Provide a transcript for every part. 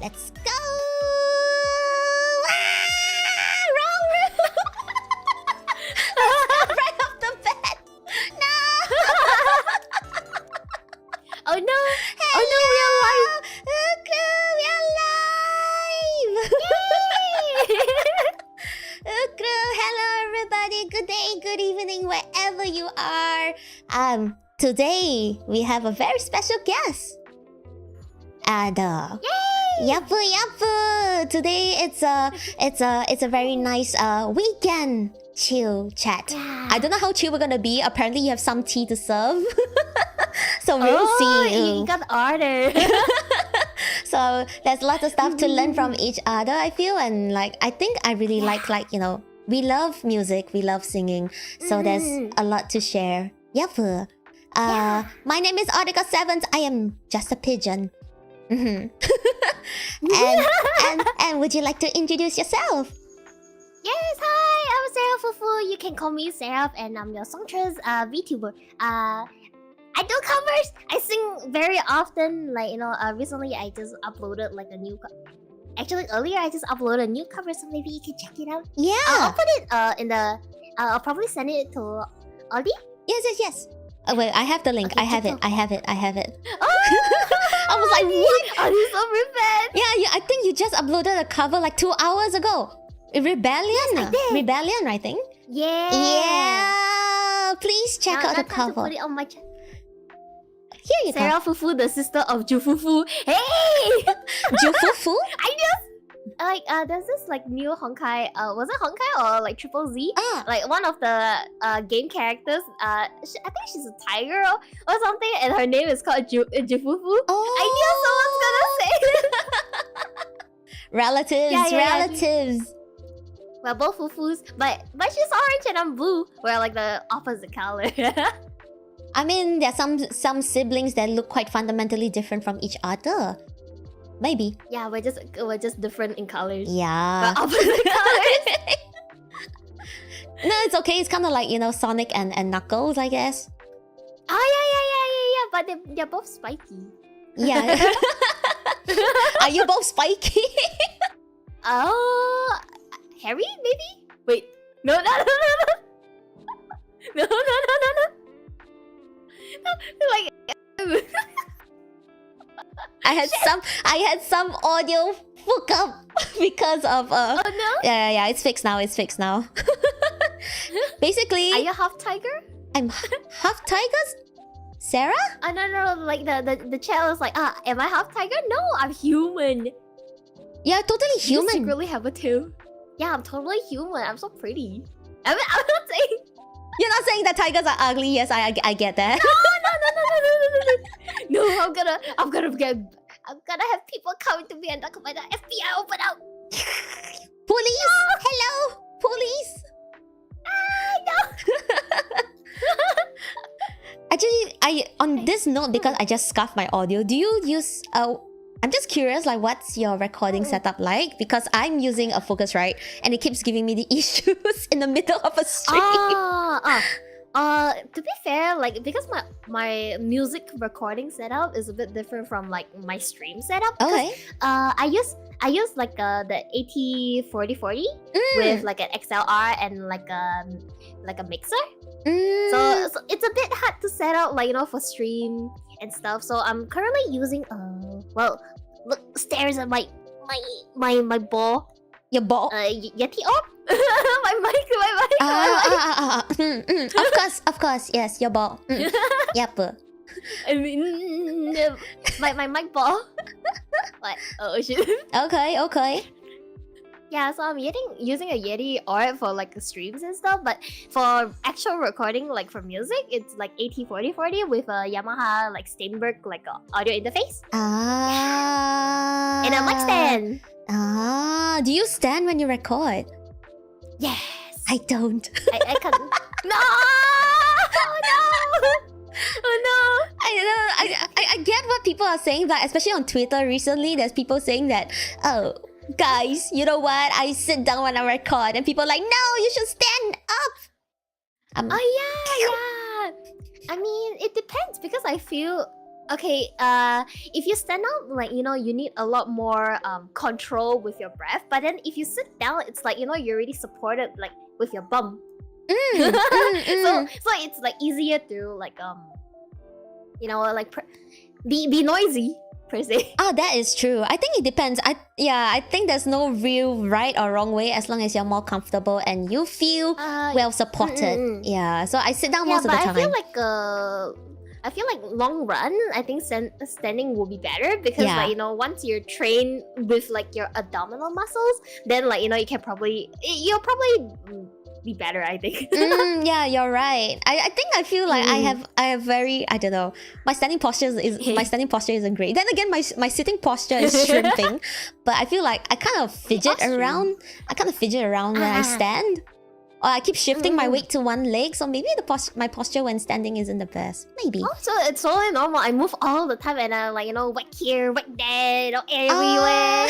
Let's go! Wrong room! Right off the bed! No! Oh no! Hello! Oh no, we're alive! Ucroo, we are live! Ucroo, hello everybody! Good day, good evening, wherever you are! Today, we have a very special guest. And Yappu Yappu! Today it's a very nice weekend chill chat. Yeah. I don't know how chill we're gonna be. Apparently you have some tea to serve. So we'll see. You got the order. So there's lots of stuff to learn from each other, I feel, and I think I really like we love music, we love singing. So there's a lot to share. Yappu. My name is Audica 7. I am just a pigeon. And would you like to introduce yourself? Yes, hi, I'm Sarah Fufu. You can call me Sarah, and I'm your songstress VTuber. I do covers. I sing very often. Recently I just uploaded a new. Actually, earlier I just uploaded a new cover, so maybe you can check it out. Yeah. I'll put it in the. I'll probably send it to Audi. Yes. Oh wait, I have the link. Okay, I have it. TikTok. I have it. Oh, I was like, what? Audi so prepared. Yeah. I think you just uploaded a cover 2 hours ago. Rebellion. Yes, I did. Rebellion, I think. Yeah. Yeah. Please check out the Now time to cover. put it on my channel. Here you Sarah Fufu, the sister of Jufufu. Hey! Jufufu? I just there's this new Honkai. Was it Honkai or Triple Z? One of the game characters. I think she's a tiger or something, and her name is called Jufufu. Oh. I knew someone's gonna say it. Relatives. Relatives. We're both Fufus, but she's orange and I'm blue. We're the opposite color. I mean, there are some siblings that look quite fundamentally different from each other. Maybe. Yeah, we're just different in colors. Yeah. We're opposite colors. No, it's okay. It's kind of like, Sonic and Knuckles, I guess. Oh yeah. But they're both spiky. Yeah. Are you both spiky? Oh, Harry maybe? Wait, no. I had some audio fuck up because of Oh no. Yeah, it's fixed now. Basically, Are you half tiger? I'm half tigers. Sarah? No. The chat was am I half tiger? No, I'm human. Yeah, totally You human. secretly have a tail. Yeah, I'm totally human. I'm so pretty. I'm not saying. You're not saying that tigers are ugly. Yes, I get that. No, I'm gonna have people coming to me and talk about the FBI open out. Police! Hello! Police! No. Actually, on this note, because I just scuffed my audio, do you use I'm just curious, what's your recording setup like? Because I'm using a Focusrite and it keeps giving me the issues in the middle of a stream. To be fair, because my music recording setup is a bit different from my stream setup. Okay. I use the 804040 with an XLR and a mixer. So it's a bit hard to set up for stream and stuff. So I'm currently using look, stares at my ball. Your ball? Yeti orb? my mic. Of course, yes, your ball. Yep. I mean, my mic ball. Oh shit. Okay. Yeah, so I'm using a Yeti orb for streams and stuff, but for actual recording, for music, it's 804040 with a Yamaha Steinberg audio interface. And a mic stand. Do you stand when you record? Yes. I don't. I can't. No. Oh no. I get what people are saying, but especially on Twitter recently, there's people saying that, oh, guys, you know what? I sit down when I record, and people are like, no, you should stand up. Oh yeah. I mean, it depends because I feel Okay, if you stand up, like, you know, you need a lot more control with your breath. But then if you sit down, it's like, you know, you're already supported, like, with your bum. So it's like easier to like you know, like be noisy per se. Oh, that is true. I think it depends. I think there's no real right or wrong way as long as you're more comfortable and you feel well supported. Yeah. So I sit down most of the time. I feel like long run, I think standing will be better because like, you know, once you're trained with like your abdominal muscles, then like, you know, you'll probably be better, I think. Yeah, you're right. I feel like I have very, I don't know, my standing posture isn't great. Then again, my sitting posture is shrimping, but I feel like I kind of fidget around. When I stand. Or I keep shifting my weight to one leg, so maybe my posture when standing isn't the best. Maybe. Oh, so it's totally normal. I move all the time and I like, you know, whack here, whack there, you know, everywhere.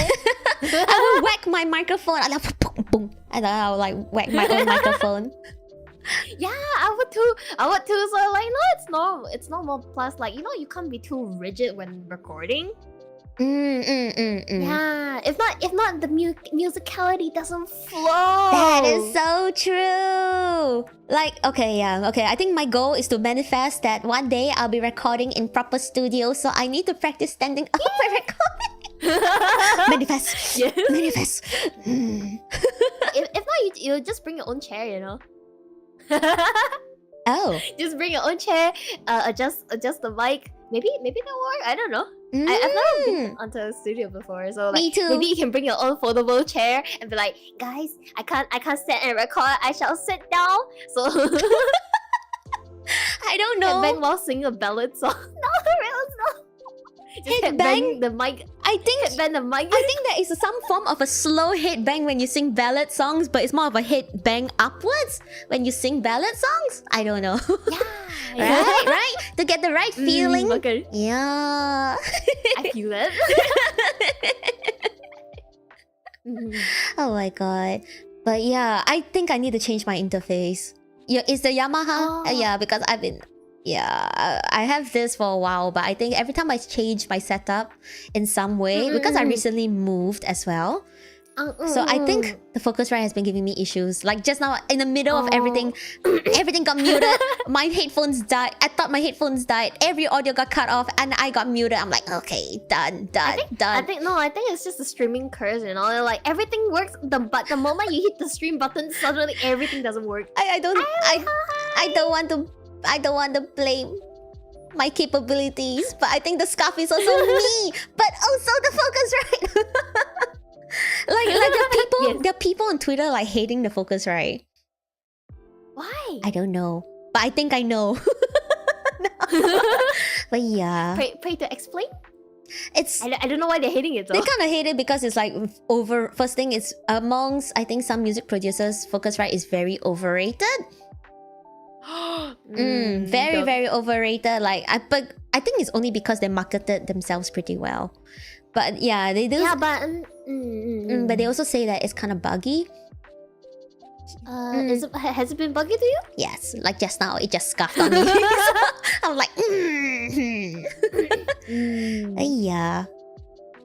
I will whack my microphone. I like boom, boom, and then I'll like whack my own microphone. Yeah, I would too. So like, no, it's normal. Plus, like, you know, you can't be too rigid when recording. Yeah, if not, the musicality doesn't flow. That is so true. Like, okay, I think my goal is to manifest that one day I'll be recording in proper studio, so I need to practice standing up for recording. Manifest. Yes. Manifest. If not, you just bring your own chair, you know. Oh. Just bring your own chair. Adjust the mic. Maybe that'll work. I don't know. I've never been onto a studio before, so like, me too. Maybe you can bring your own foldable chair and be like, guys, I can't stand and record. I shall sit down. So I don't know. Headbang while singing a ballad song. No. Just headbang the mic. Headbang the mic. I think there is some form of a slow headbang when you sing ballad songs, but it's more of a headbang upwards when you sing ballad songs. I don't know. Yeah. right? To get the right feeling. Okay. Yeah. I feel that. Oh my god. But yeah, I think I need to change my interface. Yeah, is the Yamaha? Yeah, because I've been... Yeah, I have this for a while, but I think every time I change my setup in some way, because I recently moved as well, so I think the Focusrite has been giving me issues. Like just now, in the middle of everything, everything got muted. My headphones died. I thought my headphones died. Every audio got cut off, and I got muted. I'm like, okay, done. I think it's just a streaming curse, you know. Like everything works, but the moment you hit the stream button, suddenly everything doesn't work. I don't want to blame my capabilities, but I think the scarf is also me, but also the Focusrite. like there are people on Twitter like hating the Focusrite. Why? I don't know, but I think I know. But yeah, pray to explain. It's I don't know why they're hating it though. They kind of hate it because it's like first thing, it's amongst, I think, some music producers, Focusrite is very overrated. Very overrated. Like but I think it's only because they marketed themselves pretty well. But yeah, they do. Yeah, but but they also say that it's kind of buggy. Has it been buggy to you? Yes, like just now, it just scuffed on me. I'm like, yeah.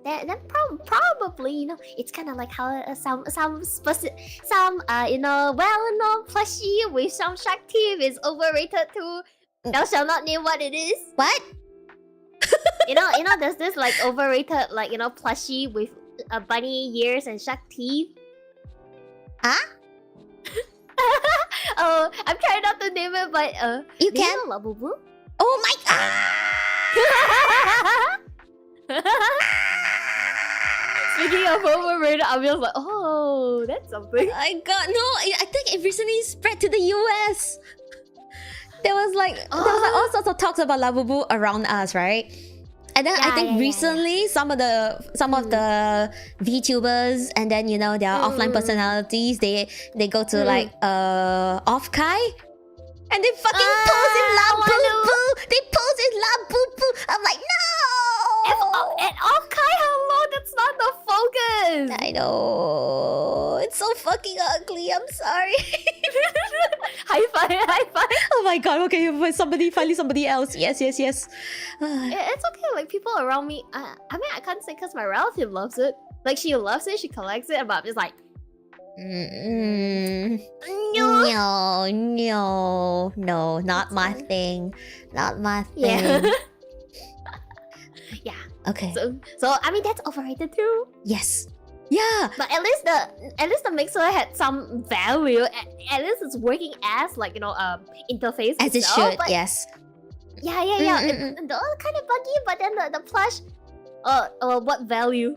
Then probably, you know, it's kind of like how some you know, well-known plushie with some shark teeth is overrated too. Thou shall not name what it is. What? you know, there's this like overrated, like, you know, plushie with bunny ears and shark teeth. Huh? Oh, I'm trying not to name it, but you do can. You know Labubu? Oh my god! Speaking of overrated, I'm just like, oh, that's something. I got no. I think it recently spread to the US. There was like all sorts of talks about Labubu around us, right? And then I think recently some of the VTubers and then, you know, their offline personalities, they go to like Offkai and they fucking pose in Labubu. They pose in Labubu. I'm like, no. And Offkai, hello, that's not the focus. I know. It's so fucking ugly. I'm sorry. High five, high five. Oh my god. Okay, but finally somebody else. Yes. It's okay. Like people around me. I mean, I can't say because my relative loves it. Like she loves it, she collects it, but I'm just like, no, not my thing. Not my thing. yeah. Yeah. Okay. So I mean that's overrated too. Yes. Yeah. But at least the mixer had some value. At least it's working as like interface As it itself, should. but Yes. Yeah. It's kind of buggy, but then the plush. What value?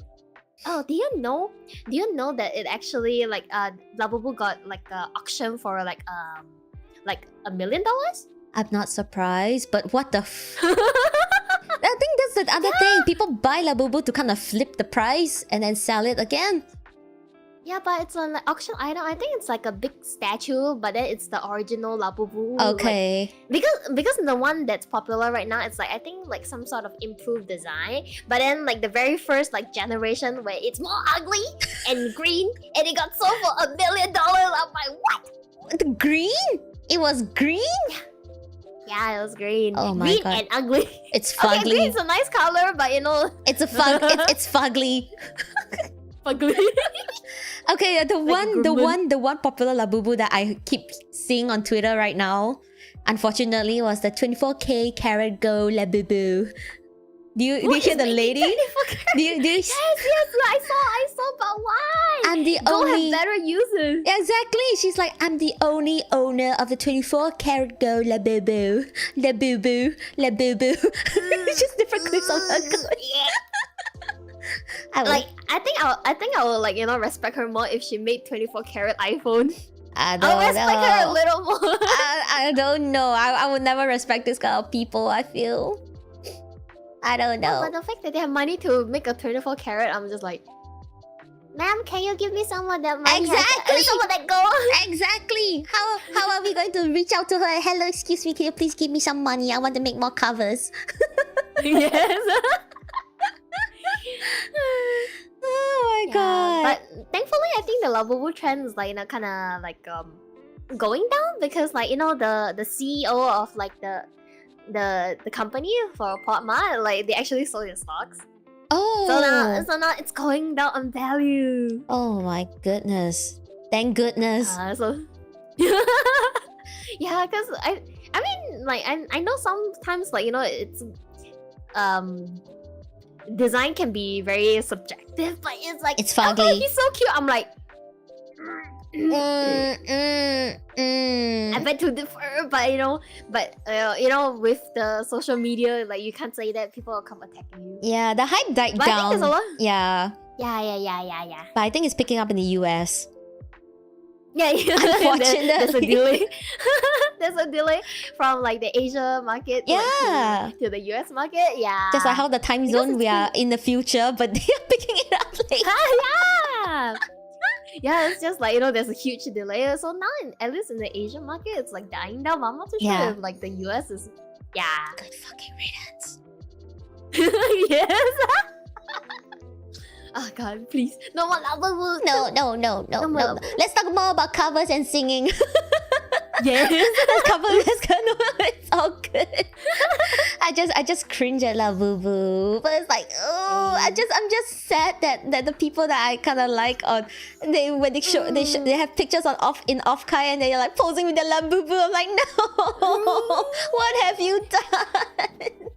Oh, do you know that it actually like Labubu got like an auction for like $1 million? I'm not surprised, but what the I think that's the other thing. People buy Labubu to kind of flip the price and then sell it again. Yeah, but it's an auction item. I think it's like a big statue, but then it's the original Labubu. Okay. Like, because the one that's popular right now, it's like I think like some sort of improved design. But then like the very first like generation where it's more ugly and green, and it got sold for $1 million. I'm like, what? The green? It was green? Yeah, it was green. Oh my green god. and ugly. It's Okay, fugly. green's a nice color, but It's fugly. ugly. Okay, the Like one popular Labubu that I keep seeing on Twitter right now, unfortunately, was the 24K carat gold Labubu. Do you hear the lady? Do you Yes, I saw, but why? I'm the Go only. have better uses. Exactly. She's like, I'm the only owner of the 24 karat gold Labubu. Labubu. It's just different clips on her gold. I think I will like respect her more if she made 24 karat iPhone. I I'll don't respect her a know. little more. I don't know. I would never respect this kind of people, I feel. I don't know. But the fact that they have money to make a 24 karat, I'm just like, ma'am, can you give me some of that money? Exactly. Some of that gold. Exactly. How are we going to reach out to her? Hello, excuse me, can you please give me some money? I want to make more covers. Yes. Oh my god. But thankfully, I think the Labubu trend is like kind of like going down because like the CEO of like the company for Potma, like they actually sold their stocks. Oh. So now it's going down on value. Oh my goodness. Thank goodness. So yeah, because I mean like I know sometimes like it's design can be very subjective, but it's like It's oh, fugly. he's so cute. I'm like I bet to differ, but with the social media, like you can't say that, people will come attacking you. Yeah, the hype died But down. I think there's a lot. Yeah. Yeah. But I think it's picking up in the US. Yeah. Unfortunately. There's a delay. There's a delay from like the Asia market Yeah. to the US market. Yeah. Just like how the time Because zone it's we are in the future, but they are picking it up late. yeah. Yeah, it's just like there's a huge delay. So now, at least in the Asian market, it's like dying down. But I'm not too sure Yeah. if like the US is. Yeah. Good fucking riddance. Yes. Oh god, please. No more Labubu. No. more. Let's talk more about covers and singing. Yes. It's all good. I just cringe at Labubu, but it's like, oh, I'm just sad that the people that I kind of like when they have pictures on Offkai and they're like posing with their Labubu. I'm like, no, what have you done?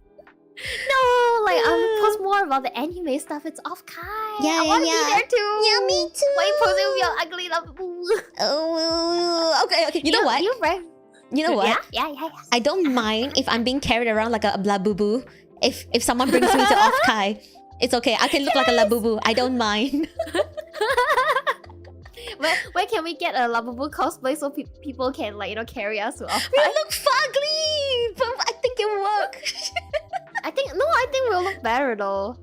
No, like I post more about the anime stuff. It's off Kai. Yeah, I want to yeah. be there too. Yeah, me too. Why you posing with your ugly Labubu? Oh, okay. You know what? You know what? Yeah. I don't mind if I'm being carried around like a Labubu. If someone brings me to Offkai, it's okay. I can look like a Labubu. I don't mind. Where can we get a Labubu cosplay so people can carry us to off We look fugly, but I think it will work. I think we'll look better though.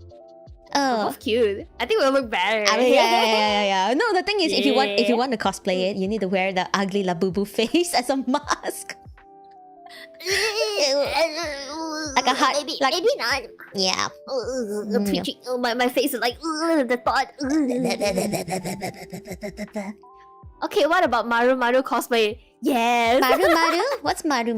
We're Oh, both cute. I think we'll look better. I mean, yeah. No, the thing is, if you Yeah. want to cosplay it, you need to wear the ugly Labubu face as a mask. Like a heart, maybe like- maybe not. Yeah. Twitching. My face is like the thought. Okay, what about Maru cosplay? Yes. Maru? What's Maru?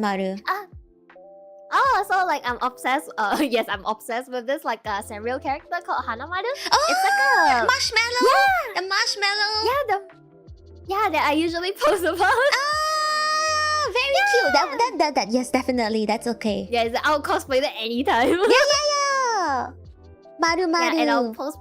Oh, so like I'm obsessed. Yes, I'm obsessed with this like Sanrio character called Hanamaru. Oh, It's like a marshmallow. Yeah. The marshmallow. Yeah, that I usually post about. Ah, very cute. That yes, definitely. That's okay. Yeah, I'll cosplay that anytime. Yeah. Maru. Yeah, and I'll post.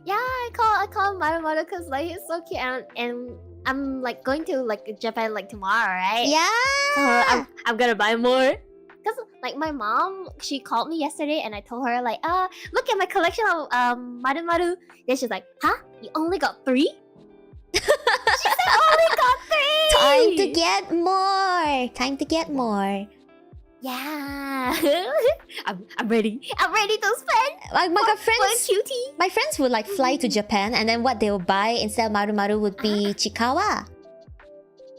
Yeah, I call Maru because like he's so cute and I'm like going to like Japan like tomorrow, right? Yeah. So I'm gonna buy more. Cause like my mom, she called me yesterday and I told her like, look at my collection of Maru. Then she's like, huh? You only got 3? She said only got 3. Time to get more. Yeah. I'm ready. I'm ready to spend. Like my for friends, cutie. my friends would like fly to Japan, and then what they would buy instead of Maru would be Chikawa.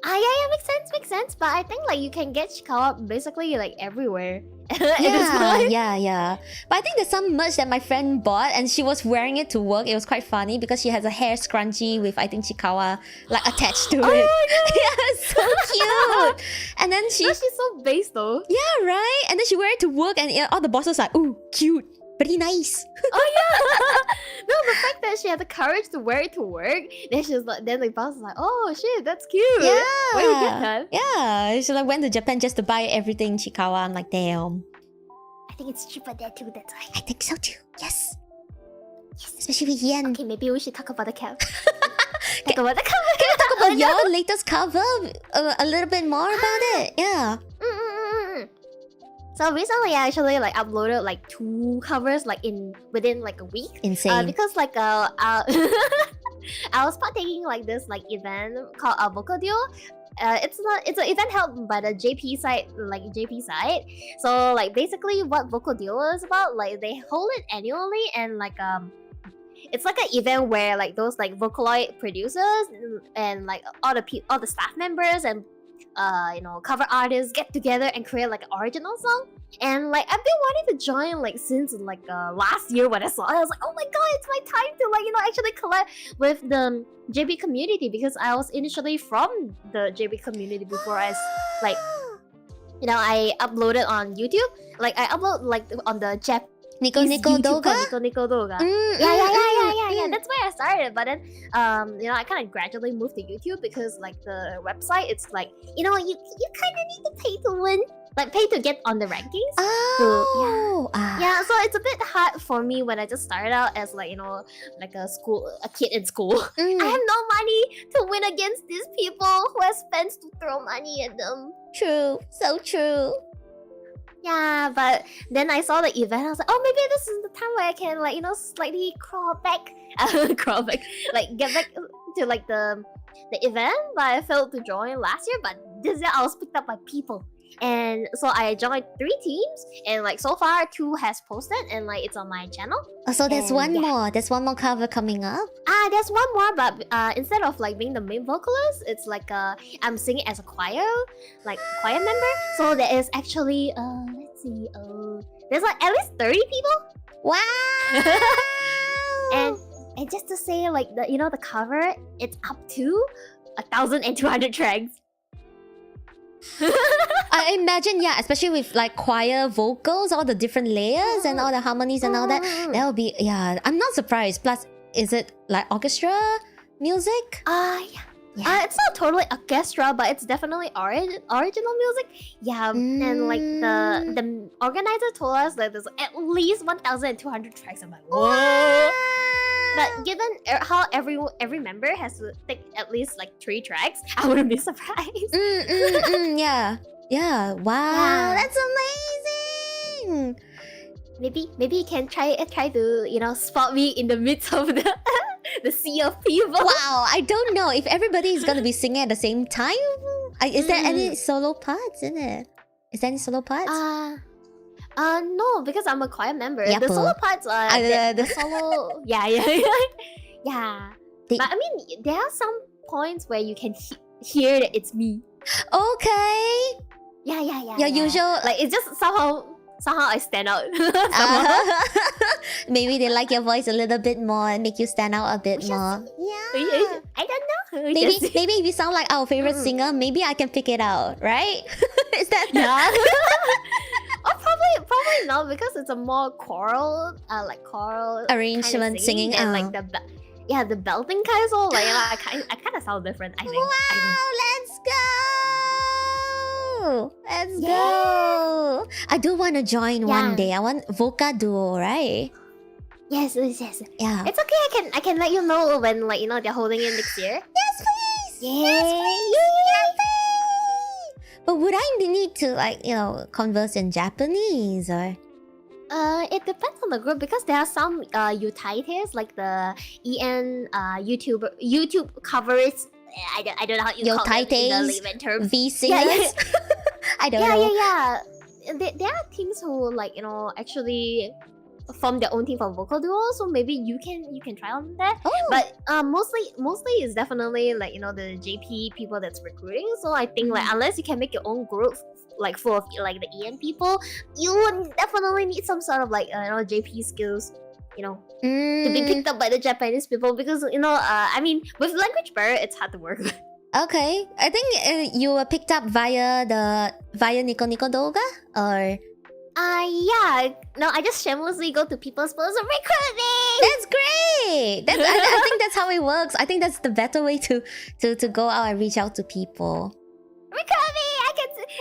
Yeah, makes sense. But I think like you can get Chikawa basically like everywhere. At this point. Yeah. But I think there's some merch that my friend bought, and she was wearing it to work. It was quite funny because she has a hair scrunchie with I think Chikawa like attached to it. Yeah, so cute. And then She's so base though. yeah, right. And then she wear it to work, and all the bosses are like, ooh, cute, pretty nice. Oh yeah. No, the fact that she had the courage to wear it to work, then the boss is like, oh shit, that's cute. Yeah. Where you get that? Yeah, she like went to Japan just to buy everything Chikawa. I'm like, damn. I think it's cheaper there too, that's why. I think so too. Yes. Especially with yen. Okay, maybe we should talk about the cover. Talk about the cover. Can you talk about your latest cover? A little bit more about it? Yeah. So recently, I actually like uploaded like 2 covers like within like a week. Insane. Because like I was partaking like this like event called Vocal Duo. It's an event held by the JP site. So like basically what Vocal Duo is about, like they hold it annually and like it's like an event where like those like Vocaloid producers and like all the staff members and cover artists get together and create like an original song. And like I've been wanting to join like since like last year when I saw it. I was like, oh my god, it's my time to like actually collab with the JB community, because I was initially from the JB community before I uploaded on YouTube. Like I upload like on the Japanese Nico Doga? Nico Doga. Yeah. That's where I started. But then, I kind of gradually moved to YouTube because like the website, it's like, you kind of need to pay to win. Like pay to get on the rankings. Oh, Yeah, so it's a bit hard for me when I just started out as like, like a kid in school. I have no money to win against these people who have spent to throw money at them. True, so true. Yeah, but then I saw the event. I was like, oh, maybe this is the time where I can like slightly crawl back, like get back to like the event. But I failed to join last year. But this year I was picked up by people, and so I joined 3 teams, and like so far 2 has posted, and like it's on my channel. Oh, so there's one more. There's one more cover coming up. There's one more, but instead of like being the main vocalist, it's like I'm singing as a choir member. So there is actually let's see, there's like at least 30 people. Wow. and just to say like the cover, it's up to 1,200 tracks. I imagine, yeah, especially with like choir vocals, all the different layers and all the harmonies and all that. That would be, yeah, I'm not surprised. Plus, is it like orchestra music? Yeah. It's not totally orchestra, but it's definitely original music. Yeah, and like the organizer told us that there's at least 1,200 tracks. I'm like, whoa! But given how every member has to take at least like 3 tracks, I wouldn't be surprised. Yeah. Wow, that's amazing. Maybe you can try to spot me in the midst of the sea of people. Wow, I don't know if everybody is gonna be singing at the same time. Is there any solo parts in it? Is there any solo parts? No, because I'm a choir member. Yep. The solo parts are the solo. Yeah. But I mean, there are some points where you can hear that it's me. Okay. Yeah. Your usual, like it's just somehow somehow I stand out. Maybe they like your voice a little bit more and make you stand out a bit more. Yeah. I don't know. Maybe if you sound like our favorite singer, maybe I can pick it out, right? Is that Or probably not, because it's a more choral, choral arrangement kind of singing, and like the belting kind of song. Like I kind of sound different. I think. Wow, let's go. I do want to join one day. I want vocal duo, right? Yes. Yeah. It's okay. I can let you know when they're holding it next year. Yes, please. Yay. But would I need to converse in Japanese or? It depends on the group, because there are some utaites, like the EN YouTube covers. I don't know how you call it in the layman terms. V singers. I don't know. Yeah. There are teams who actually form their own team for vocal duo, so maybe you can try on that. But mostly it's definitely the JP people that's recruiting. So I think unless you can make your own group full of the EM people, you would definitely need some sort of JP skills, to be picked up by the Japanese people, because I mean, with language barrier it's hard to work with. Okay, I think you were picked up via Nico Nico Doga, or yeah. No, I just shamelessly go to people's posts and recruit me. That's great. I think that's how it works. I think that's the better way to go out and reach out to people. Recruit me.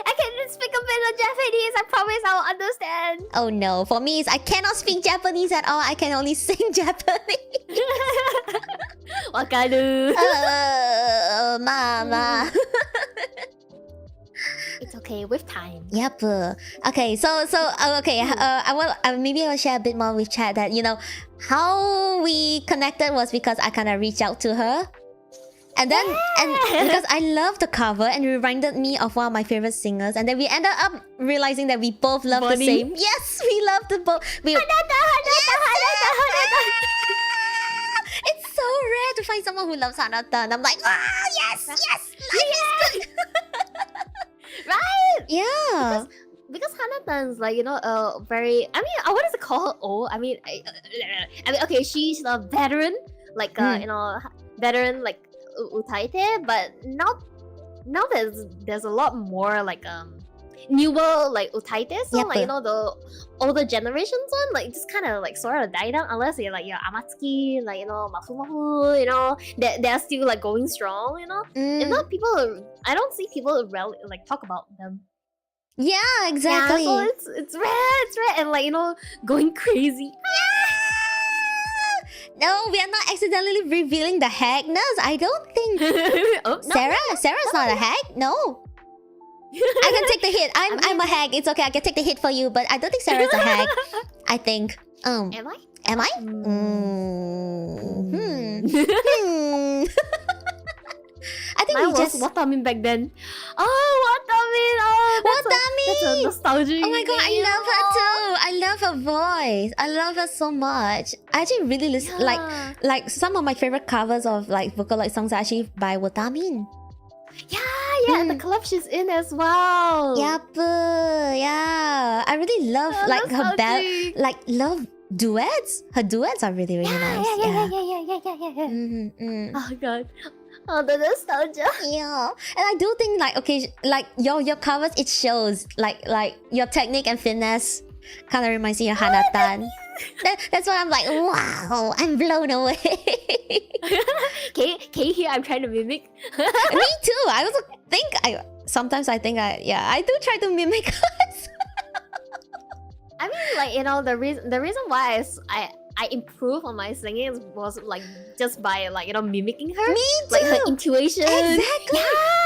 I can speak a bit of Japanese. I promise I'll understand. Oh no, for me I cannot speak Japanese at all. I can only sing Japanese. Wakaru. Mama. It's okay, with time. Yep. Okay, so maybe I'll share a bit more with chat that how we connected was because I kind of reached out to her. And then, and because I love the cover and it reminded me of one of my favorite singers, and then we ended up realizing that we both love the same. Yes, we love the both. It's so rare to find someone who loves Hanata, and I'm like, yes, life is good. Right? Yeah. Because Hanata is very. I mean, what is it called? Oh, I mean, okay, she's a veteran, veteran utaite, but now there's a lot more newer utaites, so the older generations one just kind of sort of die down, unless you're your Amatsuki, Mafu, they're still going strong, If not, I don't see people talk about them. Yeah, exactly. Yeah, so it's rare, and going crazy. No, we are not accidentally revealing the hackness. I don't think. Sarah's not a hack. No. I can take the hit. I'm a hack. It's okay. I can take the hit for you, but I don't think Sarah's a hack. I think. Am I? Am I? I think Mine we just. was Watamin back then. Oh, Watamin! That's a nostalgic. Oh my god, I love her too. I love her voice. I love her so much. I actually really listen like some of my favorite covers of Vocaloid songs are actually by Watamin. Yeah, the collab she's in as well. Yep, yeah. I really love her love duets. Her duets are really nice. Yeah. Oh god. Oh, the nostalgia. Yeah, and I do think your covers, it shows like your technique and finesse kind of reminds me of Hanatan. That's why I'm like, wow, I'm blown away. Can you hear I'm trying to mimic? Me too. I also think sometimes I do try to mimic us. I mean, the reason why I improved on my singing was just by mimicking her. Me too. Her intuition. Exactly.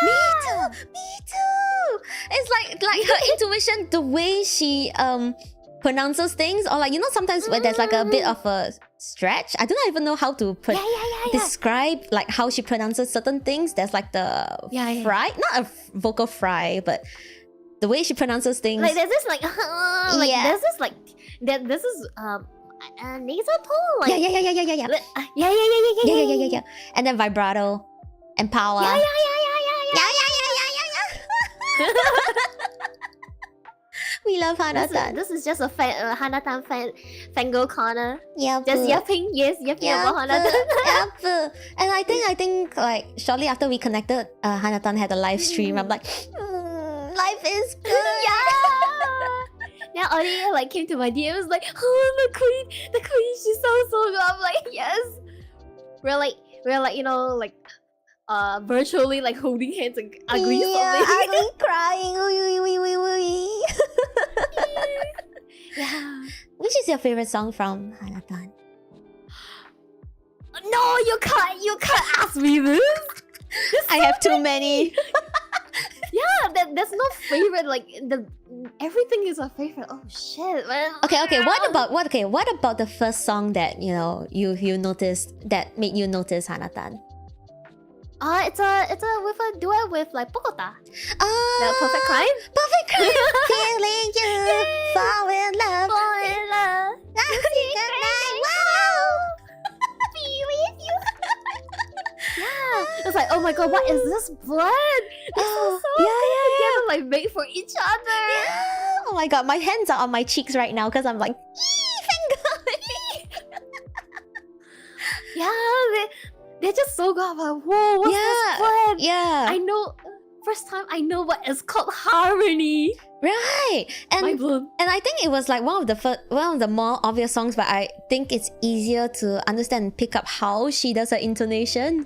Yeah. Me too. It's like her intuition, the way she pronounces things, or sometimes when there's a bit of a stretch. I don't even know how to describe how she pronounces certain things. There's the fry, not a vocal fry, but the way she pronounces things. There's this there's this nasal tone. Yeah. And then vibrato and power. Yeah. We love Hanatan. This is just a Hanatan fangirl corner. Yeah, Just yapping, yapping about Hanatan. And I think like shortly after we connected, Hanatan had a live stream. I'm like, life is good. Now Audi like came to my DMs like, oh the queen, she's so good. I'm like, yes. We're like you know like virtually like holding hands and agreeing something. Ugly crying. Yeah. Which is your favorite song from Hanatan? No, you can't ask me this. I have too many. Yeah, there's no favorite. Like everything is a favorite. Oh shit, man. Okay. What about the first song that you noticed that made you notice Hanatan? It's with a duet with like Pokota. The Perfect Crime. Perfect Crime. Feeling you, fall in love. Fall in love. Wow. Be with you. Yeah, it's like, oh my god, what is this blend? It's so together, like made for each other. Yeah. Oh my god, my hands are on my cheeks right now because I'm like, yeah, they're just so good. I'm like, whoa, what's this blend? Yeah. I know. First time I know what is called harmony. Right. My blown. And I think it was like one of the more obvious songs, but I think it's easier to understand and pick up how she does her intonation.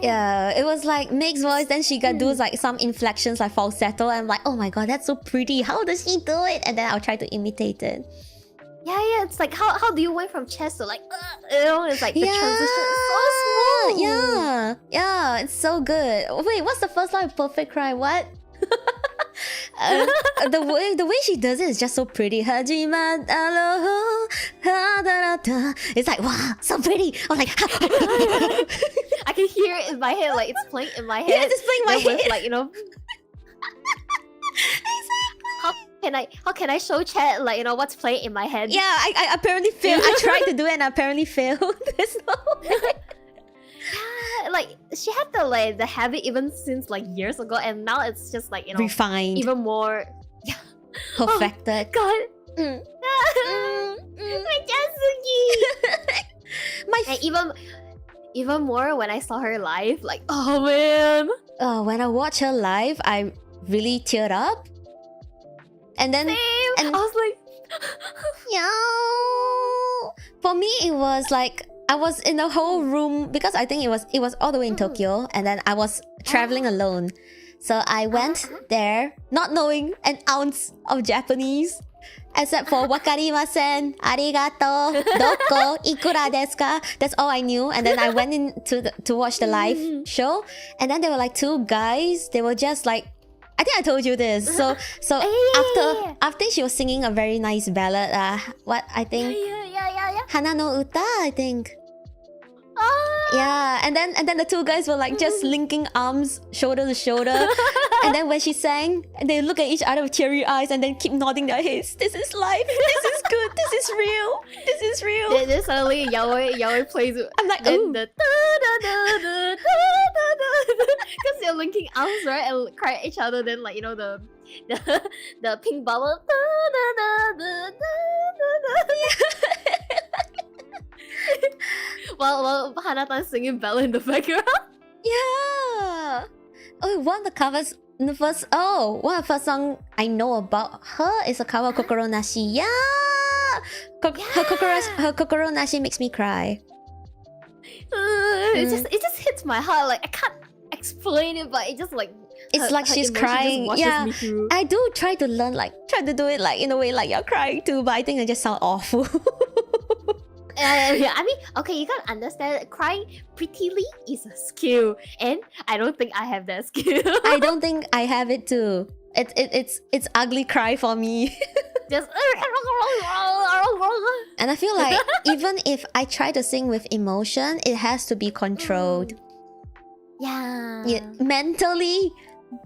Yeah, it was like mixed voice, then she got do like some inflections like falsetto, and I'm like, oh my god, that's so pretty. How does she do it? And then I'll try to imitate it. Yeah, it's like how do you went from chest to like it's like the transition is so smooth. Yeah, it's so good. Wait, what's the first line of Perfect Crime? What? The way she does it is just so pretty. Hajiman aloha, ha-da-da-da. It's like, wow, so pretty. I'm like, I can hear it in my head, like it's playing in my head. Yeah, it's playing in my head. With, like, you know. How can I show chat like what's playing in my head? Yeah, I apparently failed. I tried to do it and I apparently failed. There's no way. Yeah, like she had the habit even since like years ago, and now it's just like refined, even more perfected. Oh, God. My and even more when I saw her live, like, oh man. When I watched her live, I really teared up. And then I was like, yeah. For me, it was like I was in the whole room because I think it was all the way in Tokyo, and then I was traveling alone. So I went there not knowing an ounce of Japanese, except for wakarimasen, arigato, doko, ikura desu ka. That's all I knew. And then I went in to watch the live show, and then there were like two guys. They were just like, I think I told you this. So after she was singing a very nice ballad, what I think Hana no Uta, I think. Yeah, and then the two guys were like just linking arms, shoulder to shoulder. And then when she sang, they look at each other with teary eyes and then keep nodding their heads. This is life. This is good. This is real. This is real. Then suddenly Yaoi plays. I'm like, oh. Because they're linking arms, right, and cry at each other. Then like the pink bubble. While Hanatan singing Bella in the background. Yeah. Oh, one of the covers in the first. Oh, one of the first song I know about her is a cover of Kokoro Nashi. Yeah. Her Kokoro Nashi makes me cry. It just hits my heart. Like I can't explain it, but it just like it's like she's crying. Yeah, I do try to do it like in a way like you're crying too, but I think I just sound awful. Yeah, I mean, okay, you gotta understand that crying prettily is a skill, and I don't think I have that skill. I don't think I have it too. It's ugly cry for me. Just and I feel like even if I try to sing with emotion, it has to be controlled. Yeah. Mentally,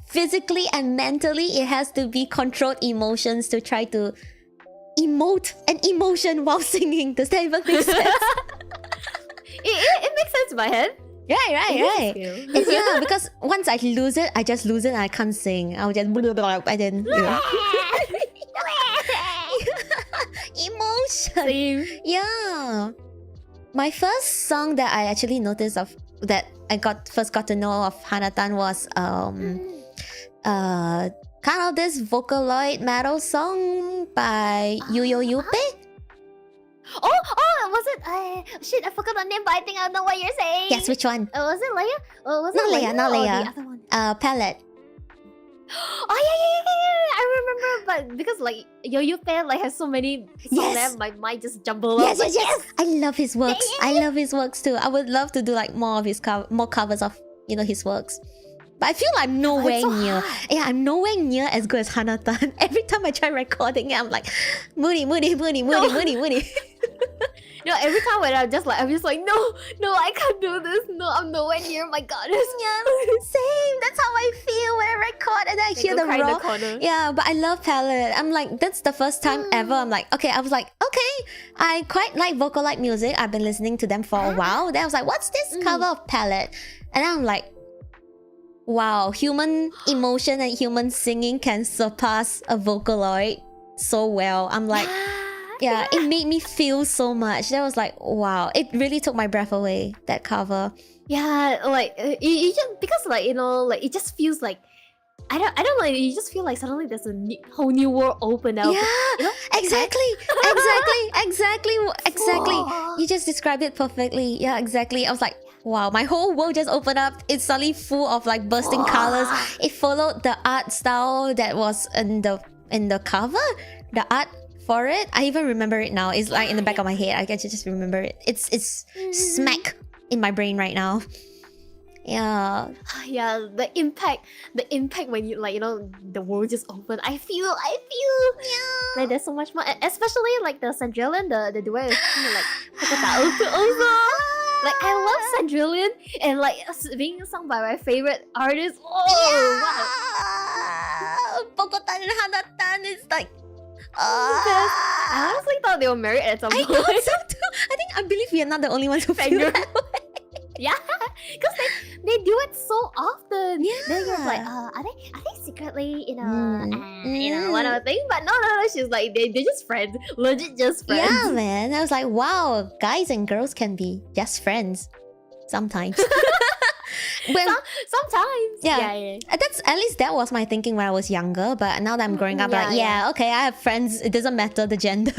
physically, and mentally, it has to be controlled emotions to try to emote an emotion while singing. Does that even make sense? It makes sense in my head. Right. Skill. It's because once I lose it, I just lose it and I can't sing. I'll just blah, blah, blah, and then emotion. Same. Yeah. My first song that I actually noticed that I first got to know of Hanatan was kind of this Vocaloid metal song by Yupe. Was it? Shit, I forgot the name, but I think I know what you're saying. Yes, which one? Was it Leia? Was Not it Leia, not or Leia. the other one? Palette. Oh yeah. I remember, but because like Yupe like has so many songs Yes. there, my mind just jumbled up. Yes. I love his works. I love his works too. I would love to do like more of his more covers of his works. But I feel I'm nowhere so near. hard. Yeah, I'm nowhere near as good as Hanatan. Every time I try recording it, I'm like, moody. No, every time when I'm just like no, I can't do this. No, I'm nowhere near my goddess. Yeah, same. That's how I feel when I record and I hear the cry in raw. the corner. Yeah, but I love Palette. I'm like, that's the first time ever. I'm like, okay. I was like, okay, I quite like Vocaloid music. I've been listening to them for a while. Then I was like, what's this cover of Palette? And I'm like, wow, human emotion and human singing can surpass a Vocaloid so well. I'm like, yeah, it made me feel so much. That was like, wow, it really took my breath away, that cover. Yeah, like it just because like like it just feels like I don't know. You just feel like suddenly there's a whole new world open up. Yeah, exactly. You just described it perfectly. Yeah, exactly. I was like, wow, my whole world just opened up. It's suddenly full of like bursting colors. It followed the art style that was in the cover. The art for it, I even remember it now. It's like in the back of my head. I can just remember it. It's smack in my brain right now. Yeah. Yeah, the impact when you like the world just opened. I feel like there's so much more, especially like the Sandrillion, the duet with like also. Like I love Sandrillion and like being sung by my favorite artist. Wow. Bogotan and Hanatan is like I honestly thought they were married at some point. I thought so too. I believe we are not the only ones who feel that way. Yeah, because they do it so often. Yeah. Then you're like, are they secretly, one other thing? But no. She's like, they're just friends, legit just friends. Yeah, man. I was like, wow, guys and girls can be just friends sometimes. Sometimes. Yeah. That's at least that was my thinking when I was younger. But now that I'm growing up, okay, I have friends. It doesn't matter the gender,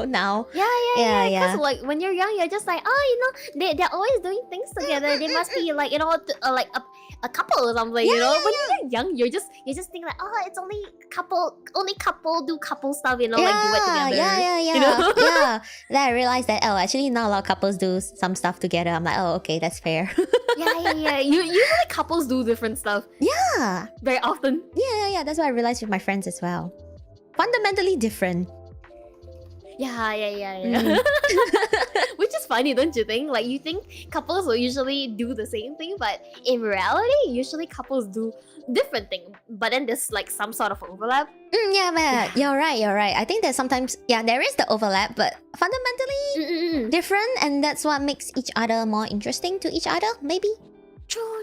now. Yeah. Because like when you're young, you're just like, they're always doing things together. They must be like like a couple or something. When you're young, you just think like, it's only couple do couple stuff. Like do it together. Yeah. Then I realized that actually not a lot of couples do some stuff together. I'm like, okay, that's fair. Yeah. Usually couples do different stuff. Yeah. Very often. Yeah. That's what I realized with my friends as well. Fundamentally different. Yeah. Which is funny, don't you think? Like you think couples will usually do the same thing, but in reality, usually couples do different things. But then there's like some sort of overlap. Yeah. You're right. I think that sometimes, there is the overlap, but fundamentally different, and that's what makes each other more interesting to each other, maybe. True.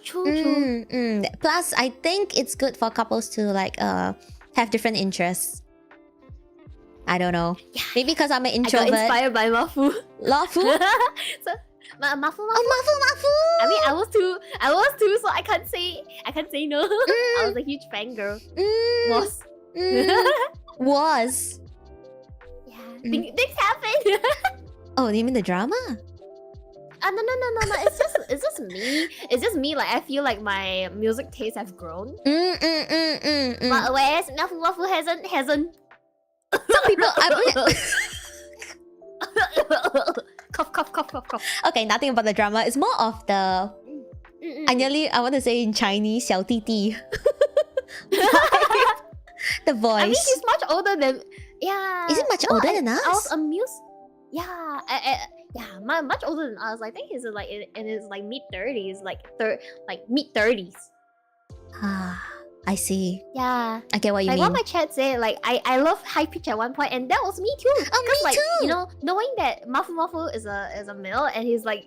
Plus, I think it's good for couples to like have different interests. I don't know. Yeah. Maybe because I'm an introvert. I got inspired by Mafu. Mafu? So, Mafu. Mafu. I mean, I was too, so I can't say no. I was a huge fangirl. Was. Yeah. Things happen. Oh, you mean the drama? No. It's just me. It's just me. Like I feel like my music tastes have grown. But whereas Mafu hasn't. Some people. Cough. Okay, nothing about the drama. It's more of the. I want to say in Chinese, 小弟弟. The voice. I mean, he's much older than. Yeah. Is he much older than us? I was amused. Yeah. Much older than us. I think he's like in his like mid-30s, like mid-30s. I see. Yeah. I get what you Like mean. what my chat said, like I love high pitch at one point, and that was me too. Oh, me like, too. You know, knowing that Mafu Mafu is a male and he's like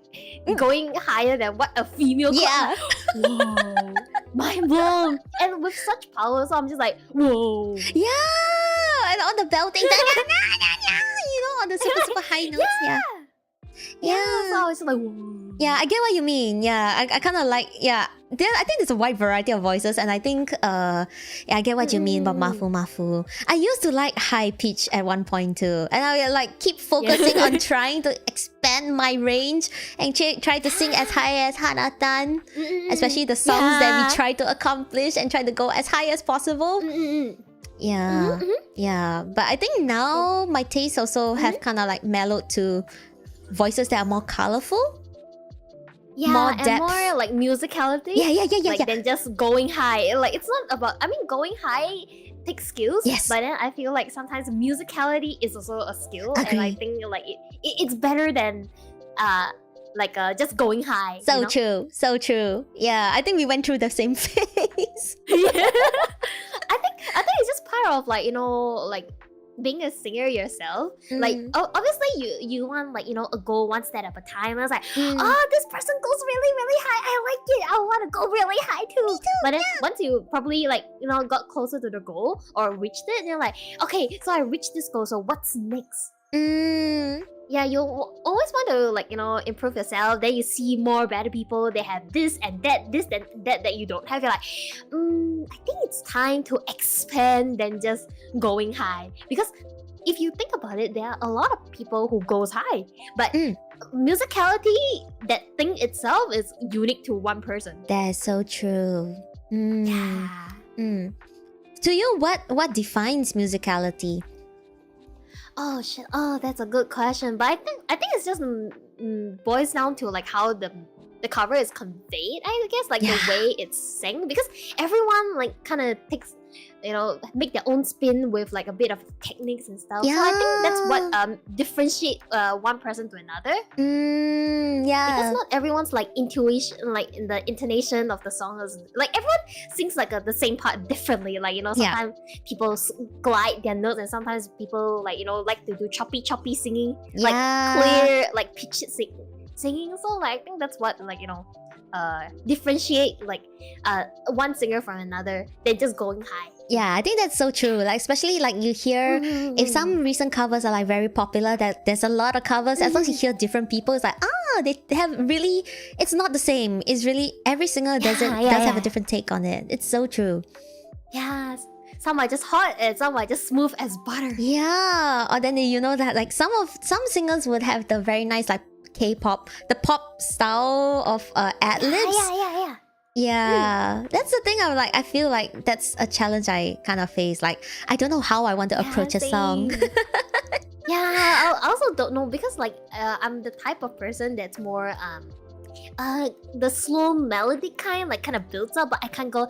going higher than what a female. Yeah. Whoa, mind blown. And with such power, so I'm just like, whoa. Yeah, and all the belting, you know, on the super high notes. Yeah. Yeah. So I was just like, whoa. Yeah, I get what you mean. Yeah, I kind of like, I think there's a wide variety of voices, and I think, I get what you mean about Mafu Mafu. I used to like high pitch at one point too, and I would like keep focusing on trying to expand my range and try to sing as high as Hanatan, especially the songs that we try to accomplish and try to go as high as possible. Yeah, but I think now my tastes also have kind of like mellowed to voices that are more colorful. Yeah, more and depth. more like musicality. Yeah. Than just going high. Like it's not about. I mean, going high takes skills. Yes. But then I feel like sometimes musicality is also a skill, Agree. and I think like it's better than just going high. So you know? so true. Yeah, I think we went through the same phase. I think it's just part of like like being a singer yourself. Like obviously you want like a goal one step at a time. I was like, oh, this person goes really high. I like it. I want to go really high too. Me too. But then once you probably like got closer to the goal or reached it, and you're like, okay, so I reached this goal. So what's next? Yeah, you always want to like improve yourself. Then you see more better people. They have this and that, that you don't have. You're like, I think it's time to expand than just going high. Because if you think about it, there are a lot of people who goes high, but musicality, that thing itself, is unique to one person. That is so true. Yeah. To you, what defines musicality? Oh shit! Oh, that's a good question. But I think it's just boils down to like how the cover is conveyed. I guess like the way it's sang, because everyone like kind of takes make their own spin with like a bit of techniques and stuff. So I think that's what differentiate one person to another. Because not everyone's like intuition, like in the intonation of the song is like everyone sings like the same part differently. Like sometimes people glide their notes, and sometimes people like like to do choppy singing, like clear like pitch singing. So like I think that's what like differentiate like one singer from another. They're just going high. Yeah, I think that's so true. Like especially like you hear if some recent covers are like very popular, that there's a lot of covers. As long as you hear different people, it's like they have really. It's not the same. It's really every singer does have a different take on it. It's so true. Yes. Some are just hot and some are just smooth as butter. Yeah. Or then that like some singers would have the very nice like K-pop, the pop style of ad-libs. Yeah, that's the thing. I feel like that's a challenge I kind of face. Like, I don't know how I want to approach a song. I also don't know, because like I'm the type of person that's more the slow melody kind of builds up, but I can't go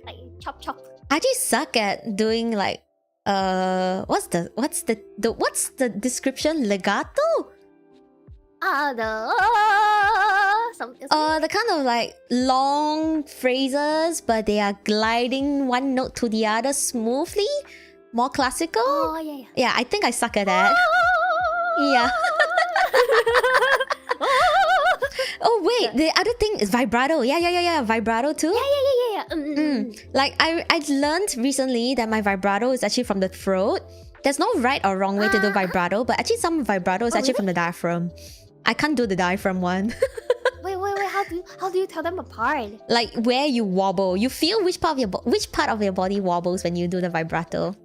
like chop chop. I actually suck at doing like what's the description? Legato? The kind of like long phrases, but they are gliding one note to the other smoothly, more classical. Oh yeah. Yeah, I think I suck at that. Yeah. Oh wait, the other thing is vibrato. Yeah, vibrato too. Yeah. Like I learned recently that my vibrato is actually from the throat. There's no right or wrong way to do vibrato, but actually some vibrato is actually from the diaphragm. I can't do the diaphragm one. Wait. How do you tell them apart? Like where you wobble, you feel which part of your body wobbles when you do the vibrato.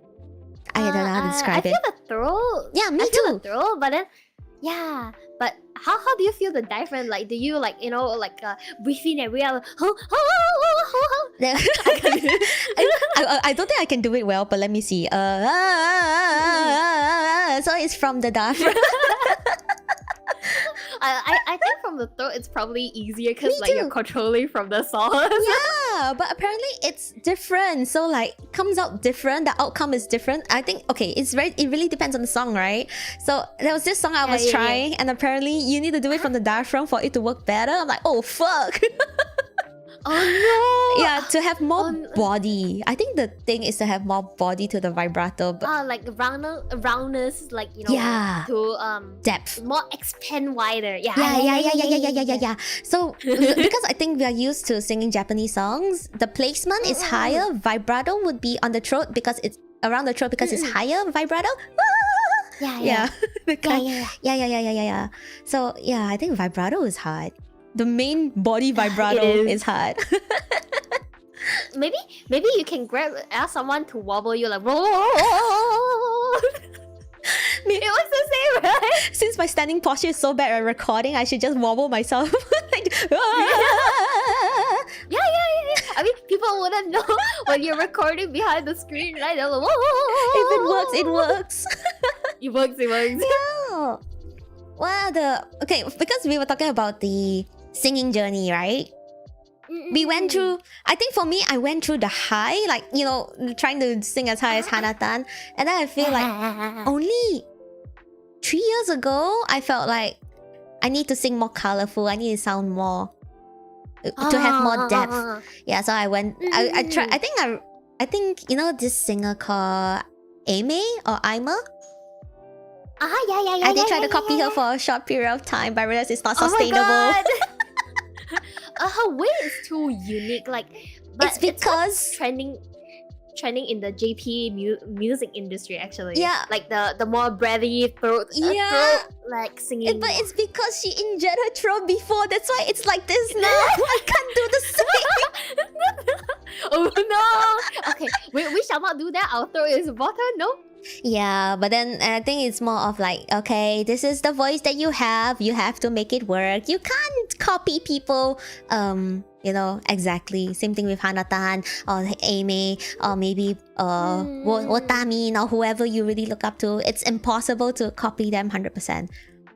I don't know how to describe I it. feel the throat. Yeah, me I feel too. the throat, but then but how do you feel the diaphragm? Like, do you like breathe in and breathe out? I don't think I can do it well, but let me see. So it's from the diaphragm. I think from the throat it's probably easier because like you're controlling from the source. Yeah, but apparently it's different. So like comes out different. The outcome is different. I think it really depends on the song, right? So there was this song I was trying, and apparently you need to do it from the diaphragm for it to work better. I'm like, oh fuck. Oh no! Yeah, to have more body. I think the thing is to have more body to the vibrato. But like roundness, like to depth. More expand wider. Yeah. So because I think we are used to singing Japanese songs, the placement is higher. Vibrato would be on the throat because it's around the throat because it's higher vibrato. Yeah. So yeah, I think vibrato is hard. The main body vibrato is hard. Maybe you can ask someone to wobble you like whoa. It was the same, right? Since my standing posture is so bad at recording, I should just wobble myself. Yeah. I mean, people wouldn't know when you're recording behind the screen, right? They're like, whoa. If it works, it works. It works. Yeah. Well, because we were talking about the singing journey, right? We went through, I think for me, I went through the high, like, trying to sing as high as Hana-tan. And then I feel like only 3 years ago, I felt like I need to sing more colorful. I need to sound more, to have more depth. Yeah, so I went, I tried, I think, this singer called Amy or Ima? I did try to copy her for a short period of time, but I realized it's not sustainable. Her way is too unique. Like, but it's because trending in the JP music industry actually. Yeah, like the more breathy throat, like singing. But it's because she injured her throat before. That's why it's like this now. I can't do the same. Oh no! Okay, we shall not do that. Our throat is water. No. Yeah, but then I think it's more of like, okay, this is the voice that you have. You have to make it work. You can't copy people. Exactly. Same thing with Hana-tan or Amy or maybe Wotami or whoever you really look up to. It's impossible to copy them 100%.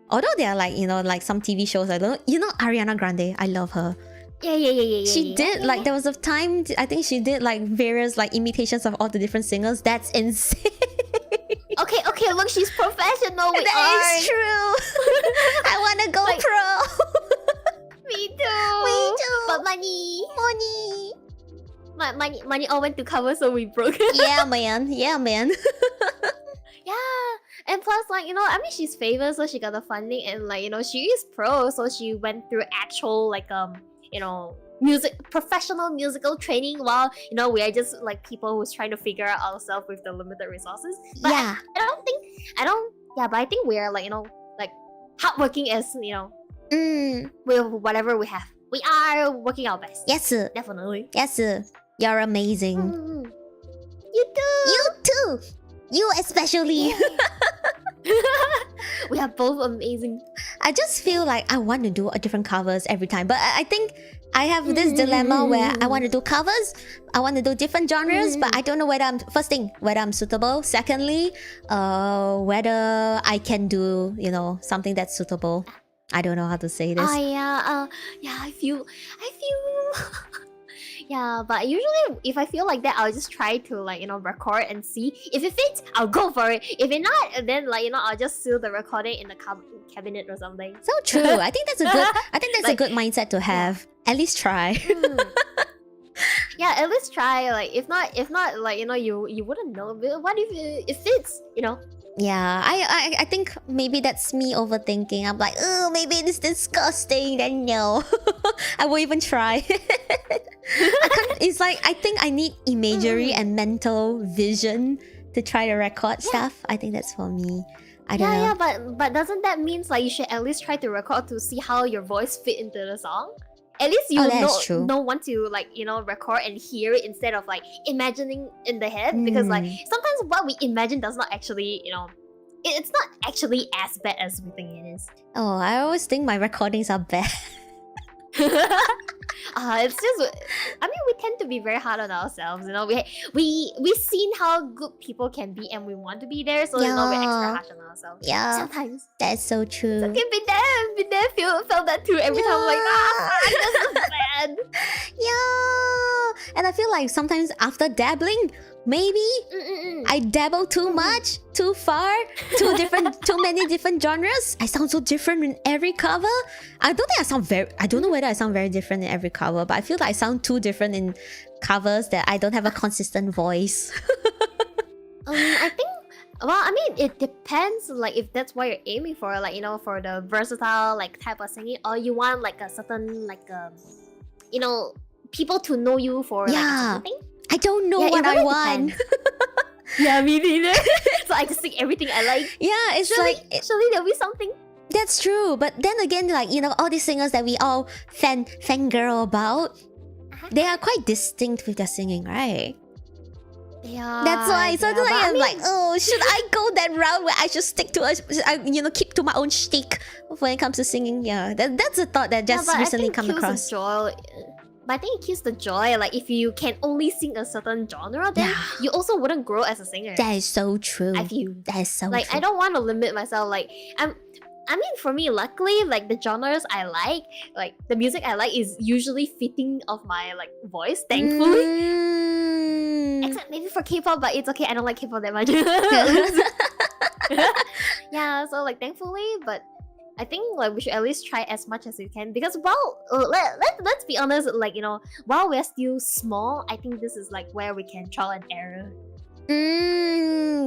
Although they are like, like some TV shows. I don't know. Ariana Grande. I love her. Yeah. She did like there was a time I think she did like various like imitations of all the different singers. That's insane. Okay, look, she's professional. That is true. I wanna go pro. Me too. But money all went to cover, so we broke. Yeah, man. Yeah, and plus, like, I mean, she's famous, so she got the funding, and like, she is pro, so she went through actual like professional musical training, while we are just like people who's trying to figure out ourselves with the limited resources. But yeah, but I think we're like like hardworking as with whatever we have. We are working our best. Yes, definitely. Yes, you're amazing. You too. You especially. We are both amazing. I just feel like I want to do different covers every time, but I think I have this dilemma where I want to do covers, I want to do different genres, but I don't know whether whether I'm suitable. Secondly, whether I can do something that's suitable. I don't know how to say this. I feel. Yeah, but usually if I feel like that, I'll just try to like record and see if it fits. I'll go for it. If it not, then like I'll just seal the recording in the cabinet or something. So true. I think that's a good. I think that's a good mindset to have. At least try. Yeah, at least try. Like if not, like you wouldn't know. But what if it fits? Yeah, I think maybe that's me overthinking. I'm like, oh, maybe it's disgusting. Then no, I won't even try. It's like I think I need imagery and mental vision to try to record stuff. I think that's for me. I don't know. Yeah, but doesn't that mean like you should at least try to record to see how your voice fit into the song? At least you know once you like record and hear it instead of like imagining in the head, because like sometimes what we imagine does not actually it's not actually as bad as we think it is. Oh, I always think my recordings are bad. It's just, I mean, we tend to be very hard on ourselves, you know. We've seen how good people can be, and we want to be there, so you know, we're extra harsh on ourselves. Yeah, sometimes that's so true. okay, been there, felt that too. Every time I'm like, this is bad. Yeah, and I feel like sometimes after dabbling, maybe I dabble too much, too far, too many different genres. I sound so different in every cover. I don't know whether I sound very different in every cover, but I feel like I sound too different in covers that I don't have a consistent voice. I think, well, I mean, it depends, like, if that's what you're aiming for, like, you know, for the versatile, like, type of singing, or you want, like, a certain, like, you know, people to know you for, like, something. I don't know what I want. Yeah, me neither. So I just sing everything I like. Yeah, it's surely there'll be something. That's true, but then again, like, you know, all these singers that we all fangirl about, they are quite distinct with their singing, right? Yeah. That's why suddenly I'm like, oh, should I go that route where I should stick to keep to my own shtick when it comes to singing? Yeah, that's a thought that just recently come across. But I think it kills the joy. Like, if you can only sing a certain genre, then you also wouldn't grow as a singer. That is so true. I feel that is so like true. I don't want to limit myself. Like, I mean, for me, luckily, like, the genres I like the music I like is usually fitting of my, like, voice, thankfully. Except maybe for K-pop, but it's okay, I don't like K-pop that much. Yeah, so, like, thankfully, but I think, like, we should at least try as much as we can, because, well, let's be honest, like, you know, while we're still small, I think this is, like, where we can trial and error.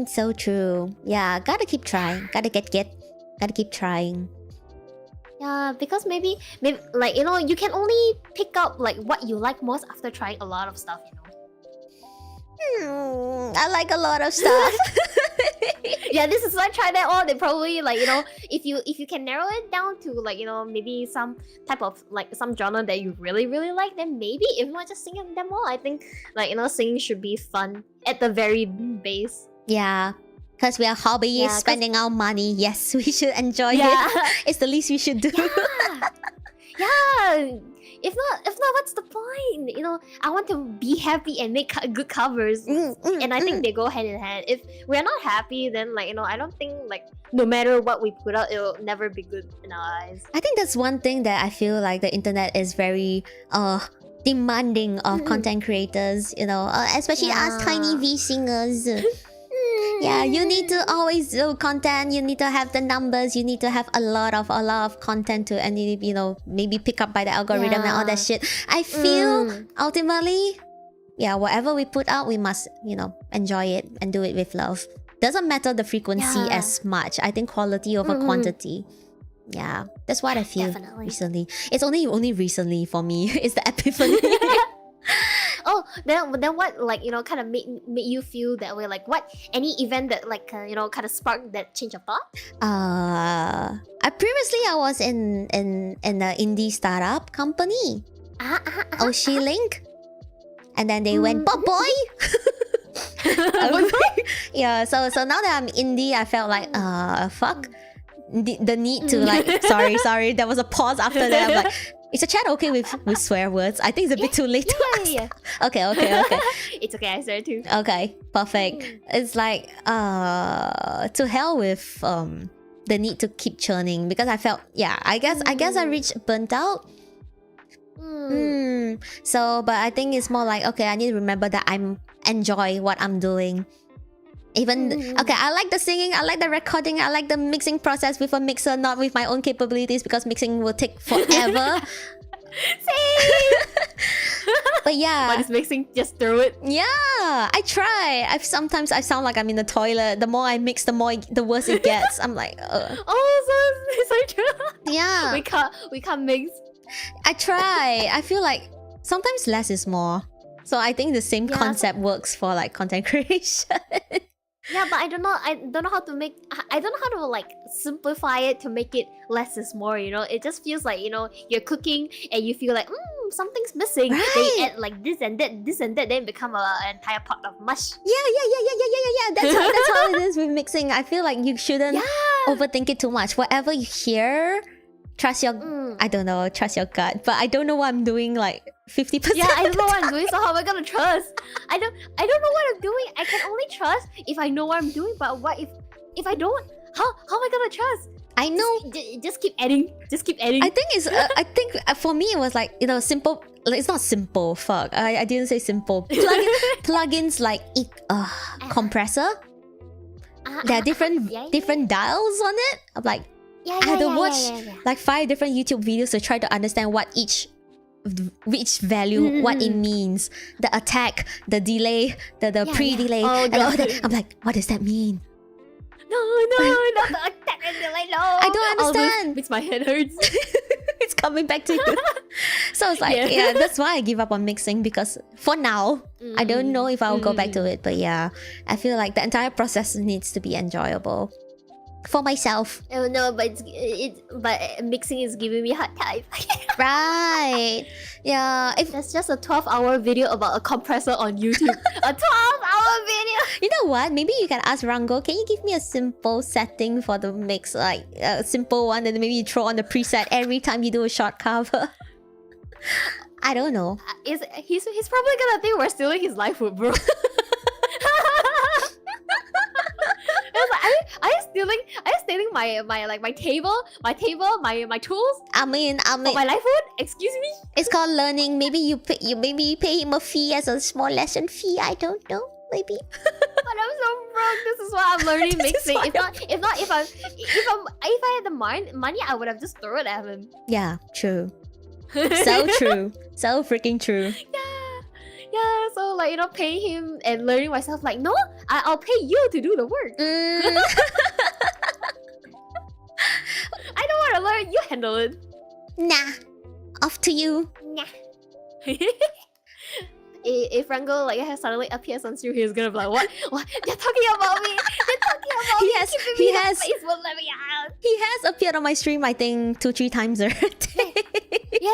So true. Yeah, gotta keep trying. Gotta keep trying. Yeah, because maybe, like, you know, you can only pick up, like, what you like most after trying a lot of stuff, you know. I like a lot of stuff. Yeah, this is why I tried that all. They probably, like, you know, if you can narrow it down to, like, you know, maybe some type of, like, some genre that you really like, then maybe if not just singing them all, I think, like, you know, singing should be fun at the very base. Yeah, because we are hobbyists, spending our money. Yes, we should enjoy it. It's the least we should do. Yeah. If not, what's the point? You know, I want to be happy and make good covers, and I think they go hand in hand. If we're not happy, then, like, you know, I don't think, like, no matter what we put out, it'll never be good in our eyes. I think that's one thing that I feel like the internet is very demanding of content creators. You know, especially us tiny V singers. Yeah, you need to always do content. You need to have the numbers. You need to have a lot of content to, and you know, maybe pick up by the algorithm and all that shit. I feel ultimately, yeah, whatever we put out, we must, you know, enjoy it and do it with love. Doesn't matter the frequency as much. I think quality over quantity. Yeah, that's what I feel recently. It's only recently for me. It's the epiphany. Oh, then what, like, you know, kind of made you feel that way? Like, what, any event that, like, you know, kind of sparked that change of thought? I was in an indie startup company, OshiLink, and then they went boy. Yeah, so now that I'm indie, I felt like fuck the need to, like, sorry, there was a pause after that. I'm like, is the chat okay with swear words? I think it's a bit too late to ask. Okay. It's okay, I swear too. Okay, perfect. It's like, to hell with the need to keep churning, because I felt, I guess I reached burnt out. So, but I think it's more like, okay, I need to remember that I'm enjoy what I'm doing. Even okay, I like the singing, I like the recording, I like the mixing process with a mixer, not with my own capabilities, because mixing will take forever. Same. But yeah, what is mixing? Just throw it. Yeah, I try. Sometimes I sound like I'm in the toilet. The more I mix, the worse it gets. I'm like, oh, so true. Yeah, we can't mix. I try. I feel like sometimes less is more. So I think the same concept works for, like, content creation. Yeah, but I don't know how to like simplify it to make it less is more, you know? It just feels like, you know, you're cooking and you feel like something's missing. Right. Then you add like this and that, then become an entire pot of mush. Yeah. That's how it is with mixing. I feel like you shouldn't overthink it too much. Whatever you hear, trust your I don't know, trust your gut, but I don't know what I'm doing like 50%. Yeah, I don't know what I'm doing, so how am I gonna trust? I don't know what I'm doing. I can only trust if I know what I'm doing, but what if I don't? How am I gonna trust? I know. Just keep adding. Just keep adding. I think for me it was like, you know, simple. Like, it's not simple. Fuck. I didn't say simple. Plugins like compressor. There are different dials on it. I'm like, I had to watch like 5 different YouTube videos to try to understand what which value, what it means. The attack, the delay, the pre-delay, and all that. I'm like, what does that mean? No, not the attack and delay. No, I don't understand. Makes my head hurts. It's coming back to you. So it's like, yeah, that's why I give up on mixing, because for now, I don't know if I'll go back to it. But yeah, I feel like the entire process needs to be enjoyable for myself. Oh no, but but mixing is giving me hard time. Right. Yeah. That's just a 12-hour video about a compressor on YouTube. A 12-hour video. You know what? Maybe you can ask Rango, can you give me a simple setting for the mix? Like a simple one, and then maybe you throw on the preset every time you do a short cover. I don't know. He's probably gonna think we're stealing his life with bro. Are you stealing my table, my tools? I mean, my life wood? Excuse me? It's called learning. Maybe you pay him a fee as a small lesson fee. I don't know. Maybe. But I'm so broke. This is why I'm learning mixing. If I had the money, I would have just thrown it at him. Yeah, true. So true. So freaking true. Yeah, so like, you know, paying him and learning myself, like, no, I'll pay you to do the work. I don't want to learn, you handle it. Nah, off to you. Nah. If Rango like suddenly appears on stream, he's gonna be like, what? They're talking about me. They're talking about me. He has appeared on my stream, I think 2-3 times already. Yeah.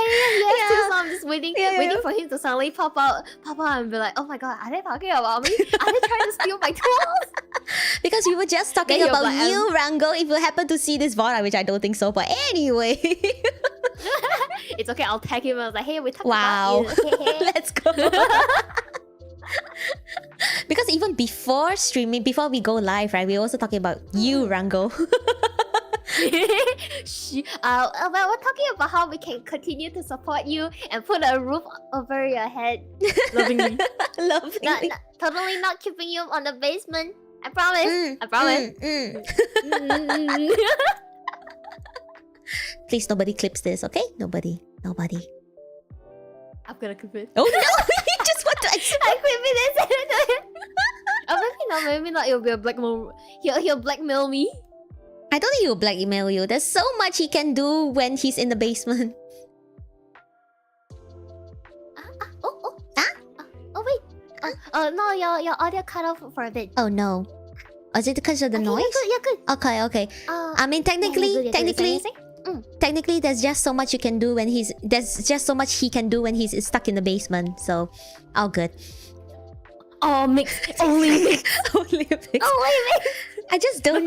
So I'm just waiting for him to suddenly pop out and be like, oh my god, are they talking about me? Are they trying to steal my tools? Because we were just talking about you, Rango. If you happen to see this VOD, which I don't think so, but anyway. It's okay, I'll tag him. I was like, hey, we're talking about you. Let's go. Because even before streaming, before we go live, right, we're also talking about you, Rango. We're talking about how we can continue to support you and put a roof over your head. Lovingly. Lovingly. Totally not keeping you on the basement. I promise. I promise. Please, nobody clips this, okay? Nobody. I'm gonna clip it. Oh no! You just want to I'm clipping this. Oh, maybe not. It'll be a blackmail. He'll blackmail me. I don't think he'll blackmail you. There's so much he can do when he's in the basement. Oh wait. No, your audio cut off for a bit. Oh no. Is it because of the noise? You're good. Okay. I mean, technically, there's just so much you can do when there's just so much he can do when he's stuck in the basement. So, all good. Oh, mix. Only mix. Only mix. I just don't.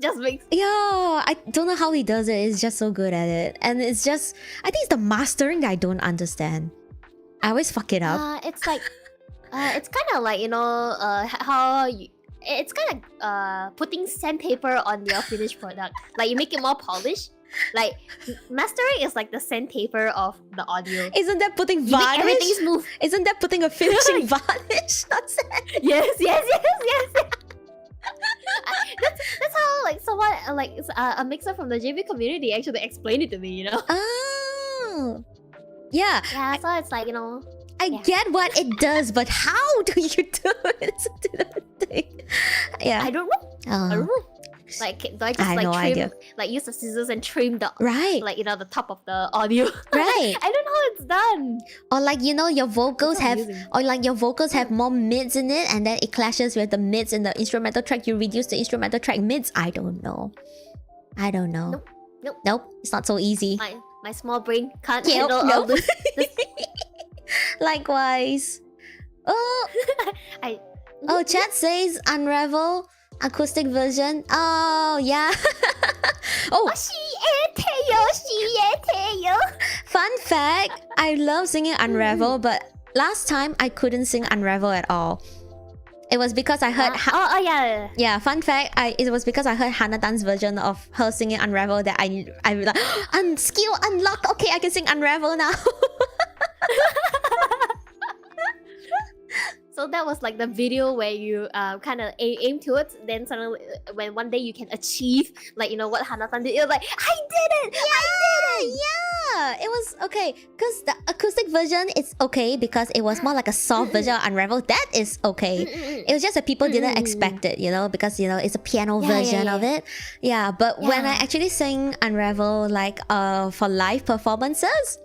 Just mix. Yeah, I don't know how he does it. He's just so good at it, and it's just. I think it's the mastering that I don't understand. I always fuck it up. It's like, it's kind of like, you know, how you. It's kind of putting sandpaper on your finished product. Like, you make it more polished. Like, mastering is like the sandpaper of the audio. Isn't that putting varnish? Make everything smooth. Isn't that putting a finishing varnish? Not sand. Yes. That's how like someone like a mixer from the JB community actually explained it to me. You know. Oh. Yeah. Yeah. So it's like, you know. I get what it does, but how do you do it? It's a different thing. Yeah. I don't know. Like, do I just like trim, like use the scissors and trim the like, you know, the top of the audio? Right. I don't know how it's done. Or like, you know, your vocals have more mids in it, and then it clashes with the mids in the instrumental track. You reduce the instrumental track mids. I don't know. Nope. It's not so easy. My small brain can't handle all this. Likewise. Oh. Chat says Unravel acoustic version. Oh yeah. Fun fact, I love singing Unravel, but last time I couldn't sing Unravel at all. It was because I heard... yeah. Yeah, fun fact, it was because I heard Hanatan's version of her singing Unravel that I was like, skill unlocked, okay, I can sing Unravel now. So that was like the video where you kind of aim towards, then suddenly when one day you can achieve like, you know, what Hanatan did, you're like, I did it! I did it! Yeah, it was okay. Because the acoustic version, it's okay because it was more like a soft version of Unravel. That is okay. It was just that people didn't expect it, you know, because, you know, it's a piano version of it. Yeah, but when I actually sing Unravel like for live performances,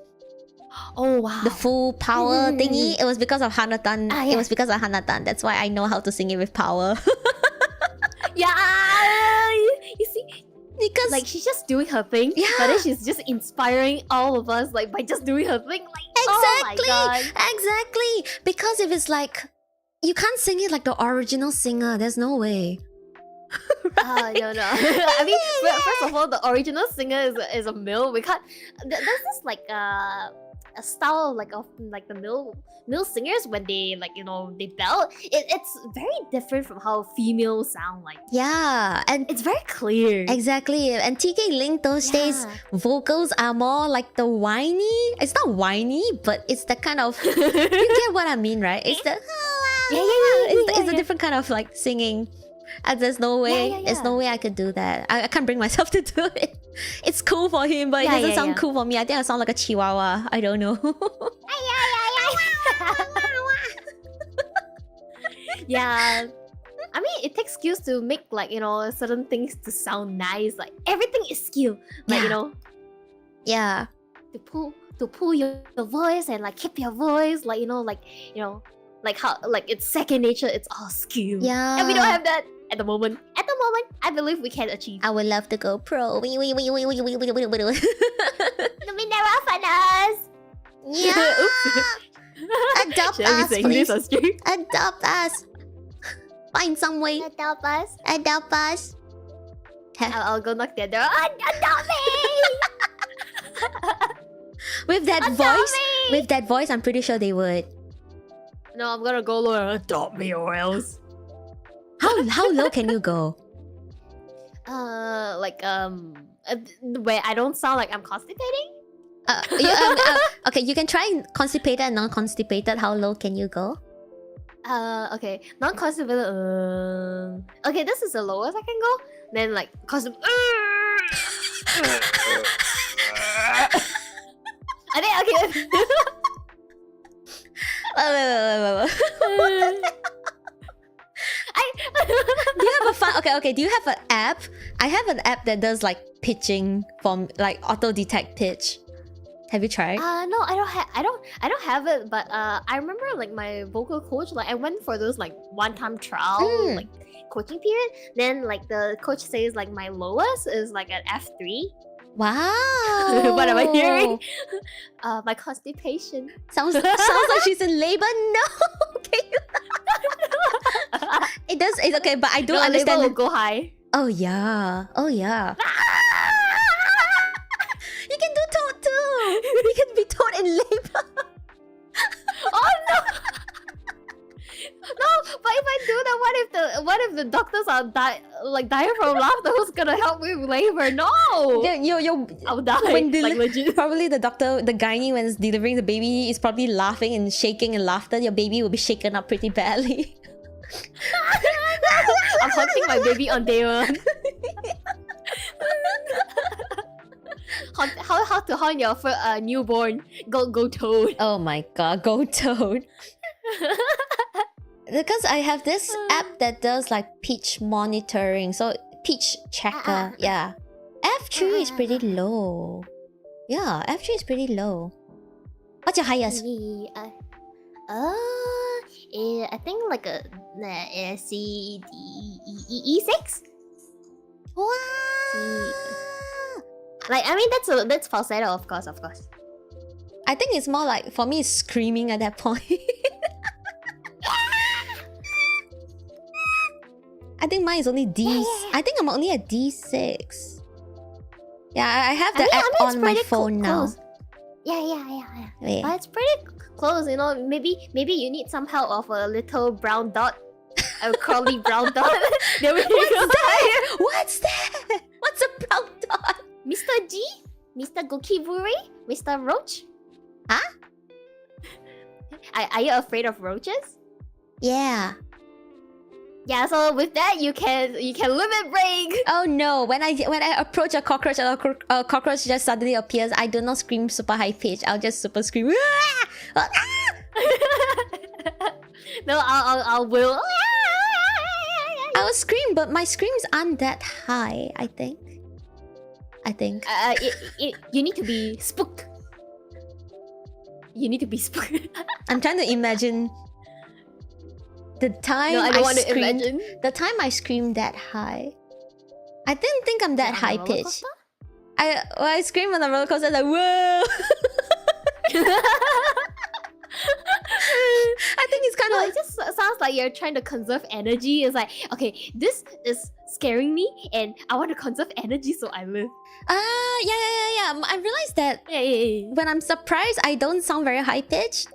oh wow, the full power thingy, it was because of Hanatan. It was because of Hanatan. That's why I know how to sing it with power. Yeah, you see, because like she's just doing her thing, but then she's just inspiring all of us like by just doing her thing. Like exactly, oh my God. exactly. Because if it's like you can't sing it like the original singer, there's no way. Right? No. I mean, first of all, the original singer is a male. We can't. There's this like a style like of like the male singers when they like, you know, they belt. It's very different from how females sound like. Yeah, and it's very clear. Exactly. And TK Link those days, vocals are more like the whiny. It's not whiny, but it's the kind of you get what I mean, right? It's the it's a different kind of like singing. And there's no way, there's no way I could do that. I can't bring myself to do it. It's cool for him, but it doesn't sound cool for me. I think I sound like a chihuahua. I don't know. Yeah. I mean, it takes skills to make like, you know, certain things to sound nice. Like everything is skill. Like, you know. Yeah. To pull your voice and like keep your voice, like, you know, like how like it's second nature, it's all skill. Yeah. And we don't have that at the moment. At the moment, I believe we can achieve. I would love to go pro. No, we never find us. Yeah. Adopt us, please. Adopt us. Find some way. Adopt us. Adopt us. I'll go knock their door. Adopt me. With that voice, I'm pretty sure they would. No, I'm gonna go lower. Adopt me or else. How low can you go? Where I don't sound like I'm constipating. Okay, you can try constipated and non-constipated. How low can you go? Okay, non-constipated. Okay, this is the lowest I can go. Then like constipated. I think okay. Do you have a fun? Okay. Do you have an app? I have an app that does like pitching from like auto detect pitch. Have you tried? No, I don't have it. But I remember like my vocal coach. Like I went for those like one-time trial like coaching period. Then like the coach says like my lowest is like an F3. Wow. What am I hearing? My constipation. Sounds like she's in labor. No. Okay. It does. It's okay, but I do understand. Labor will go high. Oh yeah. You can do toad too. You can be toad in labor. Oh no. No, but if I do that, what if the doctors are dying from laughter? Who's gonna help me with labor? No. I'll die. Like legit. Probably the doctor, the gynae, when it's delivering the baby, is probably laughing and shaking in laughter. Your baby will be shaken up pretty badly. I'm haunting my baby on day one. How to haunt your newborn? Go toad. Oh my god, go toad. Because I have this app that does like pitch monitoring, so pitch checker. Yeah, F3 is pretty low. Yeah, F3 is pretty low. What's your highest? I think like a C D E6. Wow. Like I mean that's falsetto, of course. I think it's more like for me, it's screaming at that point. I think mine is only D. I think I'm only at D6. Yeah, I have the app it's on my pretty phone now. close. Yeah. Wait. But it's pretty close, you know. Maybe you need some help of a little brown dot, a curly brown dot. There we go. What's that? What's a brown dot? Mr. G, Mr. Gokiburi, Mr. Roach. Huh? Are you afraid of roaches? Yeah. Yeah, so with that you can limit break. Oh no! When I approach a cockroach and a cockroach just suddenly appears, I do not scream super high pitch. I'll just super scream. No, I will. I will scream, but my screams aren't that high. I think. You need to be spooked. You need to be spooked. I'm trying to imagine the time No, I don't want to screamed. imagine. The time I screamed that high. I didn't think I'm that high pitched. I screamed on the roller coaster like whoa. I think it's kind No, of. it just sounds like you're trying to conserve energy. It's like, okay, this is scaring me and I want to conserve energy so I live. Yeah. I realized that Yeah. when I'm surprised, I don't sound very high pitched.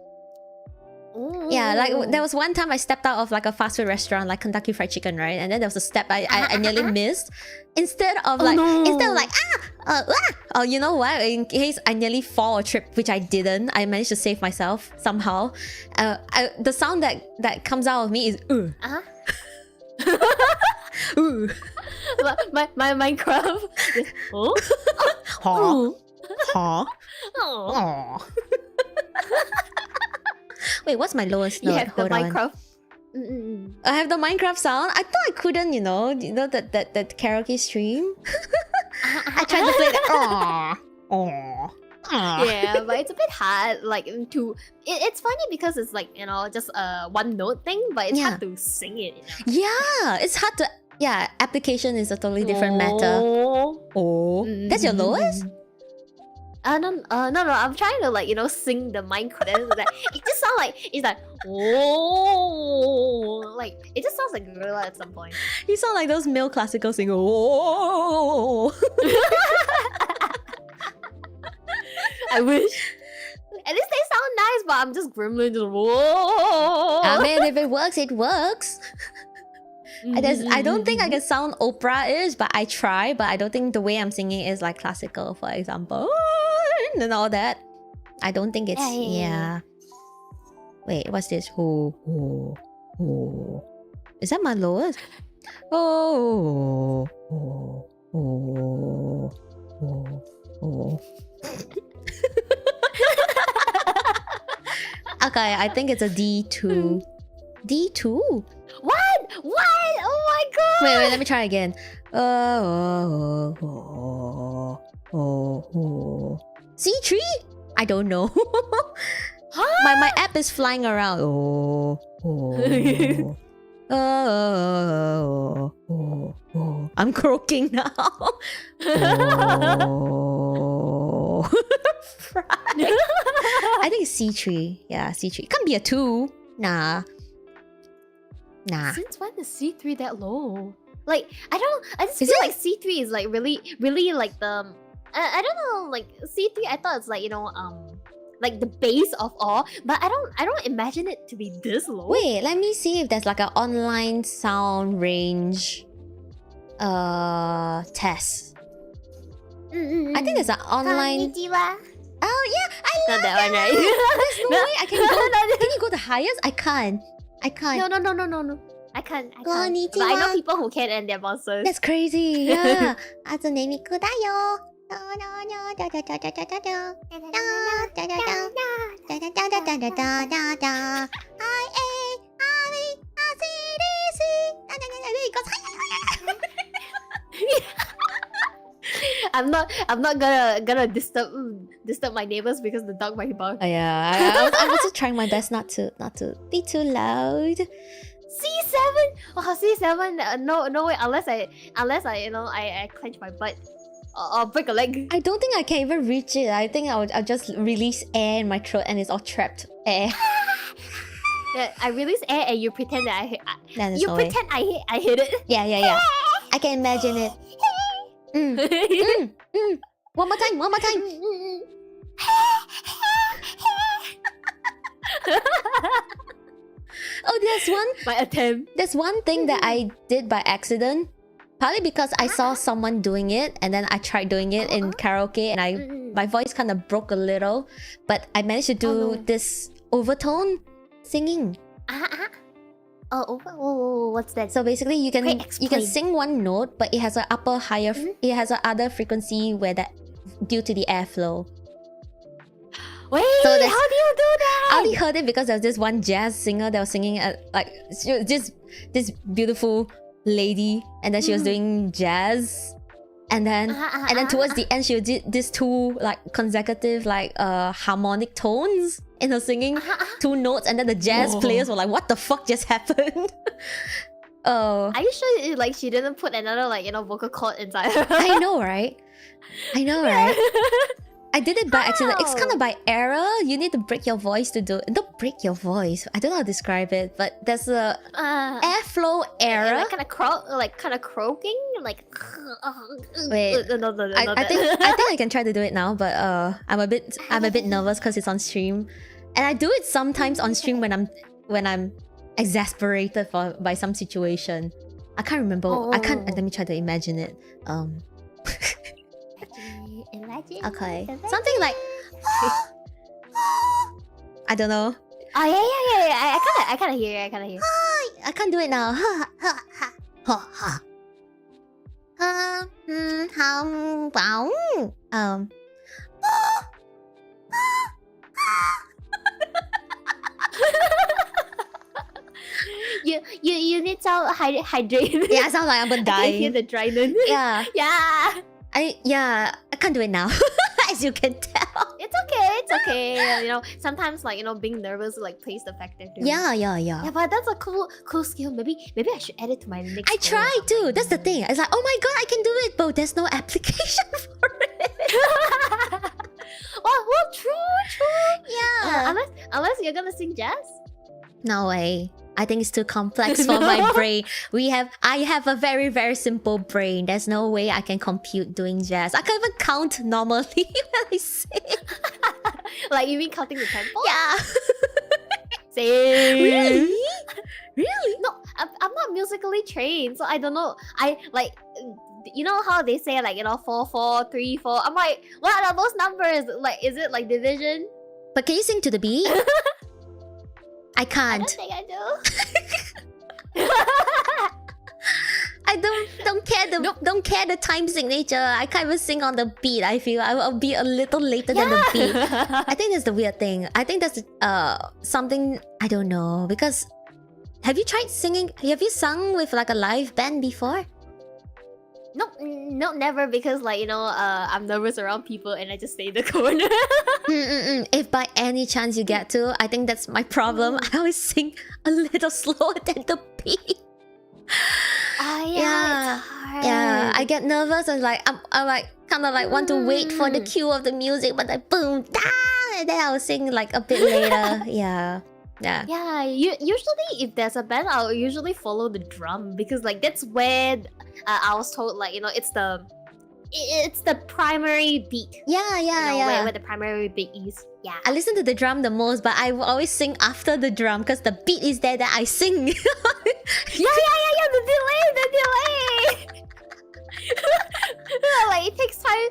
Ooh. Yeah, like there was one time I stepped out of like a fast food restaurant, like Kentucky Fried Chicken, right? And then there was a step I nearly missed. Instead of like, you know what? In case I nearly fall or trip, which I didn't, I managed to save myself somehow. The sound that comes out of me is ooh. my Minecraft. Oh? Huh? Oh. Wait, what's my lowest note? You have the Hold on. Minecraft. I have the Minecraft sound. I thought I couldn't, you know that karaoke stream. I tried to play that. Yeah, but it's a bit hard, like to. It's funny because it's like, you know, just a one note thing, but it's hard to sing it. You know? Yeah, it's hard to. Yeah, application is a totally different matter. That's your lowest? No. I'm trying to, like, you know, sing the Minecraft. And it's like, it just sounds like it's like like it just sounds like gorilla at some point. You sound like those male classical singers. Oh. I wish. At least they sound nice, but I'm just gremlin, just whoa. I mean, if it works, it works. I don't think I can sound opera-ish, but I try. But I don't think the way I'm singing is like classical, for example, and all that. I don't think it's yeah. Wait, what's this? Is that my lowest? Okay, I think it's a D2. D2? What? Oh my god! Wait, let me try again. C3? I don't know. My app is flying around. I'm croaking now. I think it's C3. Yeah, C3. It can't be a 2. Nah. Since when is C3 that low? Like, I just feel like C3 is like really like the I don't know, like C3 I thought it's like, you know, like the base of all, but I don't imagine it to be this low. Wait, let me see if there's like an online sound range test. I think there's an online. Konnichiwa. Oh yeah, I love Not that one, right? There's no way I can go. Can you go the highest? I can't. No. I can't. Konnichiwa. But I know people who can and they're monsters. That's crazy. Yeah. I'm not gonna disturb my neighbors because the dog might bark. Yeah, I'm also trying my best not to be too loud. C7. Oh, C7. No way. Unless I you know I clench my butt or break a leg. I don't think I can even reach it. I think I'll just release air in my throat and it's all trapped air. Yeah, I release air and you pretend that You pretend I hit it. Yeah. I can imagine it. One more time. Oh, My attempt. there's one thing that I did by accident. Partly because I saw someone doing it, and then I tried doing it in karaoke, and my voice kind of broke a little, but I managed to do this overtone singing. What's that? So basically, you can Explain. sing one note, but it has an it has a other frequency where that due to the airflow. Wait, So how do there's- you do that? I only heard it because there was this one jazz singer that was singing like this beautiful lady, and then she was doing jazz, and then towards the end she did these two like consecutive like harmonic tones in her singing, two notes, and then the jazz players were like, what the fuck just happened? Oh, Are you sure like she didn't put another like vocal cord inside her? I know, right? I did it by accident. It's kind of by error. You need to break your voice to do it. Don't break your voice. I don't know how to describe it, but there's a airflow error. Like kind of croaking, like. Wait, no. I think I can try to do it now, but I'm a bit nervous because it's on stream, and I do it sometimes on stream when I'm exasperated by some situation. I can't remember. I can't. Let me try to imagine it. Imagine. Okay, something like I don't know. Oh yeah. I kind of hear. I can't do it now. You need to hydrate. Yeah, I sound like I'm gonna I hear die. the dryness. Yeah, Yeah. I can't do it now. As you can tell. It's okay. Sometimes being nervous plays the factor too. Yeah. Yeah, but that's a cool skill. Maybe I should add it to my next. I goal or tried too. something. That's the thing. It's like, oh my god, I can do it, but there's no application for it. well, true. Yeah. Unless you're gonna sing jazz. No way. I think it's too complex for my brain. I have a very, very simple brain. There's no way I can compute doing jazz. I can't even count normally when I sing. Like you mean counting the tempo? Yeah. Same. Really? No, I'm not musically trained, so I don't know. I like, how they say 4 4 3 4. I'm like, what are those numbers? Like, is it like division? But can you sing to the beat? I I can't. don't think I do. I don't care the time signature. I can't even sing on the beat. I feel I'll be a little later than the beat. I think that's the weird thing. I think that's something I don't know, because have you tried singing? Have you sung with like a live band before? No, never, because I'm nervous around people and I just stay in the corner. If by any chance you get to, I think that's my problem. I always sing a little slower than the beat. It's hard. Yeah, I get nervous and I'm like kind of like want to wait for the cue of the music, but then boom, da, and then I'll sing like a bit later. Yeah. Usually if there's a band, I'll usually follow the drum, because that's where I was told it's the primary beat. Where the primary beat is. Yeah. I listen to the drum the most, but I will always sing after the drum because the beat is there that I sing. The delay. It takes time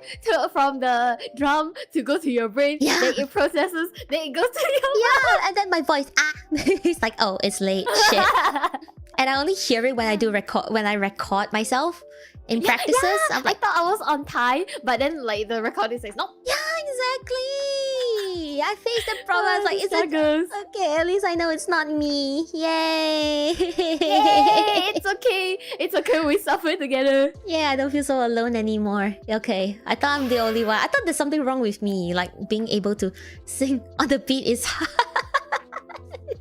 from the drum to go to your brain. Yeah. Then it processes. Then it goes to your Yeah, and then my voice, it's like, oh, it's late. Shit. And I only hear it when I record myself in practices. Yeah, I'm like, I thought I was on time, but then the recording says no. yeah, exactly. I faced the problem. I was like, is it goes. okay? At least I know it's not me. Yay! Yay, it's okay. We suffer together. Yeah, I don't feel so alone anymore. Okay, I thought I'm the only one. I thought there's something wrong with me. Like being able to sing on the beat is hard.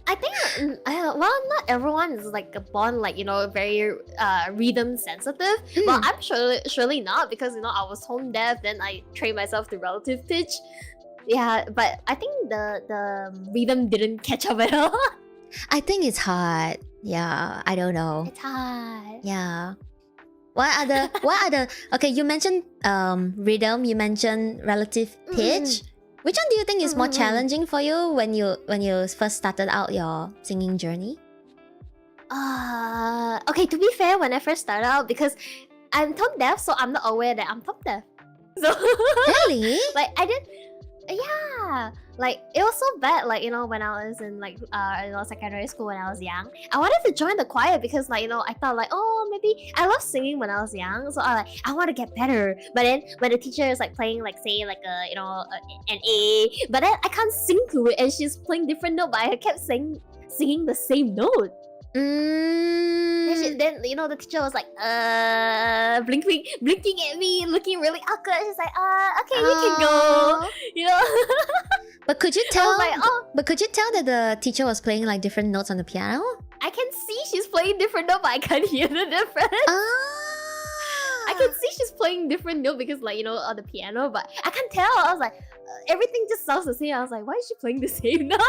I think, not everyone is born very rhythm sensitive. Well, I'm surely not, because I was tone deaf. Then I trained myself to relative pitch. Yeah, but I think the rhythm didn't catch up at all. I think it's hard. Yeah, I don't know. It's hard. Yeah. What are the okay, you mentioned rhythm, you mentioned relative pitch. Which one do you think is more challenging for you when you first started out your singing journey? Okay, to be fair, when I first started out, because I'm tone deaf, so I'm not aware that I'm tone deaf. So Really? like I did, yeah. Like it was so bad. Like when I was in like secondary school when I was young, I wanted to join the choir because like I thought like, oh, maybe I love singing when I was young, so I want to get better. But then when the teacher is like playing like say like an A, but then I can't sing to it, and she's playing different note, but I kept singing the same note. Then the teacher was like blinking at me, looking really awkward. She's like okay, we can go. But could you tell? Like, But could you tell that the teacher was playing like different notes on the piano? I can see she's playing different note, but I can't hear the difference. I can see she's playing different note because like on the piano, but I can't tell. I was like, everything just sounds the same. I was like, why is she playing the same note?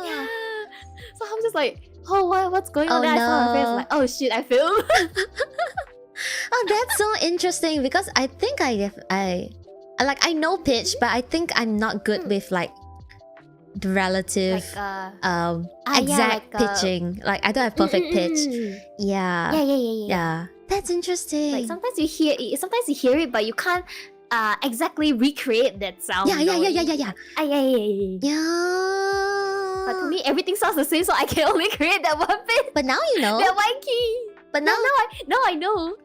Yeah. So I'm just like, oh, what's going on? Oh, Then I saw her face, like, oh shit, I failed. Oh, that's so interesting because I think I know pitch, but I think I'm not good with like the relative exact pitching. Like I don't have perfect pitch. Yeah. That's interesting. Like sometimes you hear it, but you can't exactly recreate that sound. Yeah. But to me, everything sounds the same, so I can only create that one bit. But now you know. That one key. But now I know.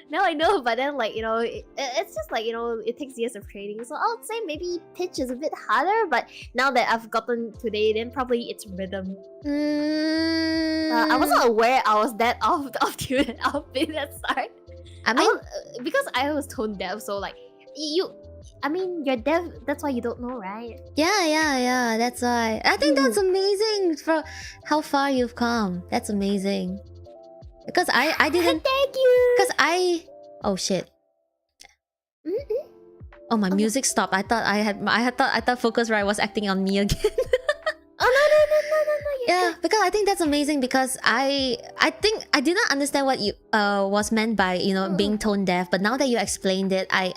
Now I know, but then like it's just like it takes years of training. So I would say maybe pitch is a bit harder, but now that I've gotten today, then probably it's rhythm. I wasn't aware I was that off tune at the start. I mean, because I was tone deaf, so like you're deaf. That's why you don't know, right? Yeah. That's why. I think that's amazing for how far you've come. That's amazing. Because I didn't. Thank you. Because oh shit. Oh, my music stopped. I thought Focusrite was acting on me again. No. Yeah, because I think that's amazing because I think I didn't understand what you was meant by being tone deaf, but now that you explained it, I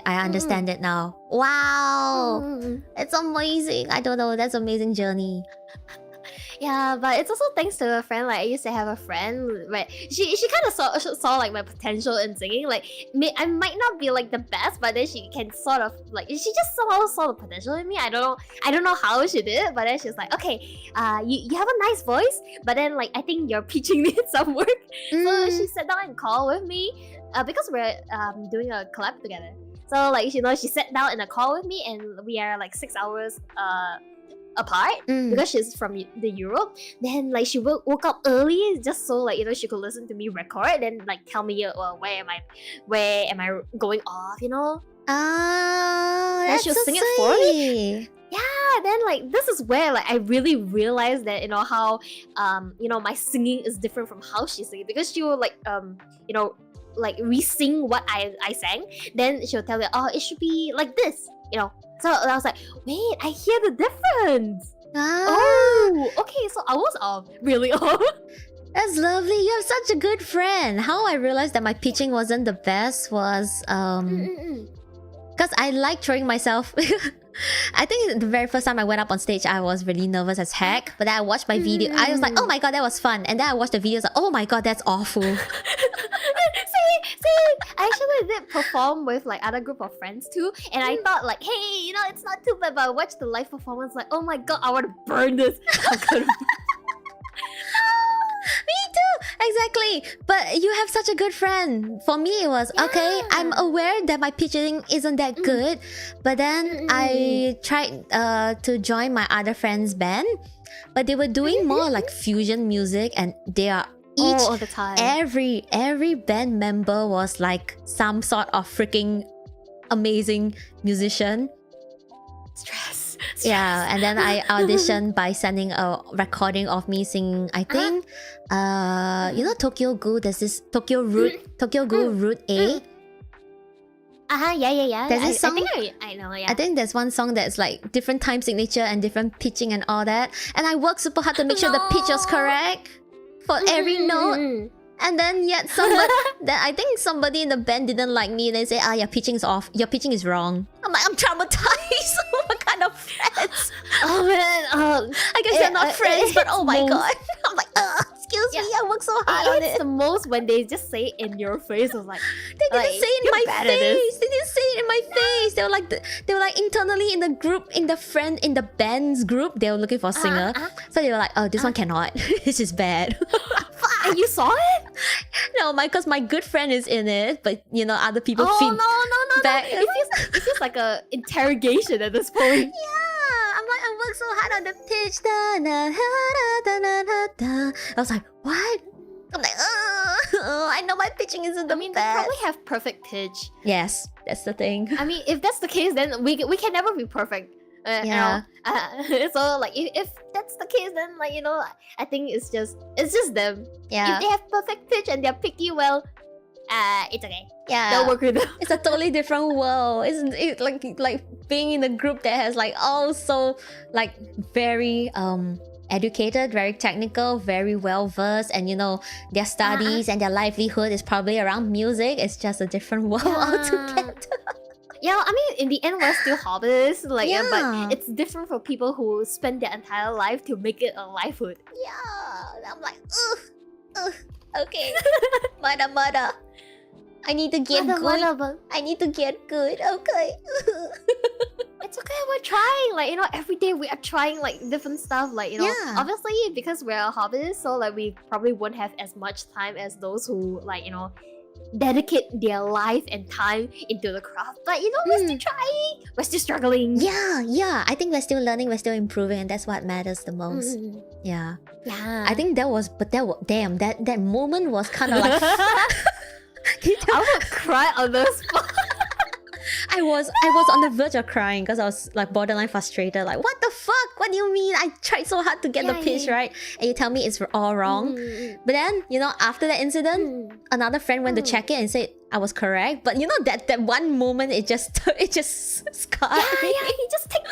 understand it now. Wow, it's amazing. I don't know, that's an amazing journey. Yeah, but it's also thanks to a friend. Like I used to have a friend, right? She kind of saw like my potential in singing. Like I might not be like the best, but then she can sort of like she just somehow saw the potential in me. I don't know how she did, but then she's like, okay, you have a nice voice, but then like I think your pitching needs some work. So she sat down and called with me because we're doing a collab together. So like she sat down in a call with me, and we are like 6 hours apart because she's from the Europe. Then like she woke up early just so like she could listen to me record, then like tell me where am I going off, That's she'll so sing sweet. it for me. Yeah, then like this is where like I really realized that how my singing is different from how she sings, because she will like like re-sing what I sang, then she'll tell me, oh, it should be like this, So I was like, wait, I hear the difference. Oh, okay, so I was off, really off. That's lovely. You have such a good friend. How I realized that my pitching wasn't the best was because I like throwing myself. I think the very first time I went up on stage, I was really nervous as heck. But then I watched my video. I was like, oh my god, that was fun. And then I watched the videos, like, oh my god, that's awful. See, I actually did perform with like other group of friends too, and I thought like, hey, it's not too bad. But I watched the live performance, like, oh my god, I want to burn this. Me too, exactly. But you have such a good friend. For me, it was okay. I'm aware that my pitching isn't that good, but then I tried to join my other friend's band, but they were doing more like fusion music, and they are each all the time. Every band member was like some sort of freaking amazing musician. Stress. Yeah, and then I auditioned by sending a recording of me singing, I think Tokyo Ghoul, there's this Tokyo Ghoul Route A. Yeah. There's this song, I know, yeah. I think there's one song that's like different time signature and different pitching and all that, and I worked super hard to make sure the pitch was correct. for every note. And then yet somebody, then I think somebody in the band didn't like me. They say, your pitching is off. Your pitching is wrong. I'm like, I'm traumatized. What kind of friends? Oh man, I guess they're not friends, but oh my god. I'm like, excuse me, I worked so hard on It's it. the most when they just say it in your face. I was like, They didn't say it in my face. They didn't say it in my face. They were like internally in the group, in the band's group, they were looking for a singer. So they were like, oh, this one cannot. This is bad. And you saw it? No, because my good friend is in it, but you know, other people Oh feed no. back. It feels like a interrogation at this point. Yeah, I'm like, I worked so hard on the pitch. I was like, what? I'm like, I know my pitching isn't the I mean, they best. probably have perfect pitch. Yes, that's the thing. I mean, if that's the case, then we can never be perfect. Yeah. So like, if that's the case, then like, you know, I think it's just them. Yeah. If they have perfect pitch and they're picky well, it's okay. Yeah. Don't work with them. It's a totally different world. Isn't it? Like being in a group that has like also like very educated, very technical, very well versed, and you know, their studies and their livelihood is probably around music. It's just a different world altogether. Yeah, I mean, in the end, we're still hobbyists, like, Yeah. but it's different for people who spend their entire life to make it a livelihood. Yeah, I'm like, okay, mother. I need to get good. I need to get good. Okay. It's okay, we're trying. Like, you know, every day we are trying like different stuff. Like, you know, Yeah. obviously because we're hobbyists, so like we probably won't have as much time as those who like, you know, dedicate their life and time into the craft. But you know, we're still trying. We're still struggling. Yeah. I think we're still learning, we're still improving, and that's what matters the most. Yeah. Yeah. I think that moment was kind of like. I would cry on the spot. I was on the verge of crying because I was like borderline frustrated. Like, what the fuck? What do you mean? I tried so hard to get the pitch right, and you tell me it's all wrong. But then, you know, after that incident, another friend went to check it and said I was correct. But you know that one moment, it just scarred me. Yeah. It just take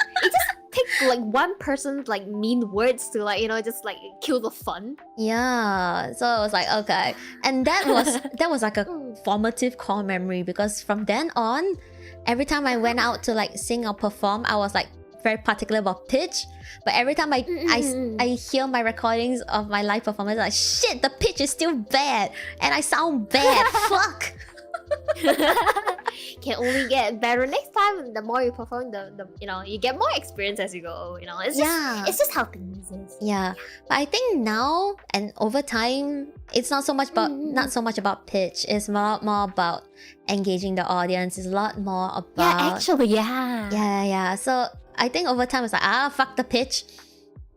like one person's like mean words to like, you know, just like kill the fun. Yeah, so I was like, okay, and that was like a formative core memory, because from then on, every time I went out to like sing or perform, I was like very particular about pitch. But every time I hear my recordings of my live performance, like, shit, the pitch is still bad and I sound bad. Fuck. Can only get better next time. The more you perform, the you know, you get more experience as you go. You know, it's just how things is. Yeah, but I think now and over time, it's not so much about pitch. It's a lot more about engaging the audience. It's a lot more about yeah. So I think over time it's like, fuck the pitch.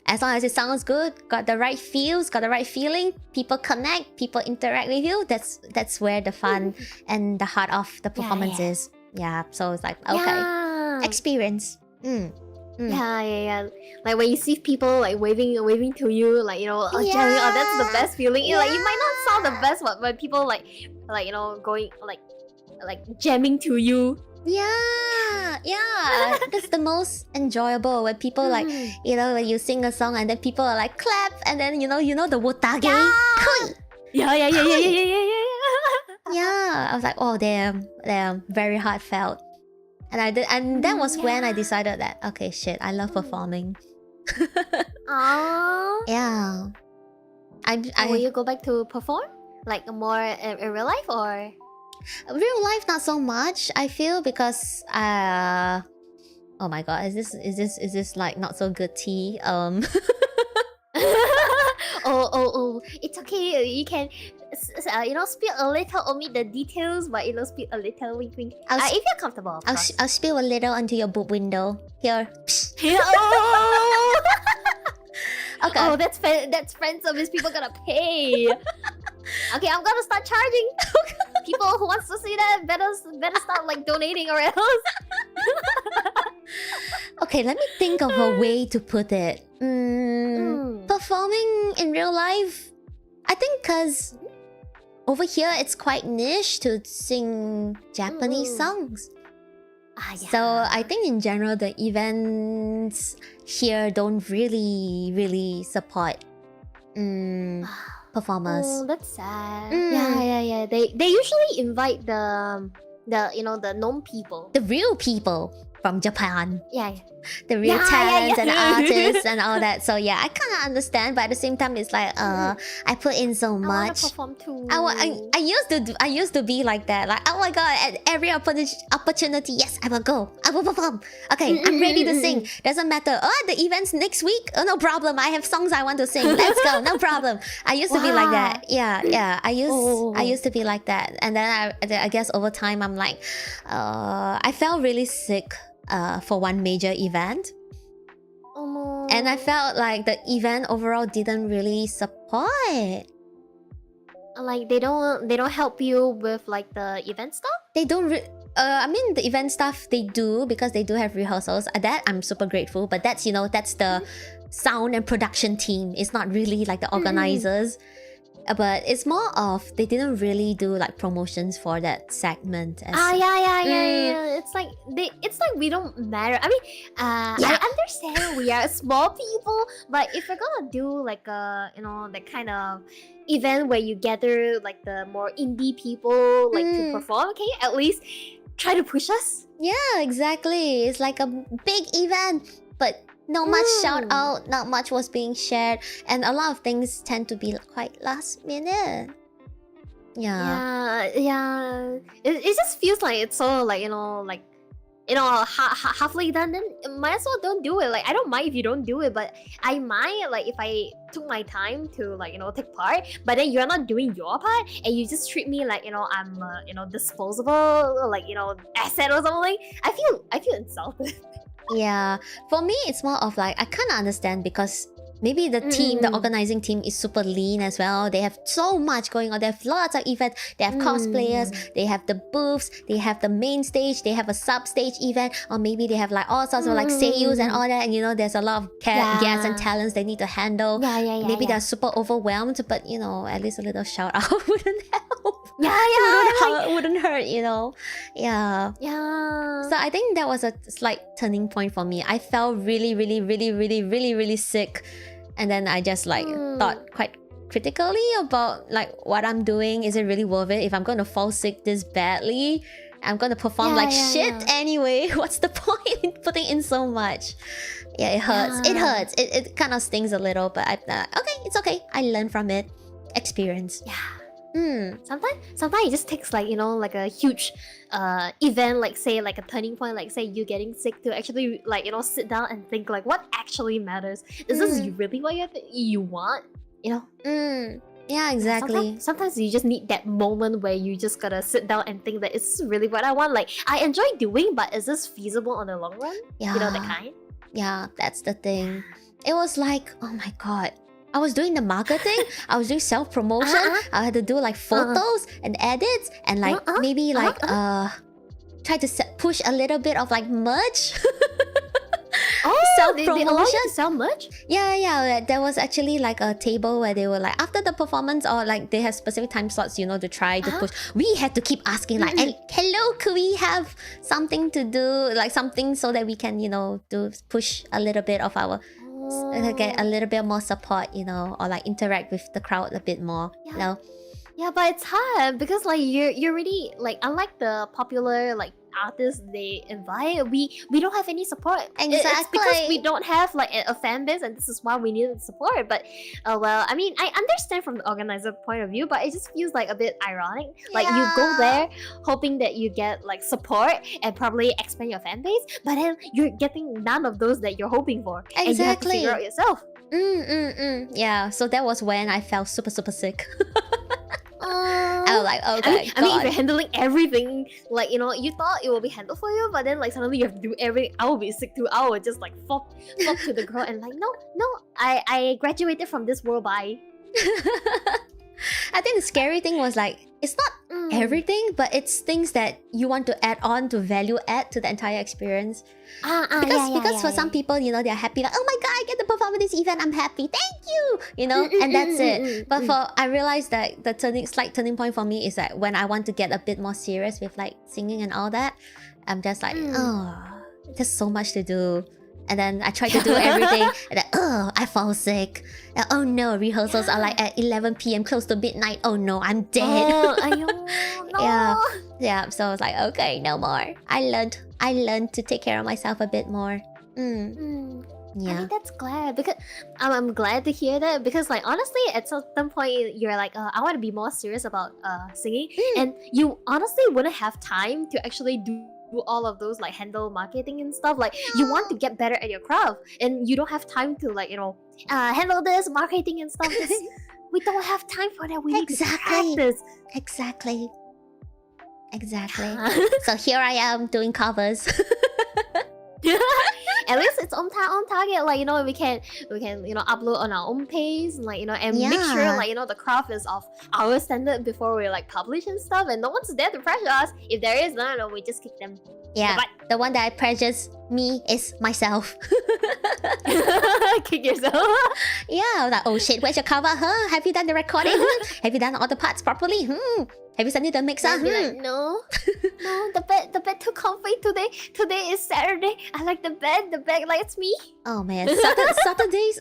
As long as it sounds good, got the right feels, got the right feeling, people connect, people interact with you, that's where the fun and the heart of the performance is. Yeah, so it's like, okay, experience. Yeah. Like when you see people like waving to you, like, you know, jamming, that's the best feeling. You know, like, you might not sound the best, but when people like you know, going like jamming to you. Yeah, that's the most enjoyable, when people like, you know, when you sing a song and then people are like clap, and then you know the wotage. Yeah. Yeah, I was like, oh damn, very heartfelt. And that was when I decided that, okay, shit, I love performing. Aww. Yeah. Will you go back to perform? Like more in real life, or? Real life, not so much, I feel, because oh my god, is this like not so good tea? Oh, it's okay. You can, you know, spill a little, omit the details, but you know, spill a little, wink. If you're comfortable, I'll spill a little onto your boob window. Here. Okay. Oh, that's friend service. People gonna pay. Okay, I'm gonna start charging. People who wants to see that better start like donating or else. Okay, let me think of a way to put it. Performing in real life, I think, because over here it's quite niche to sing Japanese songs. So I think in general the events here don't really support performers. Oh, that's sad. Yeah. They usually invite the known people. The real people from Japan. Yeah. The real talents and artists and all that. So yeah, I kind of understand, but at the same time, it's like I put in so much. I want to perform too. I used to be like that. Like, oh my god, at every opportunity, yes, I will go. I will perform. Okay, I'm ready to sing. Doesn't matter. Oh, the event's next week. Oh, no problem. I have songs I want to sing. Let's go. No problem. I used to be like that. Yeah. I used to be like that, and then I guess over time I'm like, I felt really sick. For one major event. Oh no. And I felt like the event overall didn't really support. Like they don't help you with like the event stuff? They don't I mean the event stuff they do because they do have rehearsals. That I'm super grateful, but that's that's the sound and production team. It's not really like the organizers. But it's more of they didn't really do like promotions for that segment. Yeah. It's like we don't matter. I mean, I understand we are small people, but if we're gonna do like a that kind of event where you gather like the more indie people like to perform, can you at least try to push us? Yeah, exactly. It's like a big event, but not much shout out, not much was being shared, and a lot of things tend to be quite last minute. Yeah. It just feels like it's so like halfly done. Then might as well don't do it. Like I don't mind if you don't do it, but I mind like if I took my time to like take part, but then you're not doing your part and you just treat me like I'm disposable like asset or something. I feel insulted. Yeah, for me it's more of like I kind of understand because maybe the team, the organizing team is super lean as well. They have so much going on. They have lots of events. They have cosplayers. They have the booths. They have the main stage. They have a sub-stage event. Or maybe they have like all sorts of like seiyus and all that. And there's a lot of guests and talents they need to handle. Maybe they're super overwhelmed. But at least a little shout out wouldn't help. Wouldn't hurt, Yeah. So I think that was a slight turning point for me. I felt really, really, really, really, really, really sick. And then I just like thought quite critically about like what I'm doing. Is it really worth it? If I'm going to fall sick this badly, I'm going to perform like shit anyway. What's the point in putting in so much? Yeah, it hurts. It hurts. It kind of stings a little, but okay, it's okay. I learned from it. Experience. Sometimes it just takes like like a huge event, like say like a turning point, like say you getting sick, to actually like sit down and think like what actually matters. Is this really what you want? Yeah, exactly. Sometimes you just need that moment where you just gotta sit down and think that is this really what I want? Like I enjoy doing, but is this feasible on the long run? Yeah. That kind. Yeah, that's the thing. It was like, oh my god. I was doing the marketing, I was doing self-promotion, I had to do like photos and edits and like maybe like try to push a little bit of like merch. They allow you to sell merch? Yeah. There was actually like a table where they were like after the performance or like they have specific time slots, to try to push. We had to keep asking like, hello, could we have something to do, like something so that we can, to push a little bit of our get a little bit more support, or like interact with the crowd a bit more. Yeah, but it's hard because like you're really like, unlike the popular like artists they invite, we don't have any support. Exactly. It's because we don't have like a fan base, and this is why we need support. But well, I mean, I understand from the organizer point of view, but it just feels like a bit ironic. Like you go there hoping that you get like support and probably expand your fan base, but then you're getting none of those that you're hoping for. Exactly. And you have to figure out yourself. Yeah, so that was when I felt super sick. I was like, okay, I mean, if you're handling everything, like you thought it will be handled for you, but then like suddenly you have to do everything. I will be sick too. I will just like flop to the ground and like, no, I graduated from this world. Bye. I think the scary thing was like, it's not everything, but it's things that you want to add on to value add to the entire experience. Because for some people, they're happy, like, oh my god, I get to perform at this event, I'm happy, thank you, and that's it. But I realized that the slight turning point for me is that when I want to get a bit more serious with like singing and all that, I'm just like, oh, there's so much to do. And then I try to do everything, and then I fall sick. And, oh no, rehearsals are like at 11 p.m. close to midnight. Oh no, I'm dead. No. Yeah. So I was like, okay, no more. I learned to take care of myself a bit more. I Yeah. mean, that's glad because I'm glad to hear that because like honestly at some point you're like I want to be more serious about singing and you honestly wouldn't have time to actually do all of those like handle marketing and stuff. Like you want to get better at your craft and you don't have time to like handle this marketing and stuff. We don't have time for that. We need to practice. Exactly. So here I am doing covers. At least it's on target. Like we can upload on our own pace, like and make sure like the craft is of our standard before we like publish and stuff. And no one's there to pressure us. If there is, no, we just kick them. Yeah, the one that pressures me is myself. Kick yourself. Yeah, I was like, oh shit, where's your cover? Huh? Have you done the recording? Have you done all the parts properly? Have you sent it to the mixer? Like, no, the bed too comfy today. Today is Saturday. I like the bed like it's me. Oh man, Saturdays.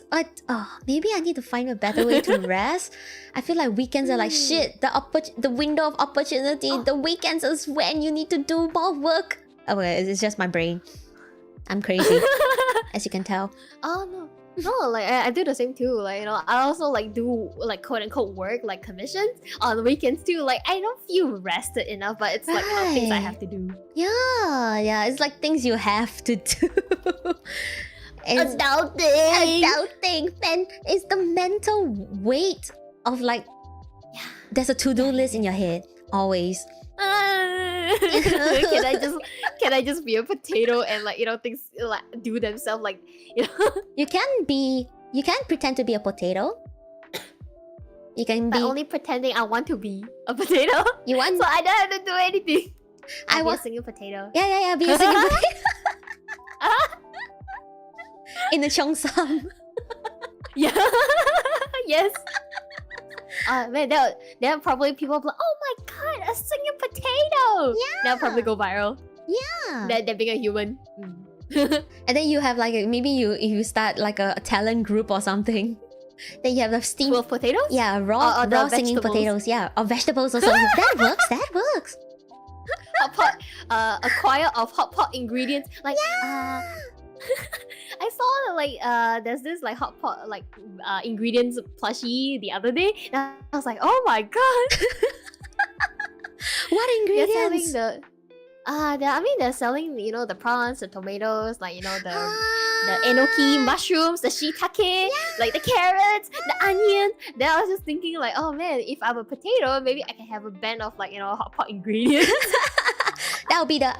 Maybe I need to find a better way to rest. I feel like weekends are like shit. The window of opportunity. The weekends is when you need to do more work. Oh, it's just my brain. I'm crazy, as you can tell. Oh no. No, like I do the same too. Like I also like do like quote unquote work like commissions on the weekends too. Like I don't feel rested enough, but it's like things I have to do. Yeah, it's like things you have to do. Adulting, man, it's the mental weight of like there's a to-do list in your head always. Can I just be a potato and like things like do themselves like You can pretend to be a potato. You can be only pretending I want to be a potato. You want so I don't have to do anything. I was was a singing potato. Yeah, be a singing potato. In the cheongsam. Yeah. Yes. Man, then probably people will be like, oh my god, a singing potato! Yeah. That'll probably go viral. Yeah. They're being a human. And then you have like maybe you start like a talent group or something. Then you have the steamed Full of potatoes? Yeah, raw singing vegetables. potatoes. Yeah, or vegetables also. That works. Hot pot, a choir of hot pot ingredients. Like I saw like there's this like hot pot like ingredients plushie the other day. And I was like, oh my god. What ingredients? They're selling they're selling the prawns, the tomatoes, like the enoki mushrooms, the shiitake, like the carrots, the onion. Then I was just thinking like, oh man, if I'm a potato, maybe I can have a band of like hot pot ingredients. I'll be the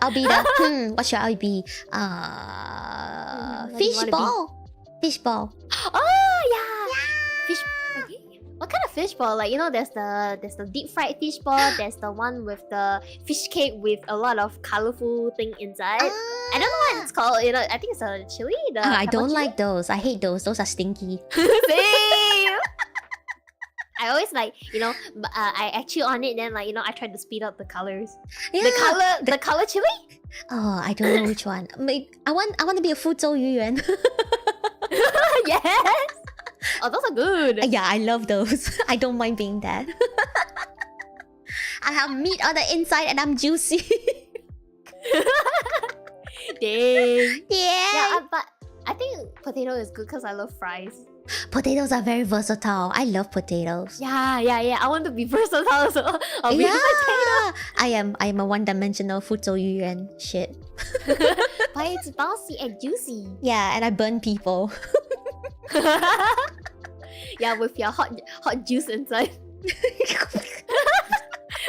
what should I be? Fishball. Oh yeah. Fish. Okay. What kind of fishball? Like there's the deep fried fishball. There's the one with the fish cake with a lot of colorful thing inside. I don't know what it's called. I think it's a chili. I don't like those. I hate those. Those are stinky. Same. I always like I chew on it. Then like I try to speed up the colors. Yeah, the color chili. Oh, I don't know which one. I want to be a Fuzhou Yuan. Yes. Oh, those are good. Yeah, I love those. I don't mind being that. I have meat on the inside and I'm juicy. Dang. Yeah. But I think potato is good because I love fries. Potatoes are very versatile. I love potatoes. Yeah. I want to be versatile, so I'll be a potato. I am a one-dimensional Fuzhou Yuan shit. But it's bouncy and juicy. Yeah, and I burn people. Yeah, with your hot juice inside.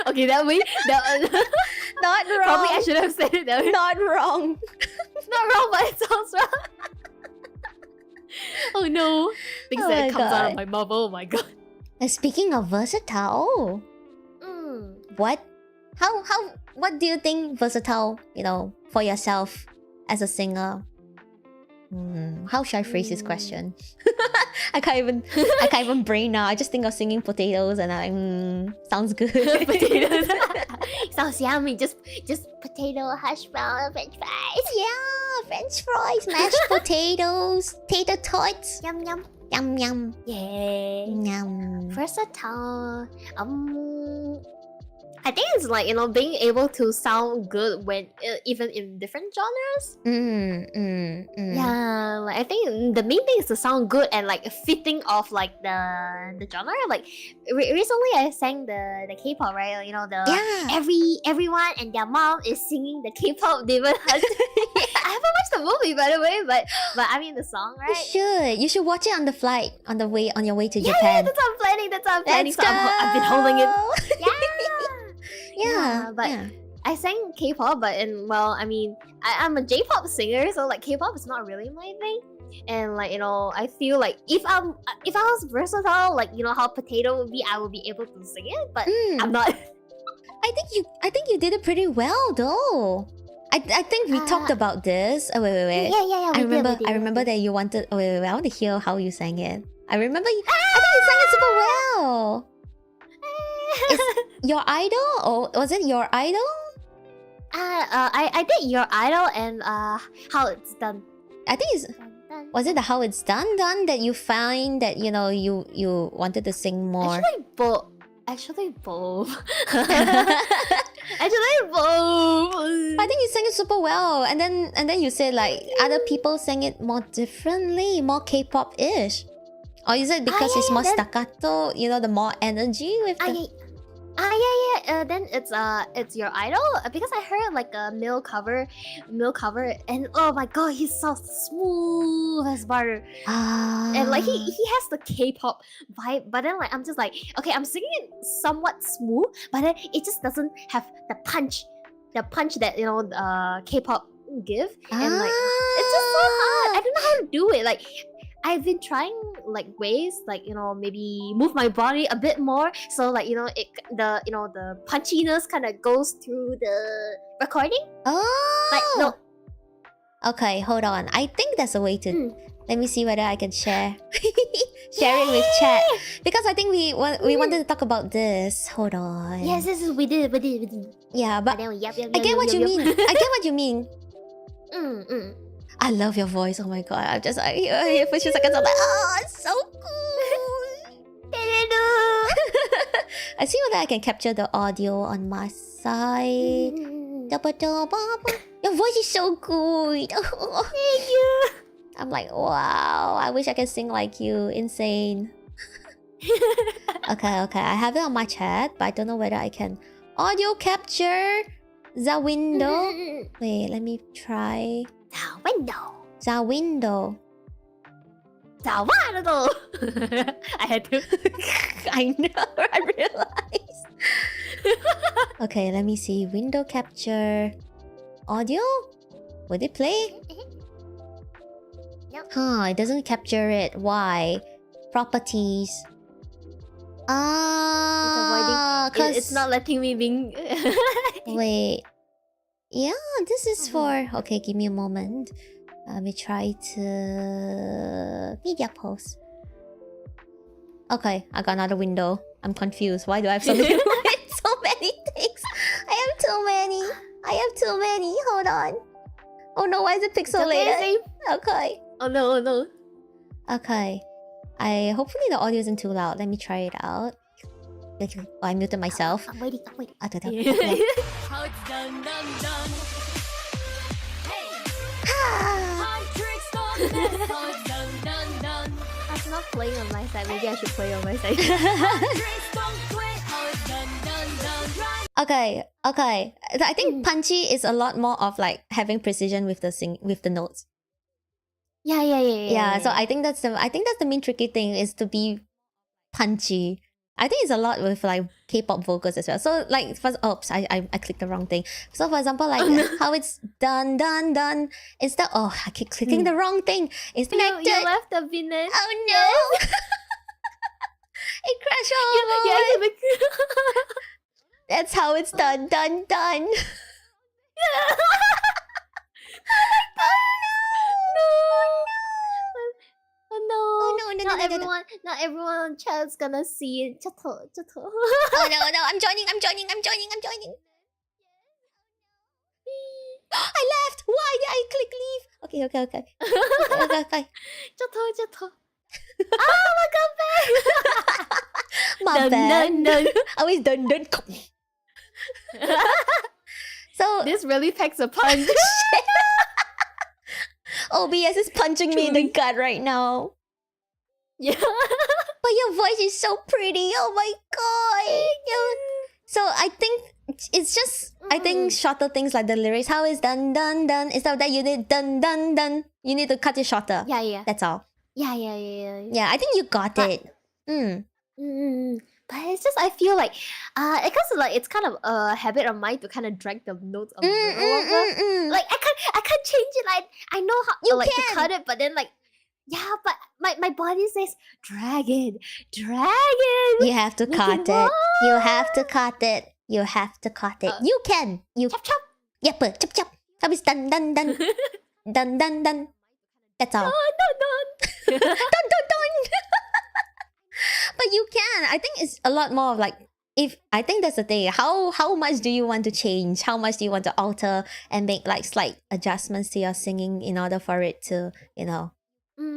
Okay, that way Not wrong. Probably I should have said it that way. Not wrong. Not wrong, but it sounds wrong. Oh no. Things that comes out of my mouth. Oh my god. Speaking of versatile, what do you think versatile, for yourself as a singer? How should I phrase this question? I can't even brain now. I just think of singing potatoes and sounds good. Potatoes. Sounds yummy. Just potato, hash brown, French fries. Yeah, French fries, mashed potatoes, tater tots. Yum yum. Yum yum. Yeah. Yum. Versatile. I think it's like, you know, being able to sound good when even in different genres. Yeah, like I think the main thing is to sound good and like fitting of like the genre. Like recently I sang the K-pop, right? You know, the everyone and their mom is singing the K-pop Demon Hunter. I haven't watched the movie, by the way, but I mean the song, right? You should watch it on the flight on your way to Yeah, Japan. that's what I'm planning. Let's So I've been holding it. But yeah. I sang K-pop, but I mean, I'm a J-pop singer, so like K-pop is not really my thing. And like, you know, I feel like if I was versatile, like, you know how Potato would be, I would be able to sing it, but I'm not. I think you did it pretty well though. I think we talked about this. Oh wait. Yeah. I remember that you wanted. Oh wait. I want to hear how you sang it. I remember. I think you sang it super well. Is your idol, or was it your idol? I did Your Idol and How It's Done. I think it's. Was it the How It's Done that you find that you know you wanted to sing more? Actually both. Actually both. I think you sang it super well, and then you said like other people sang it more differently, more K-pop-ish. Or is it because it's more staccato? You know, the more energy with the... Then it's Your Idol because I heard like a male cover, and oh my god, he's so smooth as butter. And like he has the K-pop vibe, but then like I'm just like, okay, I'm singing it somewhat smooth, but then it just doesn't have the punch that, you know, K-pop give, and like it's just so hard. I don't know how to do it. Like I've been trying like ways, like, you know, maybe move my body a bit more, so like, you know, the punchiness kind of goes through the recording. Like no. Okay, hold on. I think there's a way to. Let me see whether I can share it with chat, because I think we wanted to talk about this. Hold on. Yes, we did. Yeah, but I get what you mean. I get what you mean. I love your voice. Oh my god, I'm just like here for 2 seconds. I'm like, oh, it's so cool. I see whether I can capture the audio on my side. Your voice is so good. Thank you. I'm like, wow, I wish I could sing like you. Insane. Okay, I have it on my chat, but I don't know whether I can audio capture the window. Wait, let me try. The window. I had to. I know, I realized. Okay, let me see. Window capture. Audio? Would it play? Yep. It doesn't capture it. Why? Properties. It's not letting me being. Wait. Yeah, this is for... Okay, give me a moment. Let me try to... Media post. Okay, I got another window. I'm confused. Why do I have so many, so many things? I have too many. Hold on. Oh no, why is it pixelated? Okay. Oh no. Okay. Hopefully the audio isn't too loud. Let me try it out. Okay. Oh, I muted myself. I'm waiting. Yeah. How it's done. I'm not playing on my side. Maybe I should play on my side. Okay. I think punchy is a lot more of like having precision with the notes. Yeah. So I think that's the main tricky thing, is to be punchy. I think it's a lot with like K-pop vocals as well. So like I clicked the wrong thing. So for example, like how it's done. Instead, I keep clicking the wrong thing. It's connected. You left the business. Oh no! It crashed all. That's how it's done. Oh no! No. Not everyone on chat's gonna see it. Oh no! I'm joining. click leave. Okay. Okay. Jatuh. Oh, welcome back. My bad. Dun. Always dun. So This really packs a punch. OBS is punching me in the gut right now. Yeah. But your voice is so pretty. Oh my god. So I think it's just I think shorter things like the lyrics. How is dun. Instead of that you need dun. You need to cut it shorter. Yeah. That's all. Yeah. Yeah, I think you got it. But it's just I feel like because like it's kind of a habit of mine to kind of drag the notes a little longer. Like I can't change it. Like I know how You like can. to cut it, but then like yeah, but my body says drag it. You have to Make cut it it. You have to cut it. You have to cut it. You can. You Chop chop. Yep. Chop. Habis dun. Dun. That's all. Dun. Dun. But you can. I think it's a lot more of like I think that's the thing. How much do you want to change? How much do you want to alter and make like slight adjustments to your singing in order for it to,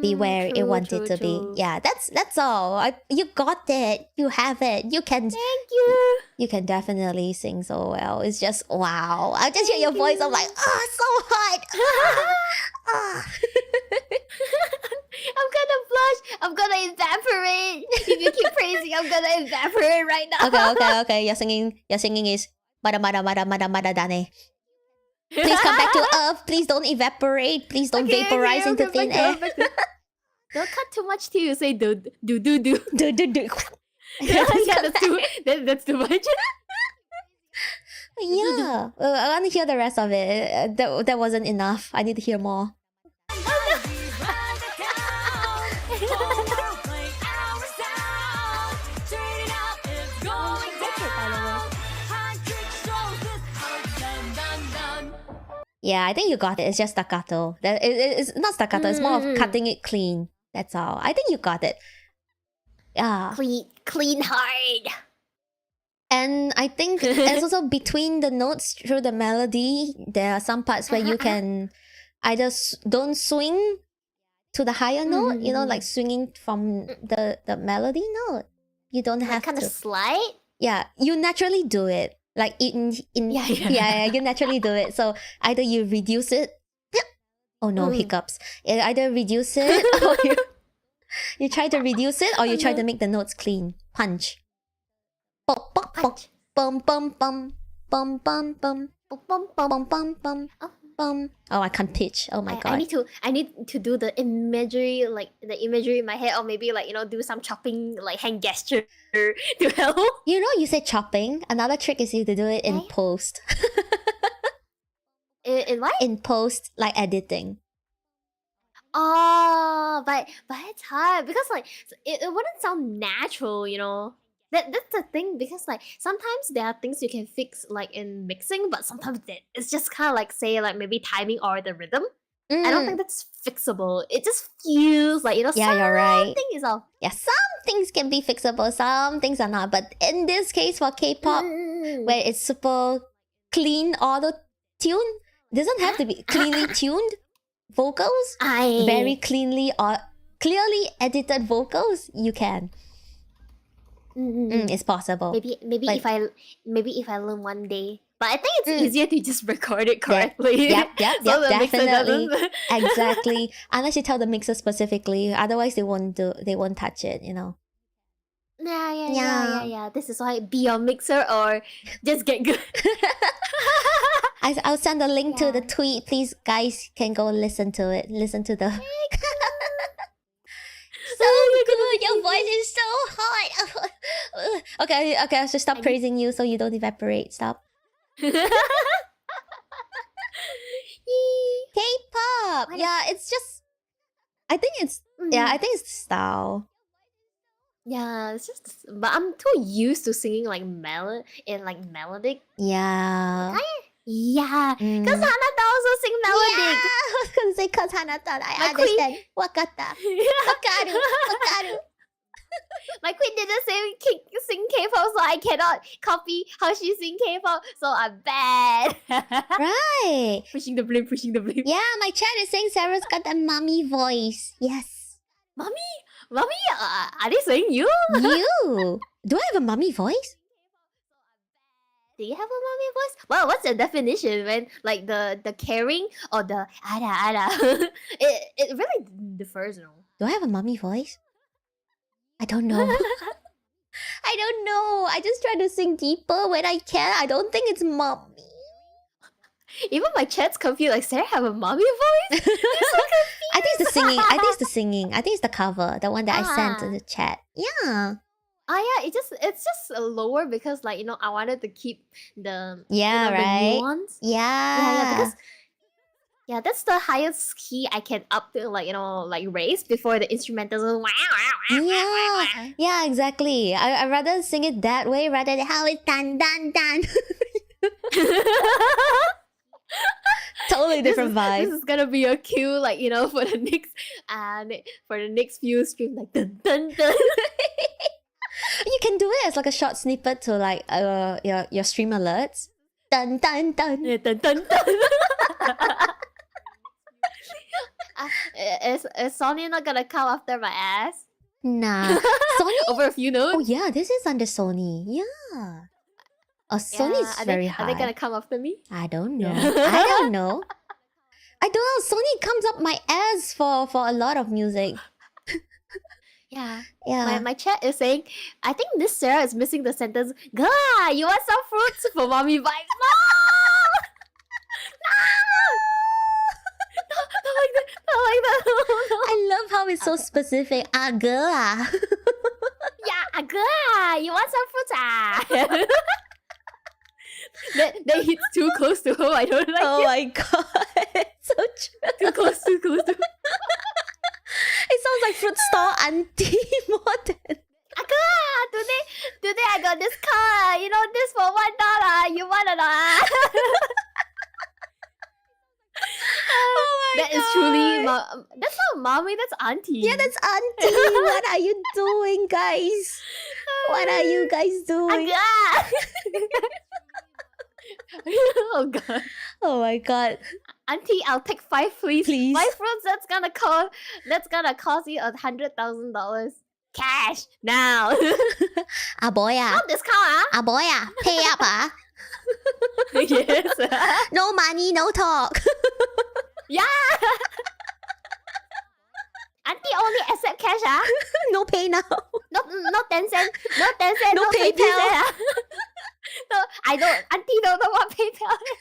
be where it wanted to be. Yeah, that's all. You got it. You have it. You can. Thank you. You can definitely sing so well. It's just wow. I just hear your voice. I'm like, so hot. I'm gonna blush. I'm gonna evaporate. If you keep praising, I'm gonna evaporate right now. Okay. Your singing is mada dane. Please come back to earth. Please don't evaporate. Please don't vaporize into thin air. Don't cut too much till you say do. Do. Yeah, that's too much. Yeah. I want to hear the rest of it. That wasn't enough. I need to hear more. Yeah, I think you got it. It's just staccato. It's not staccato. It's more of cutting it clean. That's all. I think you got it. Yeah. Clean hard. And I think it's also between the notes through the melody, there are some parts where you can either don't swing to the higher note, like swinging from the melody note. You don't have kind to. of slide? Yeah, you naturally do it. Like yeah, you naturally do it. So either you reduce it. Oh no, hiccups. Either reduce it or you try to reduce it or you try to make the notes clean. Punch. Punch. Bum bum bum bum bum bum Bum, bum, bum bum. Oh, I can't pitch. Oh my god. I need to do the imagery, like the imagery in my head, or maybe like do some chopping, like hand gesture to help. You said chopping. Another trick is you to do it in post. In what? In post, like editing. Oh, but it's hard because like it wouldn't sound natural, That's the thing, because like sometimes there are things you can fix like in mixing, but sometimes it's just kind of like say like maybe timing or the rhythm. I don't think that's fixable. It just feels like Yeah, you're right. something is off. Yeah, some things can be fixable, some things are not. But in this case for K-pop, where it's super clean auto tune, doesn't have to be cleanly tuned vocals. Very cleanly or clearly edited vocals, you can. It's possible. Maybe Like- if I learn one day. But I think it's easier to just record it correctly. Yep, So the mixer definitely. doesn't- Exactly. Unless you tell the mixer specifically, otherwise they won't touch it, Yeah. This is why be your mixer or just get good. I'll send a link to the tweet. Please, guys, can go listen to it. Listen to the. So good. Your voice is so hot. Okay. I should stop praising you so you don't evaporate. Stop. K-pop. Yeah, it's just. I think it's. Yeah, I think it's the style. Yeah, it's just, but I'm too used to singing like melodic. Yeah. Yeah, because Hanata also sing melodic. Yeah, I was gonna say because Hanata. I My understand. Wakata. Wakaru. My queen didn't sing K-pop, so I cannot copy how she sing K-pop. So I'm bad. Right. Pushing the blame. Yeah, my chat is saying Sarah's got a mommy voice. Yes. Mommy, are they saying you? You. Do I have a mommy voice? Do you have a mommy voice? Well, what's your definition, man? Like the caring or the ada? it really differs, no? Do I have a mommy voice? I don't know. I don't know. I just try to sing deeper when I can. I don't think it's mommy. Even my chat's confused. Like, Sarah have a mommy voice? I think it's the singing. I think it's the singing. I think it's the cover, the one that I sent to the chat. Yeah. Yeah, it's just lower because, like, I wanted to keep the Yeah, the right. nuance. Yeah. Because that's the highest key I can up to, like, like raise before the instrumental. Yeah, exactly. I'd rather sing it that way rather than how it's done. Totally different vibe. This is gonna be a cue, like, for the next few streams, like dun dun dun. You can do it as like a short snippet to like your stream alerts. Dun dun dun. Yeah, dun dun dun. Is Sonia not gonna come after my ass? Nah. Sony? Over a few notes? Oh yeah, this is under Sony. Yeah. Oh, Sony's very high. Are they gonna come after me? I don't know. Yeah. I don't know. I don't know. Sony comes up my ass for a lot of music. Yeah. Yeah. My chat is saying, I think Miss Sarah is missing the sentence, "Gah, you want some fruits for mommy vibes?" No! Not like that. Not like that. No. I love how it's so specific. Ah, girl. Yeah, gah, you want some fruits? That hits too close to home. I don't like Oh it. my god. It's so true. Too close to It sounds like fruit store auntie more than. Agah, today I got this car. This for $1. You want or not? Oh my That is truly that's not mommy, that's auntie. Yeah, that's auntie. What are you doing, guys? What are you guys doing? Agah. Oh god. Oh my god. Auntie, I'll take 5, please. Please. 5 fruits, that's gonna cost you $100,000. Cash now. Ah boy, Not discount, ah boy, pay up, Yes. No money, no talk. Yeah. Auntie only accept cash, No pay now. No 10 cents. No 10 cents. No 20 PayPal. cents, No, I don't. Auntie don't know what PayPal is.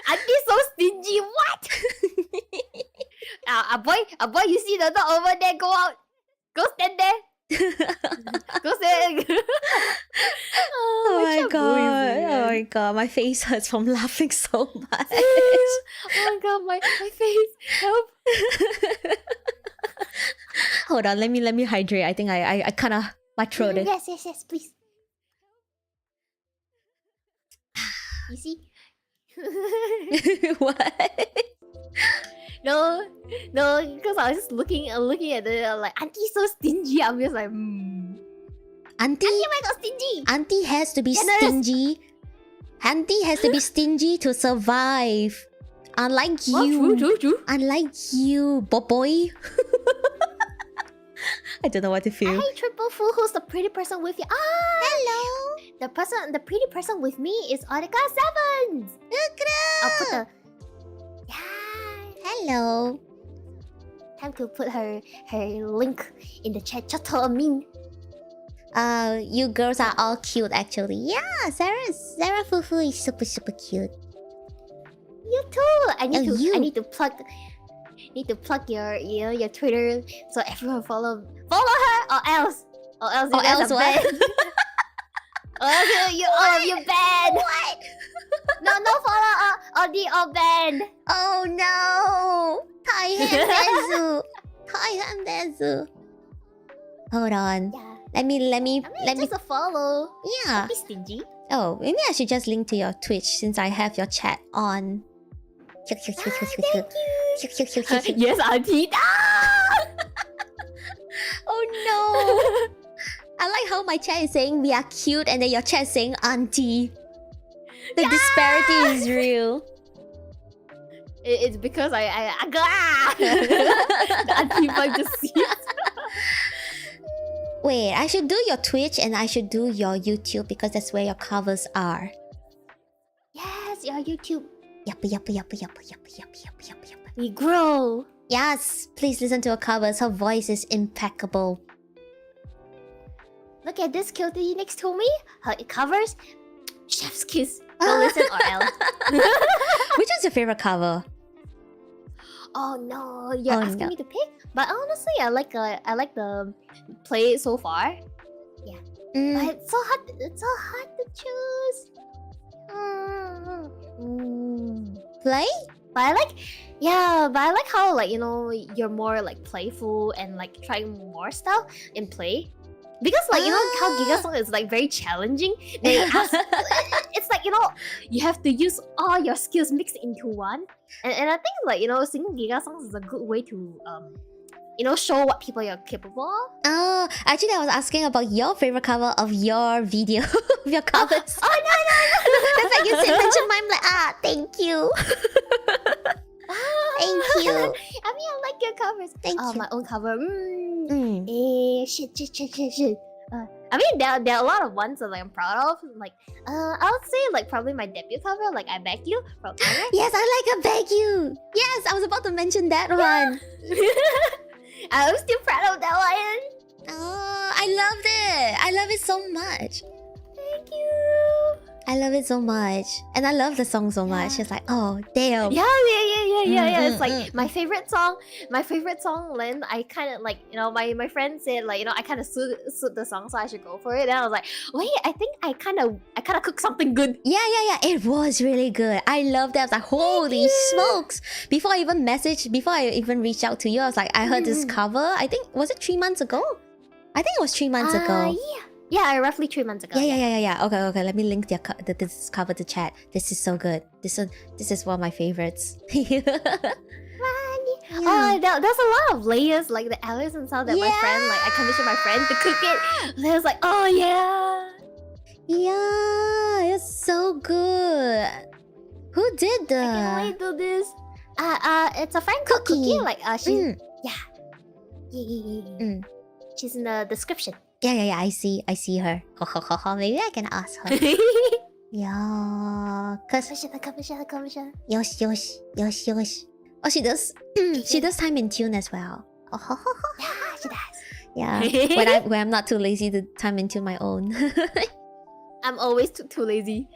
Auntie so stingy. What? A boy, you see the dog over there? Go out. Go stand there. Go stand. Oh my god, my face hurts from laughing so much. Oh my god, my face. Help. Hold on, let me hydrate. I think I kind of my throat is. Yes, please. You see? What? No, because I was just looking at the like auntie so stingy. I'm just like, Auntie, why not stingy? Auntie has to be Generous. stingy. Auntie has to be stingy to survive. Unlike you. True. Unlike you, boy. I don't know what to feel. Hey, Triple Fool, who's the pretty person with you? Hello. The pretty person with me is Audica 7. I'll put the Hello. time to put her link in the chat. Just tell me. You girls are all cute actually. Yeah, Sarah Fufu is super cute. You too. I need you. to plug your your Twitter so everyone follow her or else you guys else are what? banned. Or else all of you banned. What? No follow all banned. Oh no! Taihandezu. Hold on. Yeah. Let me. Just a follow. Yeah. Don't be stingy. Oh, maybe I should just link to your Twitch since I have your chat on. Thank you. Yes, Auntie. Oh no! I like how my chat is saying we are cute and then your chat is saying auntie. The disparity is real. It's because I the auntie vibe just sees. Wait, I should do your Twitch and I should do your YouTube because that's where your covers are. Yes, your YouTube. Yup. We grow. Yes, please listen to her covers. Her voice is impeccable. Look at this cutie next to me. Her covers. Chef's kiss. Go listen or else. Which is your favorite cover? Oh no, you're asking me to pick? But honestly, I like the play so far. Yeah. But it's so hard to choose. Play? But I like how like, you know, you're more like playful and like trying more stuff in play. Because like, you know how Giga Song is like very challenging. It's like, you know, you have to use all your skills mixed into one. And I think like, you know, singing Giga Songs is a good way to you know, show what people you're capable of. Oh, actually I was asking about your favorite cover of your video. Of your covers. Oh no. That's like you said mention mine, I'm like, thank you. Thank you. I mean, I like your covers. Thank you. My own cover. Shit. I mean, there are a lot of ones that like, I'm proud of. Like, I would say like probably my debut cover, like I Beg You from Fanart. Yes, I like a Beg You. Yes, I was about to mention that one. I'm still proud of that one. Oh, I loved it. I love it so much. Thank you. I love it so much. And I love the song so much. It's like, oh, damn. Yeah. It's like my favorite song. Then I kind of like, you know, my friend said like, you know, I kind of suit the song, so I should go for it. And I was like, wait, I think I kind of cooked something good. Yeah. It was really good. I loved that. I was like, holy smokes. Before I even reached out to you, I was like, I heard this cover. I think, was it 3 months ago? I think it was 3 months ago. Yeah, roughly 3 months ago. Yeah. Okay. Let me link this cover to chat. This is so good. This is one of my favorites. Oh, there's a lot of layers, like the Alice and stuff that my friend, like I commissioned my friend to cook it. And I was like, oh yeah, it's so good. Who did the? I can't wait to do this. It's a friend called Cookie. Like she's she's in the description. Yeah, I see her. Maybe I can ask her. Yeah, cause commission. Yosh. Oh, she does. She does time in tune as well. Yeah, she does. Yeah, when I'm not too lazy to time in tune my own. I'm always too lazy.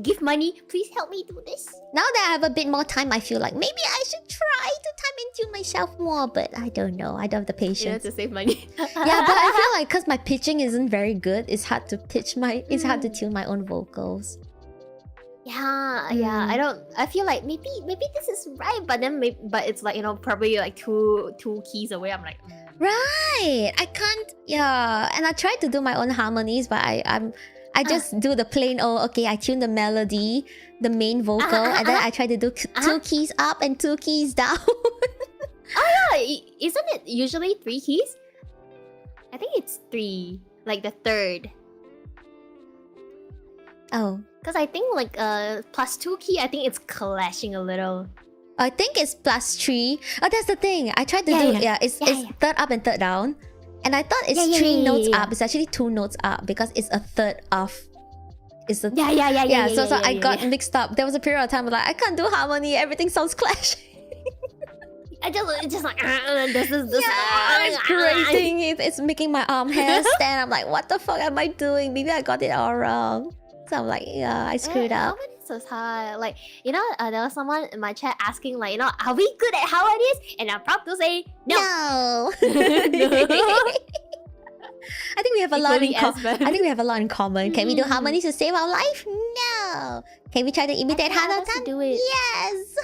Give money, please help me do this. Now that I have a bit more time, I feel like maybe I should try to time in tune myself more, but I don't know. I don't have the patience. You have to save money. Yeah, but I feel like because my pitching isn't very good, it's hard to it's hard to tune my own vocals. Yeah. I feel like maybe this is right, but then but it's like, you know, probably like two keys away. I'm like, right. I can't. Yeah, and I tried to do my own harmonies, but I just do the plain okay, I tune the melody, the main vocal, and then I try to do 2 keys up and 2 keys down. Oh yeah, isn't it usually 3 keys? I think it's 3, like the third. Oh. Because I think like +2 key, I think it's clashing a little. I think it's +3. Oh, that's the thing. I tried to do it's third up and third down. And I thought it's 3 notes up. It's actually 2 notes up because it's a third off. It's a So I got mixed up. There was a period of time where like I can't do harmony. Everything sounds clashing. It's just like this is it's grating. It's making my arm hair stand. I'm like, what the fuck am I doing? Maybe I got it all wrong. So I'm like, yeah, I screwed up. Harmony is so hard. Like, you know, there was someone in my chat asking like, you know, are we good at harmonies? And I'm proud to say no. I think we have a lot in common. I think we have a lot in common. Can we do harmonies to save our life? No. Can we try to imitate Hana-tan? Do it. Yes.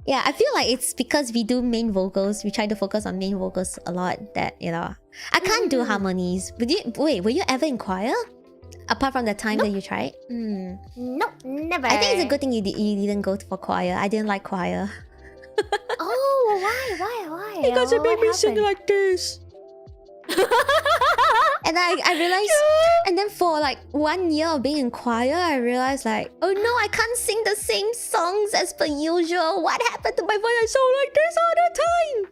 Yeah, I feel like it's because we do main vocals. We try to focus on main vocals a lot. That, you know, I can't do harmonies. Wait, were you ever in choir? Apart from the time that you tried? Nope, never. I think it's a good thing you didn't go for choir. I didn't like choir. Oh, why? Because it made What me sing happened? like this. And I realized, and then for like 1 year of being in choir, I realized like, oh no, I can't sing the same songs as per usual. What happened to my voice? I sound like this all the time.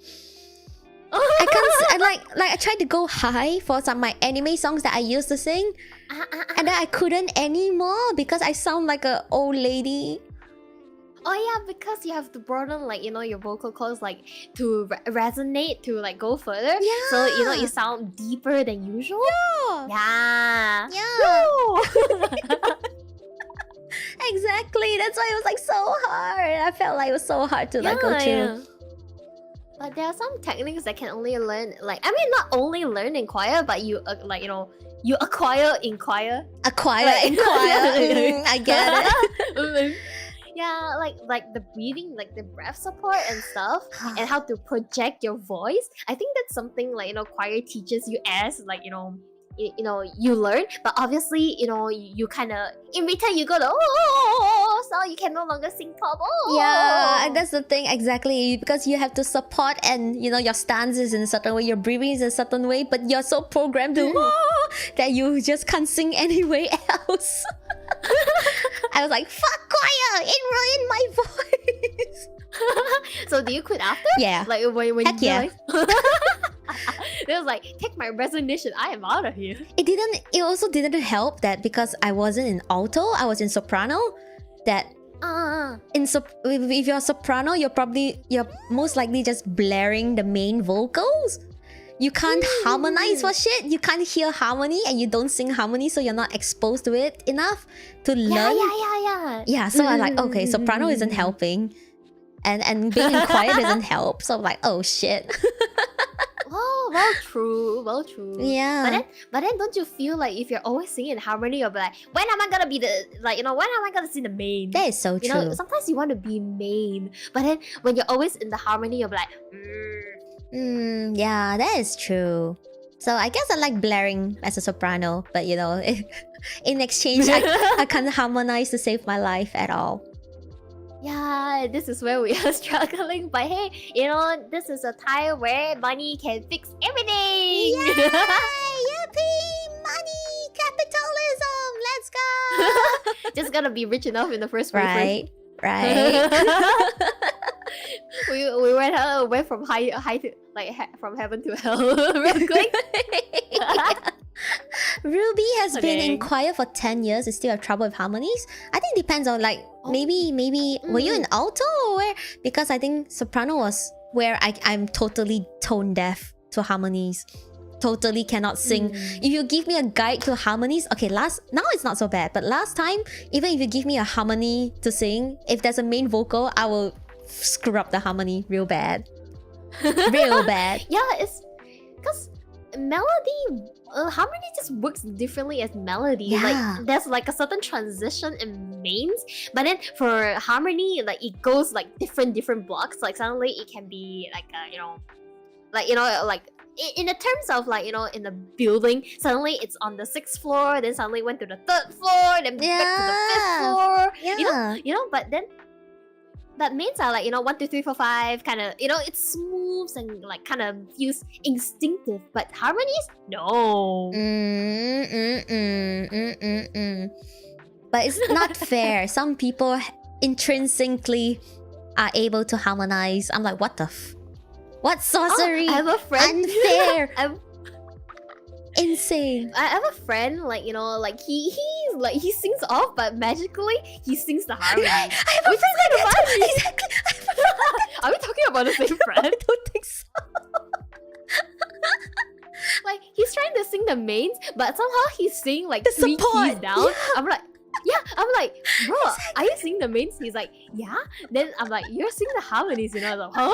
I can't. I tried to go high for some of my anime songs that I used to sing, and then I couldn't anymore because I sound like an old lady. Oh yeah, because you have to broaden like your vocal cords like to resonate to like go further. Yeah. So you sound deeper than usual. Yeah. Exactly. That's why it was like so hard. I felt like it was so hard to like go through. But there are some techniques that can only learn not only learn in choir, but you you acquire in choir. Acquire in choir. I get it. Yeah, like the breathing, like the breath support and stuff, and how to project your voice. I think that's something like choir teaches you as like you learn, but obviously you kind of in return you go to so you can no longer sing pop. Yeah, and that's the thing exactly, because you have to support and your stance is in a certain way, your breathing is in a certain way, but you're so programmed to that you just can't sing anywhere else. I was like, fuck choir, it ruined my voice. So do you quit after? Yeah. Like when Heck you yeah. realize? It was like, take my resignation, I am out of here. It also didn't help that because I wasn't in alto, I was in soprano. That if you're a soprano, you're most likely just blaring the main vocals. You can't harmonize for shit. You can't hear harmony and you don't sing harmony, so you're not exposed to it enough to learn. Yeah, so I'm like, okay, soprano isn't helping. And being in choir doesn't help. So I'm like, oh shit. Oh, well true. Yeah. But then don't you feel like if you're always singing in harmony, you'll be like, when am I gonna be the when am I gonna sing the main? That is so true. Sometimes you want to be main, but then when you're always in the harmony, you'll be like, yeah, that is true. So I guess I like blaring as a soprano, but in exchange, I can't harmonize to save my life at all. Yeah, this is where we are struggling. But hey, this is a time where money can fix everything. Yay! Yapping! Money! Capitalism! Let's go! Just gotta be rich enough in the first place. Right. We went from high to from heaven to hell real quick. Ruby has been in choir for 10 years. Is still have trouble with harmonies. I think it depends on maybe were you in alto or where? Because I think soprano was where I'm totally tone deaf to harmonies. Totally cannot sing. If you give me a guide to harmonies, okay, now it's not so bad, but last time, even if you give me a harmony to sing, if there's a main vocal, I will screw up the harmony real bad. Real bad. Yeah, it's because melody harmony just works differently as melody. Yeah. Like there's like a certain transition in mains, but then for harmony, like it goes like different blocks. Like suddenly it can be like in the terms of in the building, suddenly it's on the 6th floor, then suddenly went to the 3rd floor, then back to the 5th floor. But then that mains are 1, 2, 3, 4, 5 kind of it's smooth and kind of feels instinctive, but harmonies no. But it's not fair. Some people intrinsically are able to harmonize. I'm like, what the what sorcery? I have a friend. Unfair. Insane. I have a friend, he sings off, but magically he sings the harmony. I have a friend like that too. Exactly. Are we talking about the same friend? I don't think so. He's trying to sing the mains, but somehow he's singing the 3 support. keys down. Yeah. I'm like, bro, Exactly. are you singing the mains? He's like, yeah. Then I'm like, you're singing the harmonies, I was like, huh?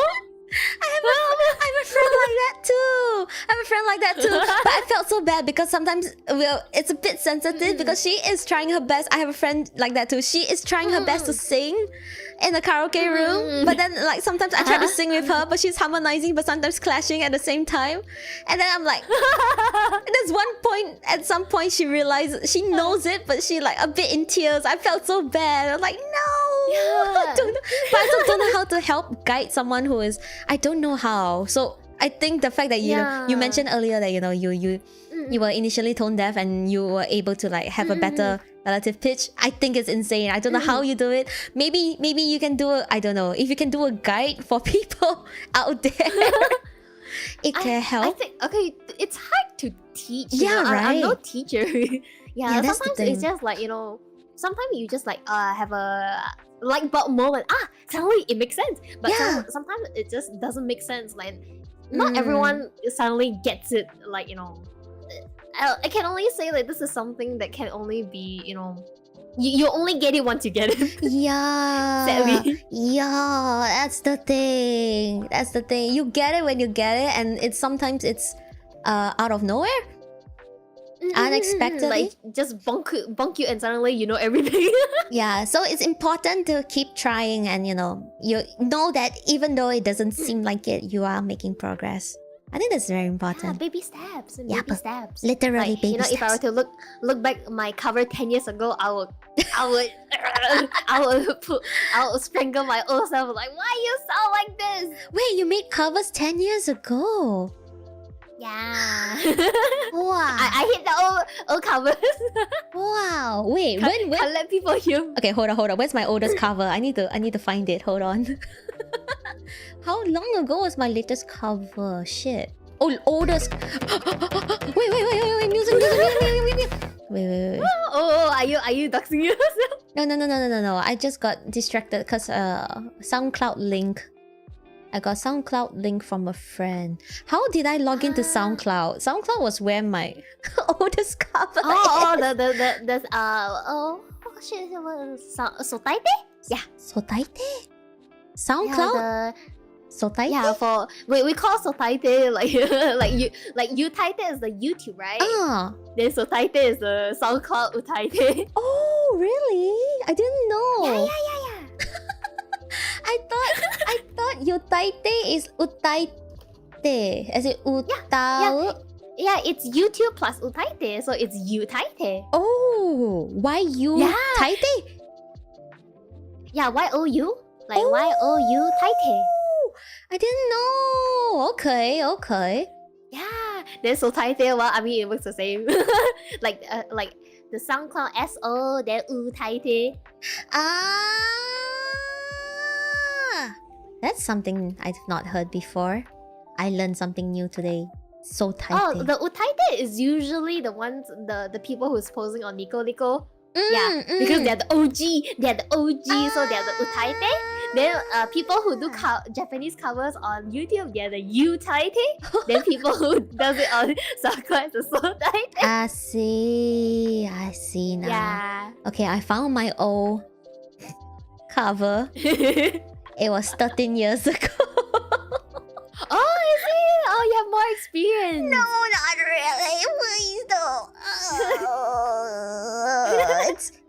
I have a friend like that too. But I felt so bad because sometimes it's a bit sensitive because she is trying her best. I have a friend like that too. She is trying her best to sing in the karaoke room, but then sometimes I try to sing with her, but she's harmonizing but sometimes clashing at the same time. And then I'm like, there's one point, at some point she realizes, she knows it, but she a bit in tears. I felt so bad. I was like, no. Yeah. But I also don't know how to help guide someone who is. I don't know how. So I think the fact that you know, you mentioned earlier that you were initially tone deaf and you were able to like have a better relative pitch. I think it's insane. I don't know how you do it. Maybe you can do I don't know, if you can do a guide for people out there. It can help. I think it's hard to teach. Yeah, right. I'm no teacher. Yeah, that's the sometimes thing. it's just like, sometimes you just like have a light bulb moment. Suddenly it makes sense. But sometimes it just doesn't make sense. Like not everyone suddenly gets it. Like I can only say that this is something that can only be you only get it once you get it. Yeah. Sadly. Yeah, that's the thing. That's the thing. You get it when you get it, and sometimes it's out of nowhere. Unexpectedly. Like just bunk you and suddenly you know everything. Yeah, so it's important to keep trying, and you know that even though it doesn't seem like it, you are making progress. I think that's very important. Yeah, baby steps. Baby steps. Literally, like, baby steps. If I were to look back my cover 10 years ago, I would strangle my old self. Like, why you sound like this? Wait, you made covers 10 years ago? Yeah. Wow. I hit the old covers. Wow. Wait, when? Can't let people hear. Okay, hold on. Where's my oldest cover? I need to find it. Hold on. How long ago was my latest cover? Shit. Oh, oldest. Wait. Music. Wait. Oh, are you doxing yourself? No. I just got distracted because SoundCloud link. I got SoundCloud link from a friend. How did I log into SoundCloud? SoundCloud was where my oldest cover is. Shit, Sotaite? Yeah. Sotaite? SoundCloud? Yeah, Sotaite? Yeah, we call Sotaite like Utaite is the YouTube, right? Then Sotaite is the SoundCloud Utaite. Oh, really? I didn't know. Yeah. I thought Utaite is Utaite. Is it Utau? Yeah, it's YouTube plus Utaite, so it's Utaite. Oh, why you Taite? Yeah, Y-O-U? Like Y-O-U Taite. I didn't know. Okay. Yeah, then Sotaite, well, I mean, it looks the same. like the SoundCloud S-O, then Utaite. That's something I've not heard before. I learned something new today. So tight. Oh, the Utaite is usually the ones, the people who's posing on Nico Nico. Because they're the OG. So they're the Utaite. Then people who do Japanese covers on YouTube, they're the Utaite. Then people who does it on SoundCloud, the Sotaite. I see now. Yeah. Okay, I found my old cover. It was 13 years ago. Oh, is it? Oh, you have more experience. No, not really. Please don't.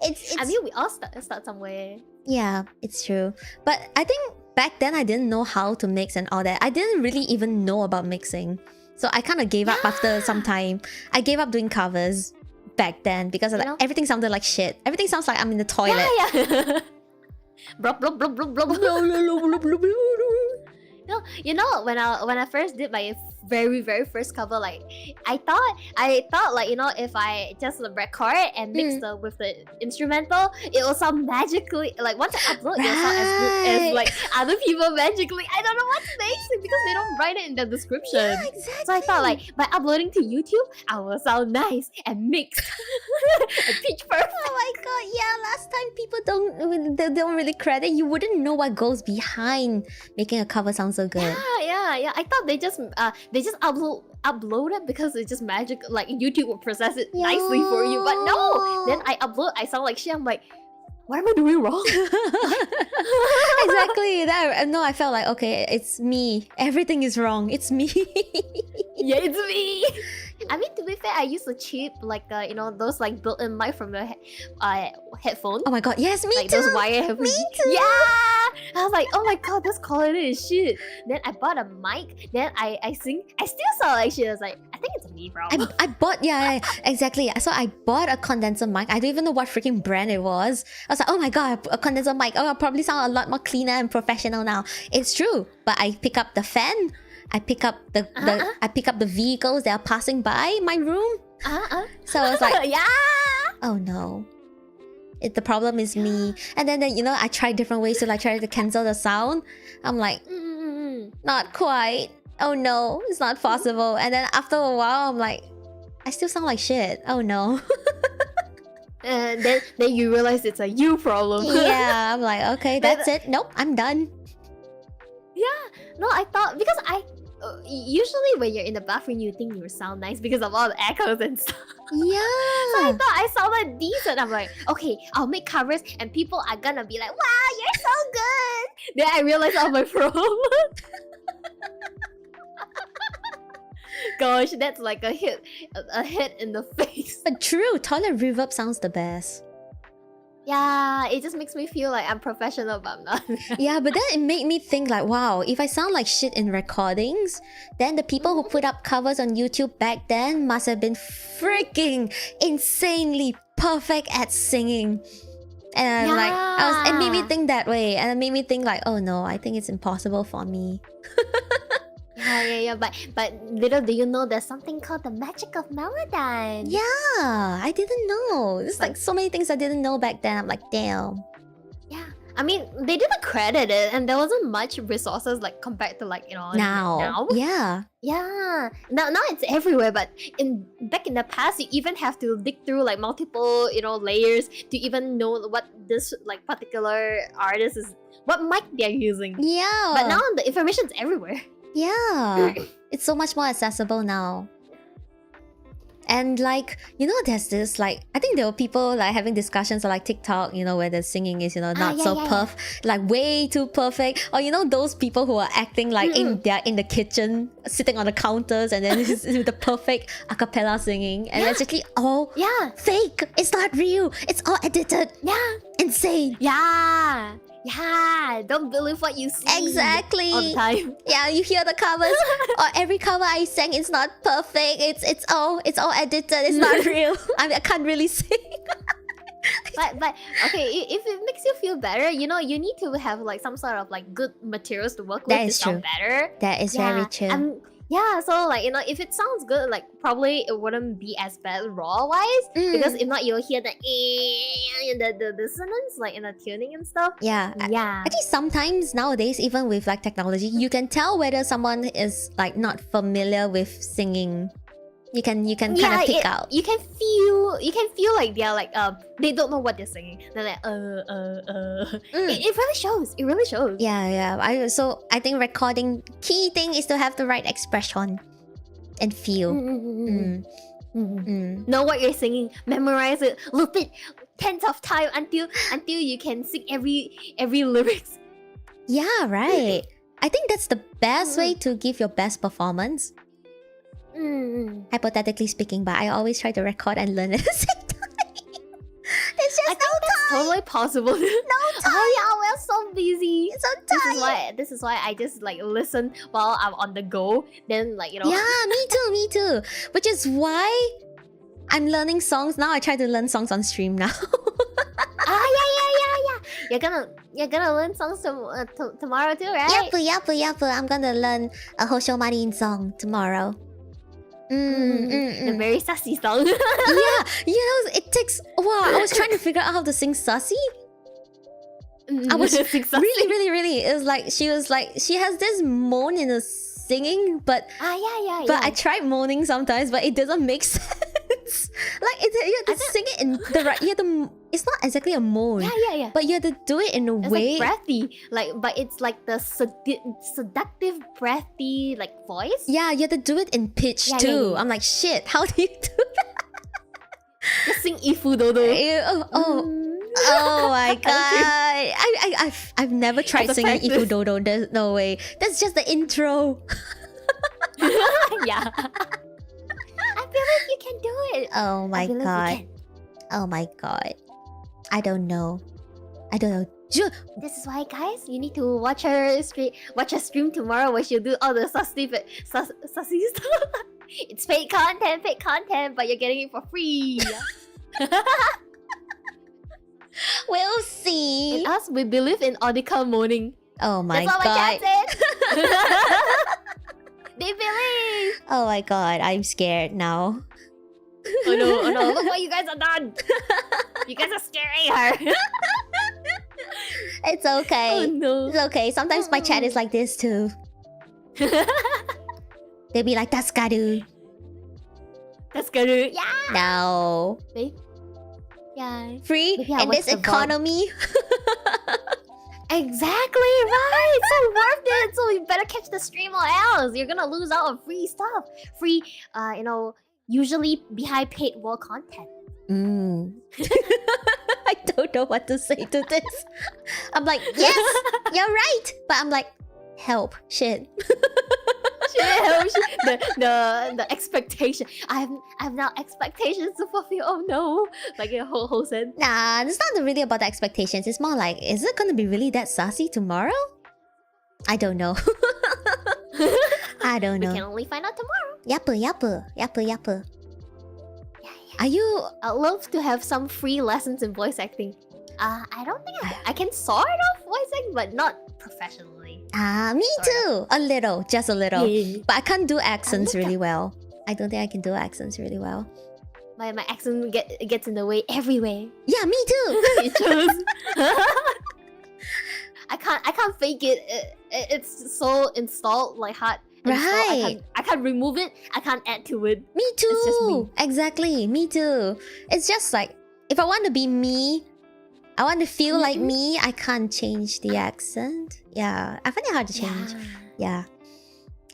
It's I mean, we all start somewhere. Yeah, it's true. But I think back then I didn't know how to mix and all that. I didn't really even know about mixing. So I kind of gave up after some time. I gave up doing covers back then because everything sounded like shit. Everything sounds like I'm in the toilet. Yeah. Blub, blub, blub, blub, blub. No, when I first did my very first cover, like I thought like if I just record and mix with the instrumental, it will sound magically, like once I upload it will sound as good as like other people magically. I don't know what to make because they don't write it in the description. Yeah, exactly. So I thought like by uploading to YouTube, I will sound nice and mixed and pitch perfect. Oh my god, yeah, last time people don't really credit. You wouldn't know what goes behind making a cover sound so good. Yeah. I thought they just upload it because it's just magic. Like YouTube will process it nicely for you, but no. Then I upload, I sound like shit. I'm like, what am I doing wrong? Exactly. I felt like, okay, it's me. Everything is wrong. It's me. Yeah, it's me. I mean, to be fair, I use a cheap like you know, those like built-in mic from the headphone. Oh my god, yes, me Like too. those wire headphones. Me too. Yeah. I was like, oh my god, this quality is shit. Then I bought a mic. Then I sing. I still sound like shit. I was like, I think it's a me problem. I bought, yeah, exactly. So I bought a condenser mic. I don't even know what freaking brand it was. I was like, oh my god, a condenser mic. Oh, I'll probably sound a lot more cleaner and professional now. It's true, but I pick up the fan. I pick up the vehicles that are passing by my room. So I was like, yeah. oh no. The problem is me. And then you know, I tried different ways to like try to cancel the sound. I'm like, not quite. Oh no, it's not possible. And then after a while, I'm like, I still sound like shit. Oh no. And then you realize it's a you problem. Yeah, I'm like, okay, that's it. Nope, I'm done. Yeah, no, I thought because usually when you're in the bathroom, you think you sound nice because of all the echoes and stuff. Yeah. So I thought I sounded decent. I'm like, okay, I'll make covers and people are gonna be like, wow, you're so good. Then I realized all my problem. Gosh, that's like a hit in the face. But true, toilet reverb sounds the best. Yeah, it just makes me feel like I'm professional, but I'm not. Yeah, but then it made me think like, wow, if I sound like shit in recordings, then the people who put up covers on YouTube back then must have been freaking insanely perfect at singing. And it made me think that way, and it made me think like, oh no, I think it's impossible for me. Yeah. But little do you know, there's something called the magic of Melodyne. Yeah, I didn't know. There's like so many things I didn't know back then. I'm like, damn. Yeah, I mean, they didn't credit it, and there wasn't much resources like compared to like, you know, now. Yeah. Yeah. Now it's everywhere, but back in the past, you even have to dig through like multiple, you know, layers to even know what this like particular artist is, what mic they're using. Yeah. But now the information's everywhere. Yeah. It's so much more accessible now. And like, you know, there's this like, I think there were people like having discussions on like TikTok, you know, where the singing is, you know, not like way too perfect. Or you know, those people who are acting like they're in the kitchen, sitting on the counters, and then this is the perfect a cappella singing. And it's actually all fake. It's not real. It's all edited. Yeah. Insane. Yeah, don't believe what you see. Exactly. All the time. Yeah, you hear the covers, or every cover I sang, it's not perfect. It's all edited. It's not real. I mean, I can't really sing. but okay, if it makes you feel better, you know, you need to have like some sort of like good materials to work with to sound better. That is very true. Yeah, so like, you know, if it sounds good, like probably it wouldn't be as bad raw wise, because if not, you'll hear the dissonance like in the tuning and stuff. Yeah. Actually, sometimes nowadays, even with like technology, you can tell whether someone is like not familiar with singing. You can kind of pick out. You can feel like they're like they don't know what they're singing. They're like It really shows. It really shows. Yeah. I think recording, key thing is to have the right expression and feel. Know what you're singing, memorize it, loop it tens of times until you can sing every lyrics. Yeah, right. I think that's the best way to give your best performance. Hypothetically speaking, but I always try to record and learn at the same time. It's just that's totally possible. No time. Oh yeah, we're so busy. So tired. This is why I just like listen while I'm on the go. Then like, you know. Yeah, me too. Which is why I'm learning songs now. I try to learn songs on stream now. Yeah. You're gonna learn songs tomorrow too, right? Yep. I'm gonna learn a Hosho Marin song tomorrow. A very sassy song. Yeah, you know, it takes a while. I was trying to figure out how to sing sassy. I was really. It was like she has this moan in the singing, but But I tried moaning sometimes, but it doesn't make sense. Like you have to sing it in the right. You have to. It's not exactly a moan. Yeah. But you have to do it in a way. It's like breathy, but it's like the seductive, breathy like voice. Yeah, you have to do it in pitch too. I'm like, shit. How do you do that? Just sing Ifu Dodo. Oh my god! I've never tried singing Ifu Dodo. There's no way. That's just the intro. Yeah. I believe you can do it. Oh my I believe you god. can. Oh my god. I don't know. This is why, guys, you need to watch her stream tomorrow where she'll do all the sussy stuff. It's paid content, but you're getting it for free. We'll see. In us, we believe in Audica moaning. Oh my That's all my god. chat said. They believe. Oh my god, I'm scared now. Oh no, look what you guys have done. You guys are scaring her. It's okay. Oh no. It's okay. Sometimes my chat is like this too. They'll be like, that's Gadu. That's good. Yeah. No. Babe. Yeah. Free Maybe I'll in watch this the VOD. economy. Exactly right. It's so worth it. So you better catch the stream or else you're gonna lose out on free stuff. Free, usually behind paid wall content. I don't know what to say to this. I'm like, yes, you're right. But I'm like, help, shit. The expectation. I have now expectations to fulfill. Oh no. Like a whole sense. Nah, it's not really about the expectations. It's more like, is it gonna be really that sassy tomorrow? I don't know. I don't We know. can only find out tomorrow. Yapper. Are you... I'd love to have some free lessons in voice acting. I don't think I can sort of voice act, but not professionally. me Sort too. A little, just a little. Yeah. But I can't do accents little. really well. I don't think I can do accents really well. My accent gets in the way everywhere. Yeah, me too. It shows. I can't fake it. It's so installed, like hard. installed. Right. I can't remove it. I can't add to it. Me too. It's just me. Exactly. Me too. It's just like, if I want to be me, I want to feel like me, I can't change the accent. Yeah. I find it hard to change. Yeah.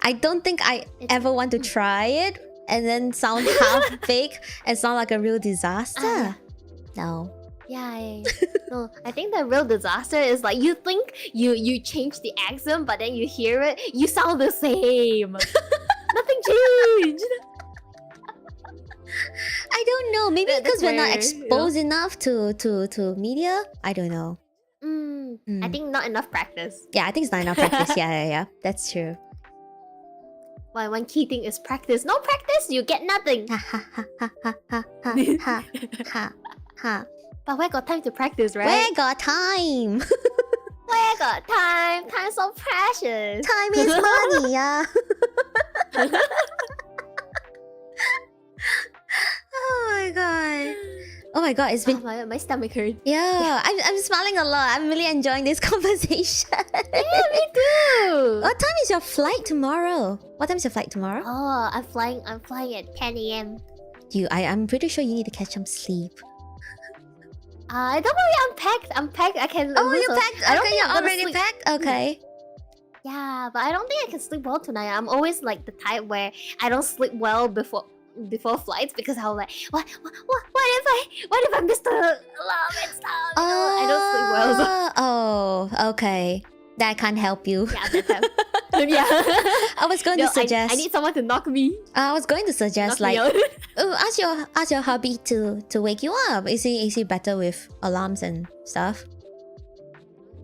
I don't think I ever want to try it and then sound half fake and sound like a real disaster. No. Yeah. No, I think the real disaster is like you think you change the accent, but then you hear it, you sound the same. Nothing changed. I don't know. Maybe That's because we're not where, exposed enough to media. I don't know. I think not enough practice. Yeah, I think it's not enough practice. Yeah. That's true. One key thing is practice. No practice, you get nothing. Ha ha ha ha ha ha ha ha. But where got time to practice, right? Where got time? Where got time? Time's so precious. Time is money, yeah. Oh my god, it's been... my stomach hurts. Yeah, I'm smiling a lot. I'm really enjoying this conversation. Yeah, me too. What time is your flight tomorrow? What time is your flight tomorrow? Oh, I'm flying at 10 a.m. I'm pretty sure you need to catch some sleep. Don't worry, I'm packed. I can. Oh, you're packed? I don't Okay, think you're I'm gonna already sleep. packed? Okay. Yeah, but I don't think I can sleep well tonight. I'm always like the type where I don't sleep well before flights because I'm like, what if I miss the alarm and stuff? You know, I don't sleep well. So. Oh, okay. That can't help you. Yeah, that's how. Yeah. I was going to suggest. I need someone to knock me. I was going to suggest Knock me like, out. ask your hubby to wake you up. Is he better with alarms and stuff?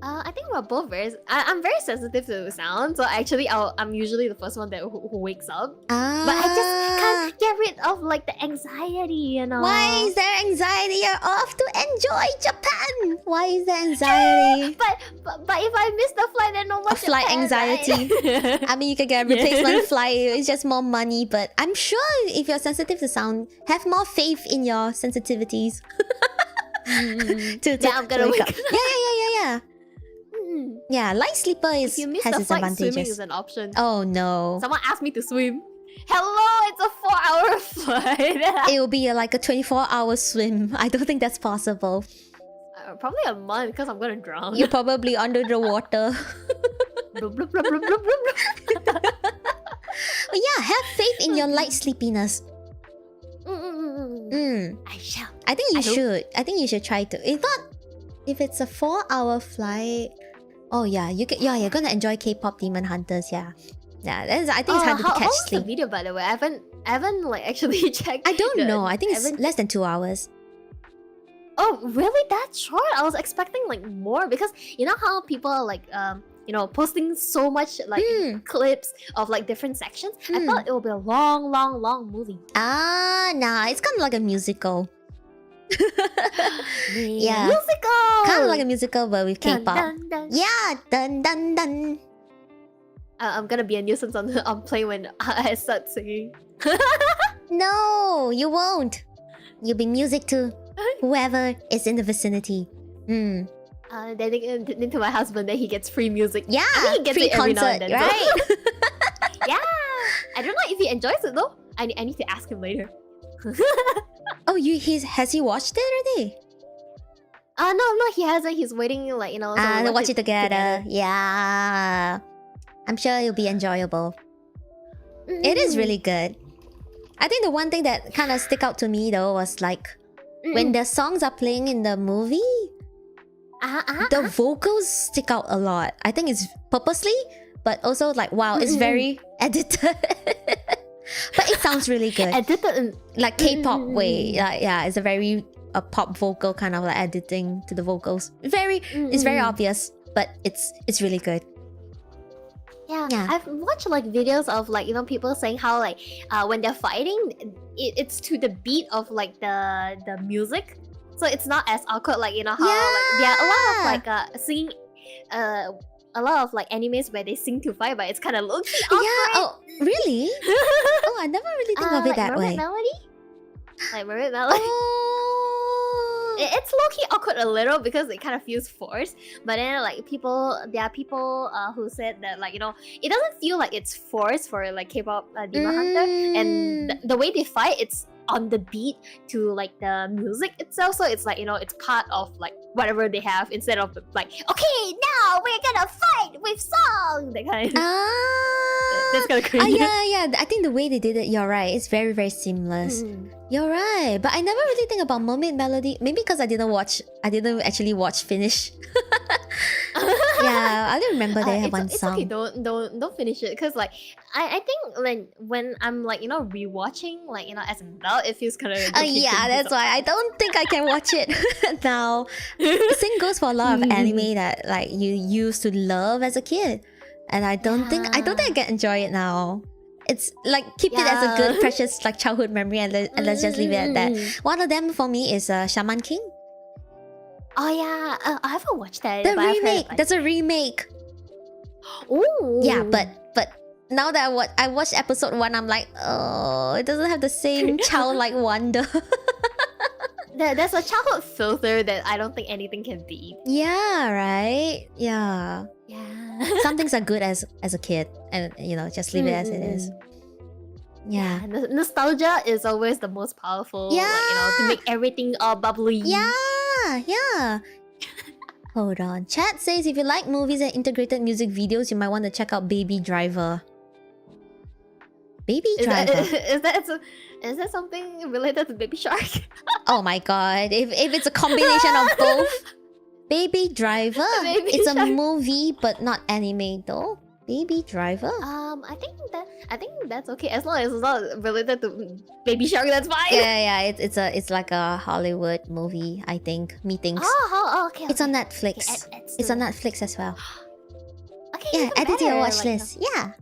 I think we're both I'm very sensitive to sound, so actually I'm usually the first one who wakes up. Ah. But I just can't get rid of like the anxiety, you know. Why is there anxiety? You're off to enjoy Japan. Why is there anxiety? But if I miss the flight, then no more A flight Japan, anxiety. right? I mean, you can get a replacement flight. It's just more money. But I'm sure if you're sensitive to sound, have more faith in your sensitivities. Yeah, I'm gonna wake up. Yeah. Yeah, light sleeper If you miss has the its flight, advantages. swimming is an option. Oh no. Someone asked me to swim. Hello, it's a 4-hour flight. It will be like a 24-hour swim. I don't think that's possible. Probably a month because I'm gonna drown. You're probably under the water. Bloop, bloop, bloop, bloop, bloop, bloop, bloop. But yeah, have faith in your light sleepiness. I shall. I think you I hope. should. I think you should try to. If it's a 4-hour flight, oh yeah, you're gonna enjoy K-pop Demon Hunters. Yeah, I think it's hard to how catch was the sleep. video, by the way? I haven't I haven't like actually checked. I don't know. I think it's less than 2 hours. Oh, really? That short? I was expecting like more because you know how people are like you know, posting so much like clips of like different sections. I thought it would be a long movie. Nah, it's kind of like a musical. Yeah, musical. kind of like a musical but with Dun, K-pop. dun, dun. Yeah, dun dun dun. I'm gonna be a nuisance on play when I start singing. No, you won't. You'll be music to whoever is in the vicinity. Then to my husband, then he gets free music. Yeah, I think he gets free it every concert, now and then, right? so. Yeah, I don't know if he enjoys it though. I need to ask him later. Oh, has he watched it already? No, he hasn't. He's waiting, like, you know. So To watch it together. Yeah, I'm sure it'll be enjoyable. It is really good. I think the one thing that kind of stick out to me though was like when the songs are playing in the movie, the vocals stick out a lot. I think it's purposely, but also like wow, it's very edited. But it sounds really good. Edited in like K-pop way. Yeah, it's a very pop vocal kind of like editing to the vocals. It's very obvious, but it's really good. Yeah, I've watched like videos of like, you know, people saying how like when they're fighting, it's to the beat of like the music, so it's not as awkward, like, you know how like there are a lot of like singing a lot of like animes where they sing to fight, but it's kind of low-key awkward. Yeah. Oh, really? Oh, I never really think of it like that way. Mermaid Melody. Oh. It's low-key awkward a little because it kind of feels forced, but then like there are people who said that, like, you know, it doesn't feel like it's forced for like K-pop Demon Hunter, and the way they fight, it's on the beat to like the music itself, so it's like, you know, it's part of like whatever they have, instead of like, okay, now we're gonna fight with song, that kind of that's kind of crazy. Yeah, I think the way they did it, you're right, it's very, very seamless. You're right, but I never really think about Mermaid Melody, maybe because I didn't actually watch finish. Yeah, I don't remember they have one song. It's okay, don't finish it, because like I think like when I'm like, you know, rewatching, like, you know, as an adult, it feels kind of yeah, that's why I don't think I can watch it now. Same goes for a lot of anime that like you used to love as a kid, and I don't think I can enjoy it now. It's like keep it as a good precious like childhood memory, and let's just leave it at that. One of them for me is Shaman King. Oh yeah, I haven't watched that. The remake. That's a remake. Oh yeah, but now that I watched episode 1, I'm like, oh, it doesn't have the same childlike wonder. There's a childhood filter that I don't think anything can beat. Yeah, right. Yeah. Some things are good as a kid, and you know, just leave it as it is. Yeah. Nostalgia is always the most powerful. Yeah. Like, you know, to make everything all bubbly. Yeah. Hold on. Chat says if you like movies and integrated music videos, you might want to check out Baby Driver. Baby Driver. Is that something related to Baby Shark? Oh my god. If it's a combination of both. Baby Driver. It's a movie but not anime though. Baby Driver? I think that's okay, as long as it's not related to Baby Shark. That's fine. Yeah. It's like a Hollywood movie, I think. Methinks. Okay. It's on Netflix. It's on Netflix as well. Okay. Yeah, add it to your watch like, list. Yeah.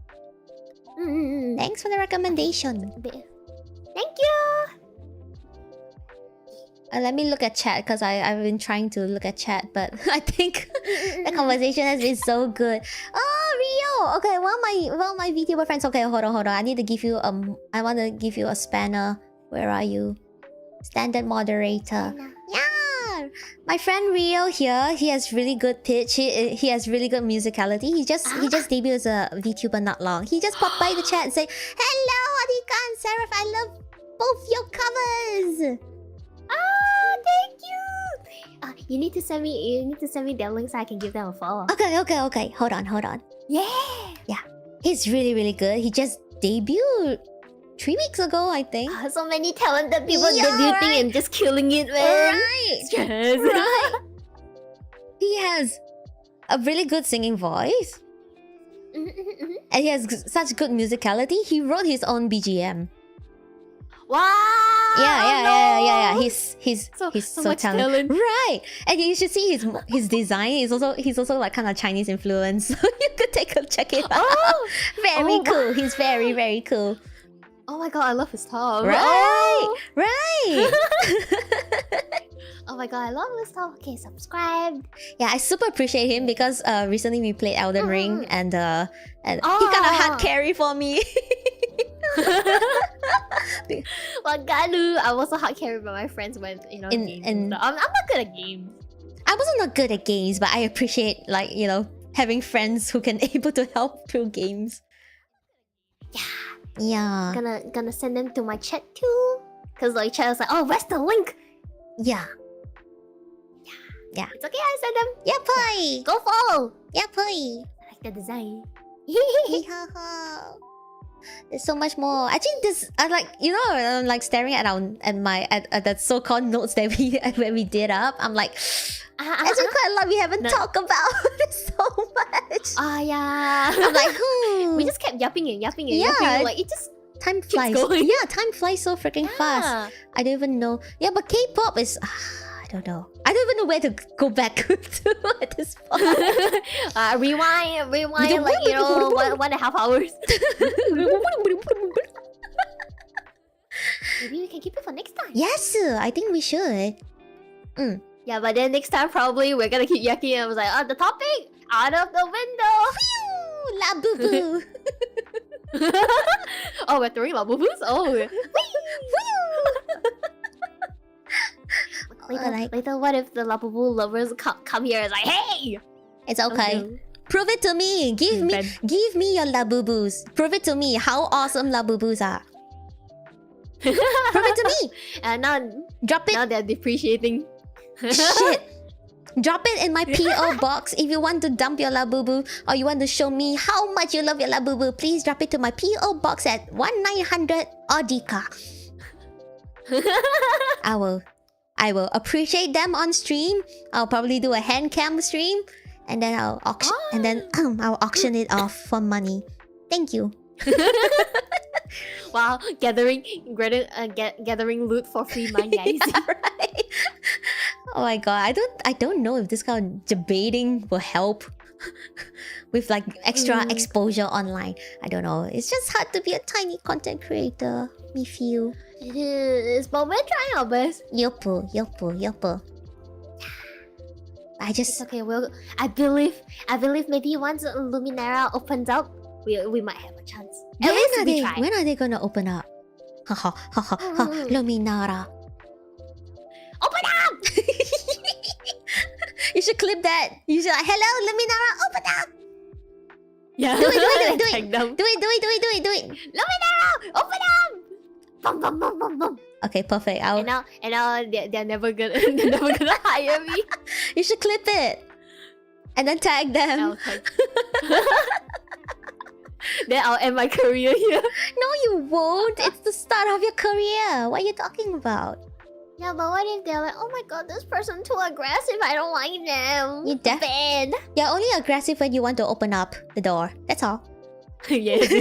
Thanks for the recommendation. Thank you. Let me look at chat, because I've been trying to look at chat, but I think the conversation has been so good. Oh, Rio! Okay, one of my VTuber friends. Okay, hold on. I need to give you I want to give you a spanner. Where are you? Standard moderator. Yeah! My friend Rio here, he has really good pitch. He has really good musicality. He just debuted as a VTuber not long. He just popped by the chat and say, "Hello, Audica and Seraph. I love both your covers." Thank you. You need to send me their links so I can give them a follow. Okay. Hold on. Yeah. He's really, really good. He just debuted 3 weeks ago, I think. So many talented people debuting and just killing it, man. Right. He has a really good singing voice. And he has such good musicality. He wrote his own BGM. Wow. Yeah. He's So so much talented. talent. Right. And you should see his design. He's also like kind of Chinese influence. So you could check it out. Oh. Very Oh, cool. He's very, very cool. Oh my god, I love his top. Right. Oh. Right. Oh my god, I love his top. Okay, subscribe. Yeah, I super appreciate him because recently we played Elden Ring and he kind of hard carry for me. Well, Galu, I was a hard carry by my friends when games and stuff. I'm not good at games. I wasn't not good at games, but I appreciate having friends who can able to help through games. Yeah. Gonna send them to my chat too. Cause like chat was like, oh, where's the link? Yeah. It's okay, I send them. Yeah, boy. Go follow. Yeah, boy. I like the design. There's so much more. Actually, this I'm like staring at at that so-called notes that we did up. I'm like, actually quite a lot we haven't talked about so much. Yeah. I'm like, we just kept yapping and yapping. Like it just time flies. going. Yeah, time flies so freaking fast. I don't even know. Yeah, but K-pop is I don't know. I don't even know where to go back to at this point. Rewind like 1.5 hours. Maybe we can keep it for next time. Yes, I think we should. Yeah, but then next time probably we're gonna keep yakking and I was like, the topic out of the window. Phew, la boo boo. Oh, we're throwing la boo boos? Oh. Later, what if the Labubu lovers come here and like, hey! It's okay. Prove it to me. Give me your labubus. Prove it to me how awesome labubus are. Prove it to me. And now drop it. Now they're depreciating. Shit. Drop it in my PO box. If you want to dump your labubu or you want to show me how much you love your labubu, please drop it to my PO box at 1900 Audica. I will appreciate them on stream. I'll probably do a hand cam stream, and then I'll auction it off for money. Thank you. Wow, gathering loot for free money. Yeah, right? Oh my god, I don't know if this kind of debating will help with like extra exposure online. I don't know. It's just hard to be a tiny content creator. Me feel. It is, but we're trying our best. Yoppo. It's okay. I believe maybe once Luminara opens up, we might have a chance. When are they gonna open up? Luminara. Open up! You should clip that. You should like, hello Luminara, open up. Yeah. Do it. Luminara, open up! Bum, bum, bum, bum, bum. Okay, perfect. And now they're never gonna hire me. You should clip it and then tag them. Then I'll end my career here. No, you won't. It's the start of your career. What are you talking about? Yeah, but what if they're like, oh my god, this person too aggressive, I don't like them. You're only aggressive when you want to open up the door. That's all. Yes.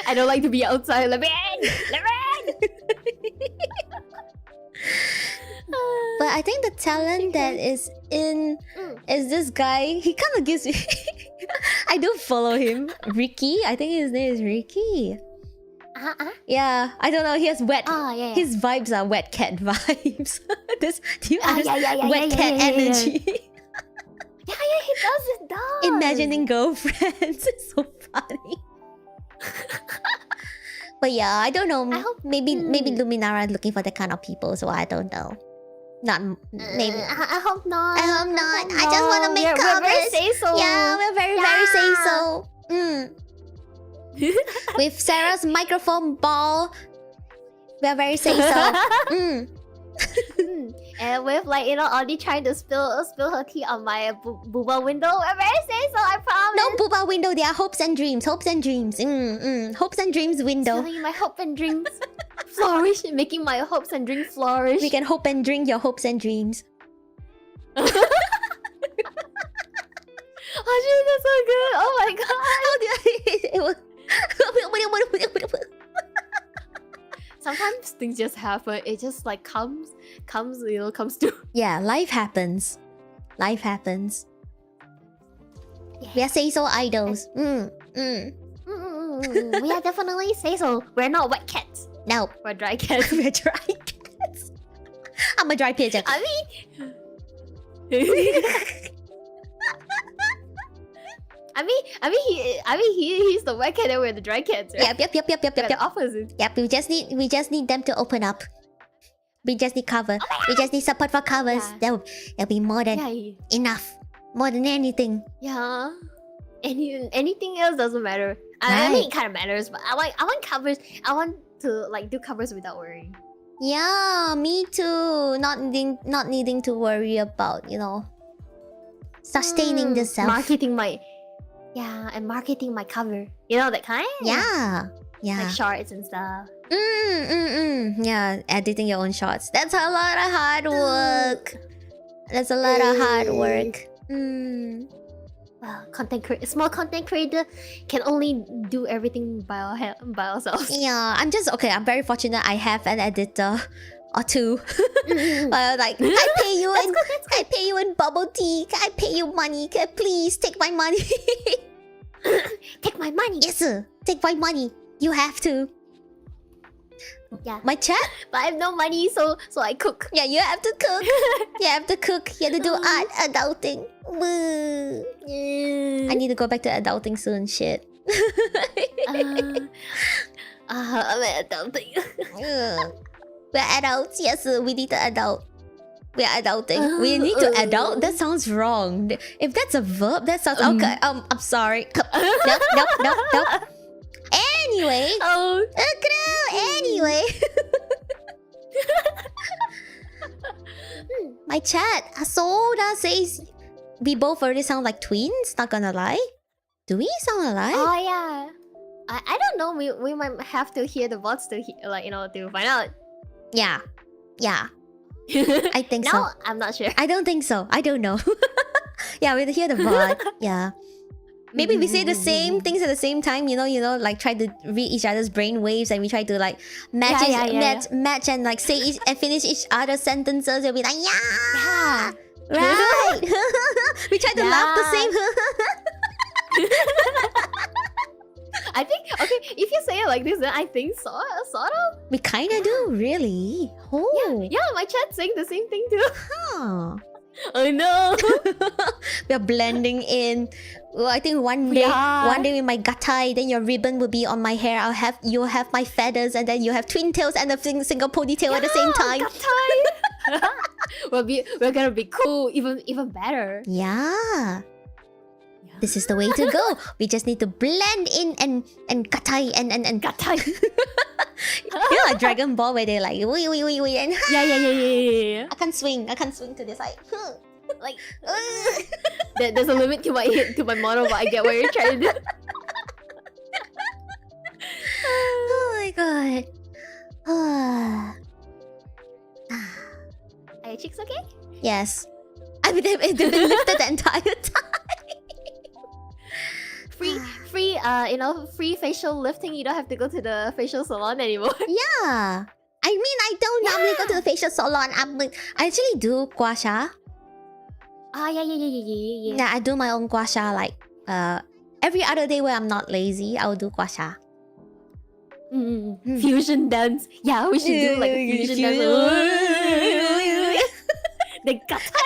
I don't like to be outside. Let me in! But I think the talent that is in is this guy. He kind of gives me. I do follow him. Ricky. I think his name is Ricky. Yeah, I don't know. He has wet. His vibes are wet cat vibes. Do you understand? Wet cat energy. Yeah, he does. Imagining girlfriends is so funny. But yeah, I don't know. Maybe Luminara is looking for that kind of people, so I don't know. Not maybe. I hope not. I hope not. I just want to make comments. We're very say-so. Yeah, we're very say-so. With Sarah's microphone ball, we're very say-so. And with Audie trying to spill her tea on my booba window, we're very say-so, I promise. No booba window, they are hopes and dreams. Hopes and dreams. Hopes and dreams window. Spilling my hope and dreams flourish, making my hopes and dreams flourish. We can hope and drink your hopes and dreams. Oh shit, that's so good. Oh my god. How do I... sometimes things just happen. It just like comes to. Yeah, life happens. Life happens. We are say so idols. We are definitely say so. We're not wet cats. No, We're dry cats. we're dry cats. I'm a dry pigeon. I mean, he's the wet cat and we're the dry cats, right? Yep. We're the opposite. Yep, we just need them to open up. We just need cover. We just need support for covers. Yeah. That'll be more than Yeah, enough. More than anything. yeah. Anything else doesn't matter. I Right. mean, it kind of matters, but I want covers. I want to like do covers without worrying. Yeah, me too. Not needing to worry about, sustaining the self. Marketing my cover. You know that kind? Yeah. Like shorts and stuff. Yeah, editing your own shots. That's a lot of hard work. That's a lot of hard work. Well, small content creator can only do everything by ourselves. Yeah, I'm very fortunate I have an editor or two. Like, I pay you I pay you in bubble tea. I pay you money. Please take my money. Take my money. Yes, sir. Take my money. You have to. Yeah. My chat? But I have no money, so I cook. Yeah, you have to cook. You have to cook. You have to do art, adulting. I need to go back to adulting soon. Shit. I'm adulting. We're adults. Yes, we need to adult. We are adulting. We need to adult. That sounds wrong. If that's a verb, that sounds okay. I'm sorry. Nope. Anyway. Anyway. My chat. Asoda says we both already sound like twins. Not gonna lie. Do we sound alike? Oh yeah. I don't know. We might have to hear the votes to to find out. Yeah. I think no, so. I'm not sure. I don't think so. I don't know. Yeah, we hear the VOD. Yeah. Maybe we say the same things at the same time, like try to read each other's brain waves, and we try to like match match and like say and finish each other's sentences. We'll be like, yeah. Right. We try to laugh the same. I think if you say it like this, then I think sort of. We kinda do, really. Oh. Yeah, my chat's saying the same thing too. Huh. I know. We are blending in. Well, I think one day with my gatai, then your ribbon will be on my hair. You'll have my feathers, and then you have twin tails and a single ponytail at the same time. We're gonna be cool, even better. Yeah. This is the way to go. We just need to blend in and gatai and Gatai. like Dragon Ball where they like wee and Yeah. I can't swing to this side. Like there's a limit to my model, but I get what you're trying to do. Oh my god. Are your cheeks okay? Yes. They've been lifted the entire time. Free facial lifting. You don't have to go to the facial salon anymore. Yeah. I mean, I don't normally go to the facial salon. I actually do gua sha. Yeah. Yeah, I do my own gua sha like every other day where I'm not lazy, I'll do gua sha. Fusion dance. Yeah, we should do like a fusion dance. The gatai.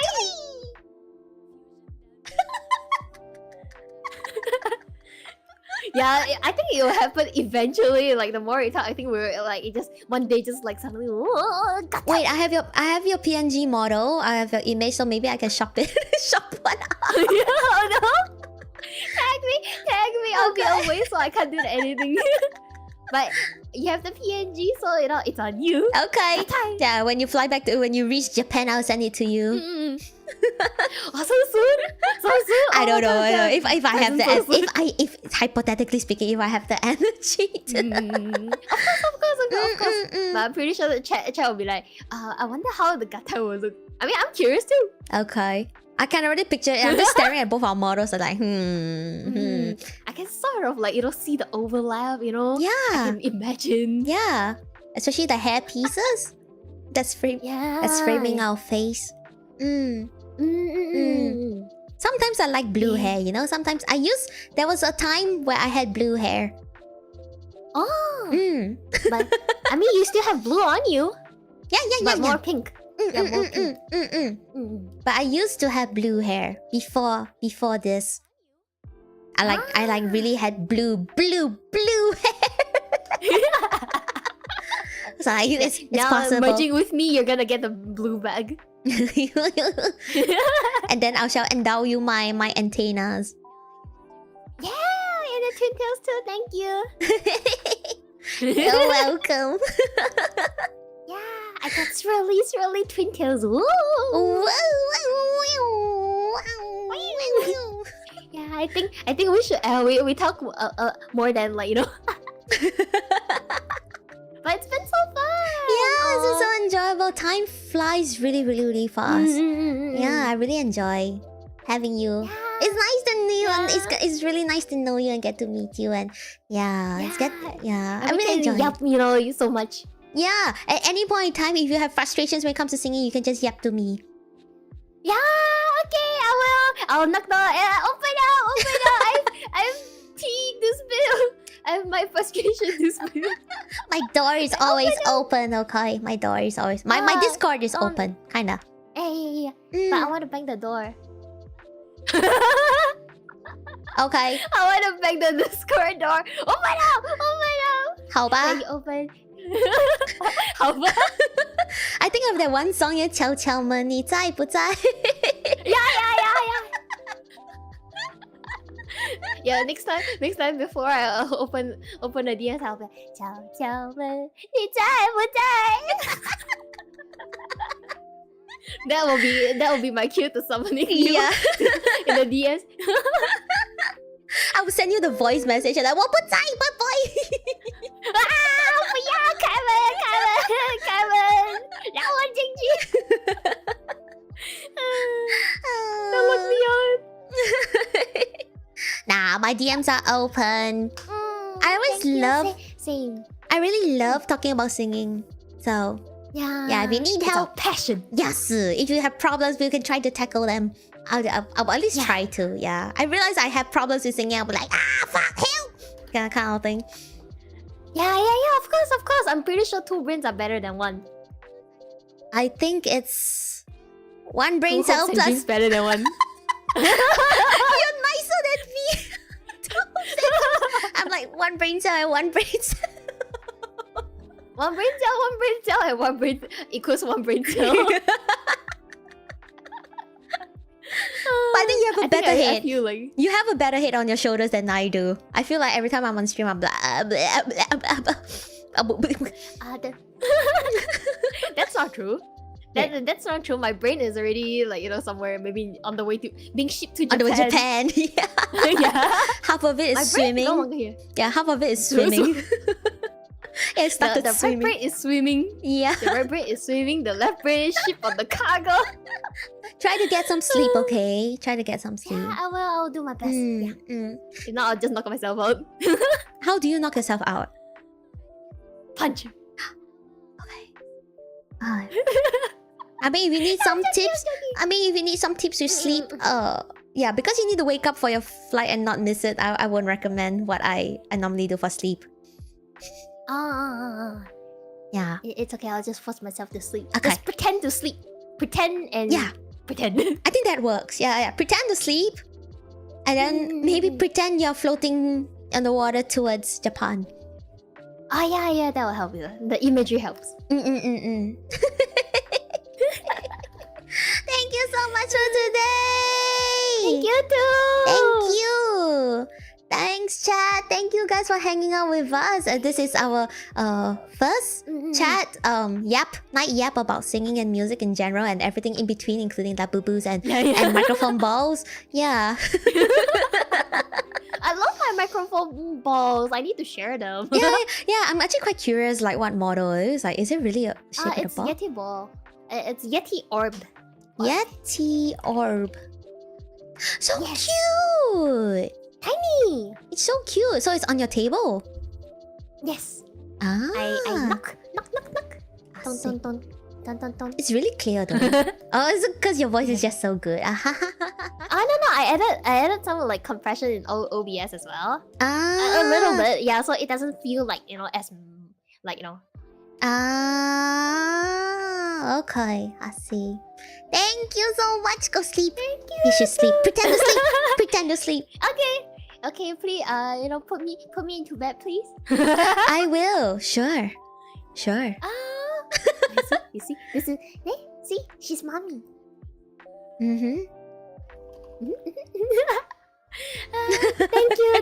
Yeah, I think it will happen eventually. Like the more we talk, I think we're like it just one day just like suddenly. Wait, I have your PNG model. I have your image, so maybe I can shop it. Shop one up. Oh no! Tag me. I'll be away, so I can't do anything. But you have the PNG, so it's on you. Okay. Yeah, when you reach Japan, I'll send it to you. Oh, so soon? I don't know. If I have the if hypothetically speaking, if I have the energy to Of course. But I'm pretty sure the chat will be like, I wonder how the gatai will look. I mean, I'm curious too. Okay. I can already picture it. I'm just staring at both our models and like, I can sort of like, see the overlap, Yeah. I can imagine. Yeah. especially the hair pieces. That's framing our face. Sometimes I like blue hair, you know. Sometimes there was a time where I had blue hair. Oh. But I mean, you still have blue on you. Yeah. But more pink. Yeah, more pink. But I used to have blue hair before this. I really had blue hair. So it's now possible. merging with me, you're gonna get the blue bag. And then I shall endow you my antennas. Yeah, and the twin tails too. Thank you. You're welcome. Yeah, I got swirly twin tails. Woo! Yeah, I think we should we talk more than like, you know. But it's been so fun. Yeah, it's been so enjoyable. Time flies really fast. Yeah, I really enjoy having you. Yeah. It's nice to know you, and Yeah. it's really nice to know you and get to meet you. And I We really can enjoy. yap, you know, you so much. Yeah, at any point in time, if you have frustrations when it comes to singing, you can just yap to me. Yeah, okay, I will. I'll knock the open up. I'm peeing this bill. I have my frustration this bill. My door is always open, okay? My door is always... My Discord is open, kinda. Hey, but I want to bang the door. Okay. I want to bang the Discord door. Open up! How about? Bang open. How about? I think of that one song, 悄悄们你在不在? Yeah. Yeah, next time before I open the DMs, I'll be 悄悄们你在不在? That will be my cue to summoning you. Yeah. In the DMs. I will send you the voice message and like 我不在 bye bye. 不要开门，让我进去。Don't look me on. Nah, my DMs are open. I always love... sing. I really love talking about singing. So, Yeah, if you need it's our help... passion. Yes, if you have problems, we can try to tackle them. I'll at least try to, yeah. I realize I have problems with singing. I'll be like, fuck, help! Kind of thing. Yeah, of course. I'm pretty sure 2 brains are better than 1. I think it's... 1 brain 2 cell hopes and dreams plus... better than 1. You're nicer than me! I'm like 1 brain cell and 1 brain cell. 1 brain cell, and 1 brain equals 1 brain cell. But I think you have a better head. I feel like... You have a better head on your shoulders than I do. I feel like every time I'm on stream, I'm blah, blah, blah, blah. That's not true. That's not true. My brain is already like, you know, somewhere maybe on the way to being shipped to Japan. On the way to Japan. Yeah. Yeah. Half of it is My swimming. brain no longer here. Yeah, half of it is swimming. It started The swimming. right brain is swimming. Yeah. The right brain is swimming. The left brain is shipped on the cargo. Try to get some sleep, okay? Try to get some sleep. Yeah, I will. I'll do my best. Yeah. If not, I'll just knock myself out. How do you knock yourself out? Punch. Okay. I mean, if you need some tips, to sleep, yeah, because you need to wake up for your flight and not miss it, I won't recommend what I normally do for sleep. Yeah. It's okay. I'll just force myself to sleep. Okay. Just pretend to sleep. Pretend and pretend. I think that works. Yeah. Pretend to sleep, and then maybe pretend you're floating on the water towards Japan. Oh yeah, that will help you. The imagery helps. Thank you so much for today. Thank you too. Thank you. Thanks, chat. Thank you guys for hanging out with us. This is our first chat, night yap about singing and music in general and everything in between, including the boo-boos and microphone balls. Yeah. I love my microphone balls. I need to share them. Yeah. I'm actually quite curious, like what model it is. Like, is it really a shape of a It's ball? Yeti ball. It's Yeti orb. Yeti orb. So Yes. cute. Tiny. It's so cute. So it's on your table. Yes. Ah. I knock Dun, dun, dun. Dun, dun, dun. It's really clear though. Oh, is it because your voice is just so good? Oh no, I added some like compression in OBS as well. A little bit, yeah, so it doesn't feel like, you know, as like, you know. Okay, I see. Thank you so much. Go sleep. Thank you. You should sleep. Pretend to sleep. Pretend to sleep. Okay, please, you know, put me into bed, please. I will. Sure. You see, this is, see, she's mommy.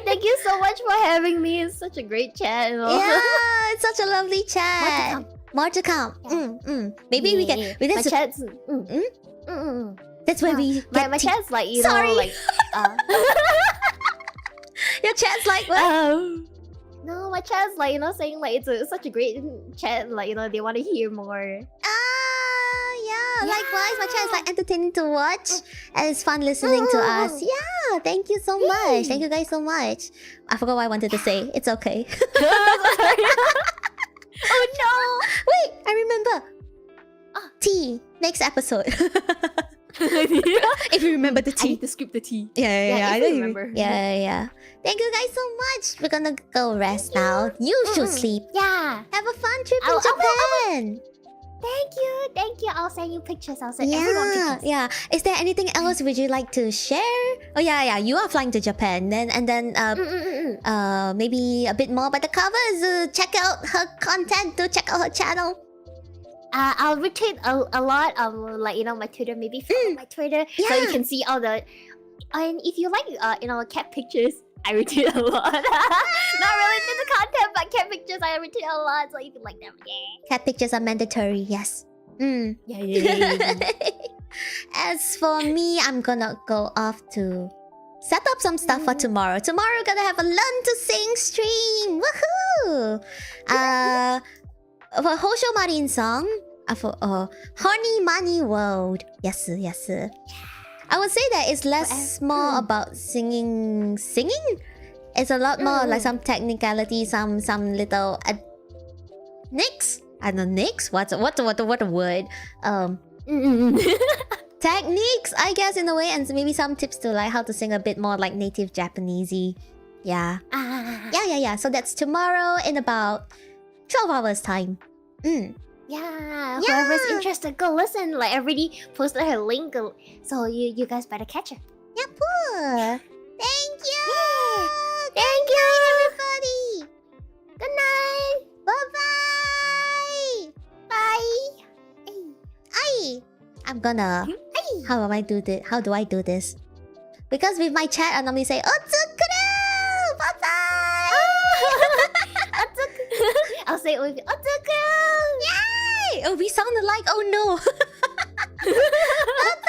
Thank you so much for having me. It's such a great chat. You know? Yeah, it's such a lovely chat. More to come. Yeah. Maybe we can. My chat's. That's where we. My chat's like, you know, like. Your chat's like what? No, my chat's like, you know, saying like it's such a great chat. Like, you know, they want to hear more. Yeah. Likewise, my chat is like entertaining to watch, and it's fun listening to us. Yeah, thank you so much. Thank you guys so much. I forgot what I wanted to say. It's okay. Oh no! Wait, I remember. T. Next episode. If you remember the T. I need to script the T. Yeah. I remember. Yeah. Thank you guys so much. We're gonna go rest now. You should sleep. Yeah. Have a fun trip in Japan. Thank you. I'll send you pictures. I'll send everyone pictures. Yeah. Is there anything else would you like to share? Oh yeah. You are flying to Japan. Then maybe a bit more about the covers. Check out her content. Do check out her channel. I'll retweet a lot of like, you know, my Twitter. Maybe follow my Twitter so you can see all the. And if you like you know, cat pictures, I retweet a lot. Not related to content, but cat pictures I retweet a lot, so you can like them. Yeah. Cat pictures are mandatory. Yes. Yeah. As for me, I'm gonna go off to set up some stuff for tomorrow. Tomorrow, we're gonna have a learn to sing stream. Woohoo! For Hosho Marin song, for Honey Money World. Yes. I would say that it's less more about singing. It's a lot more like some technicality, some little nicks. I don't know, nicks. What a word. Techniques, I guess, in a way, and maybe some tips to like how to sing a bit more like native Japanesey. Yeah. Yeah. So that's tomorrow in about 12 hours time. Yeah, whoever's interested, go listen. Like, I already posted her link, so you guys better catch her. Yep. Thank you. Thank you, everybody. Good night. Bye. I'm gonna. How do I do this? Because with my chat, I normally say ucroo. Bye. I'll say it with you. Yay! Oh, we sounded like, oh no. Bye-bye.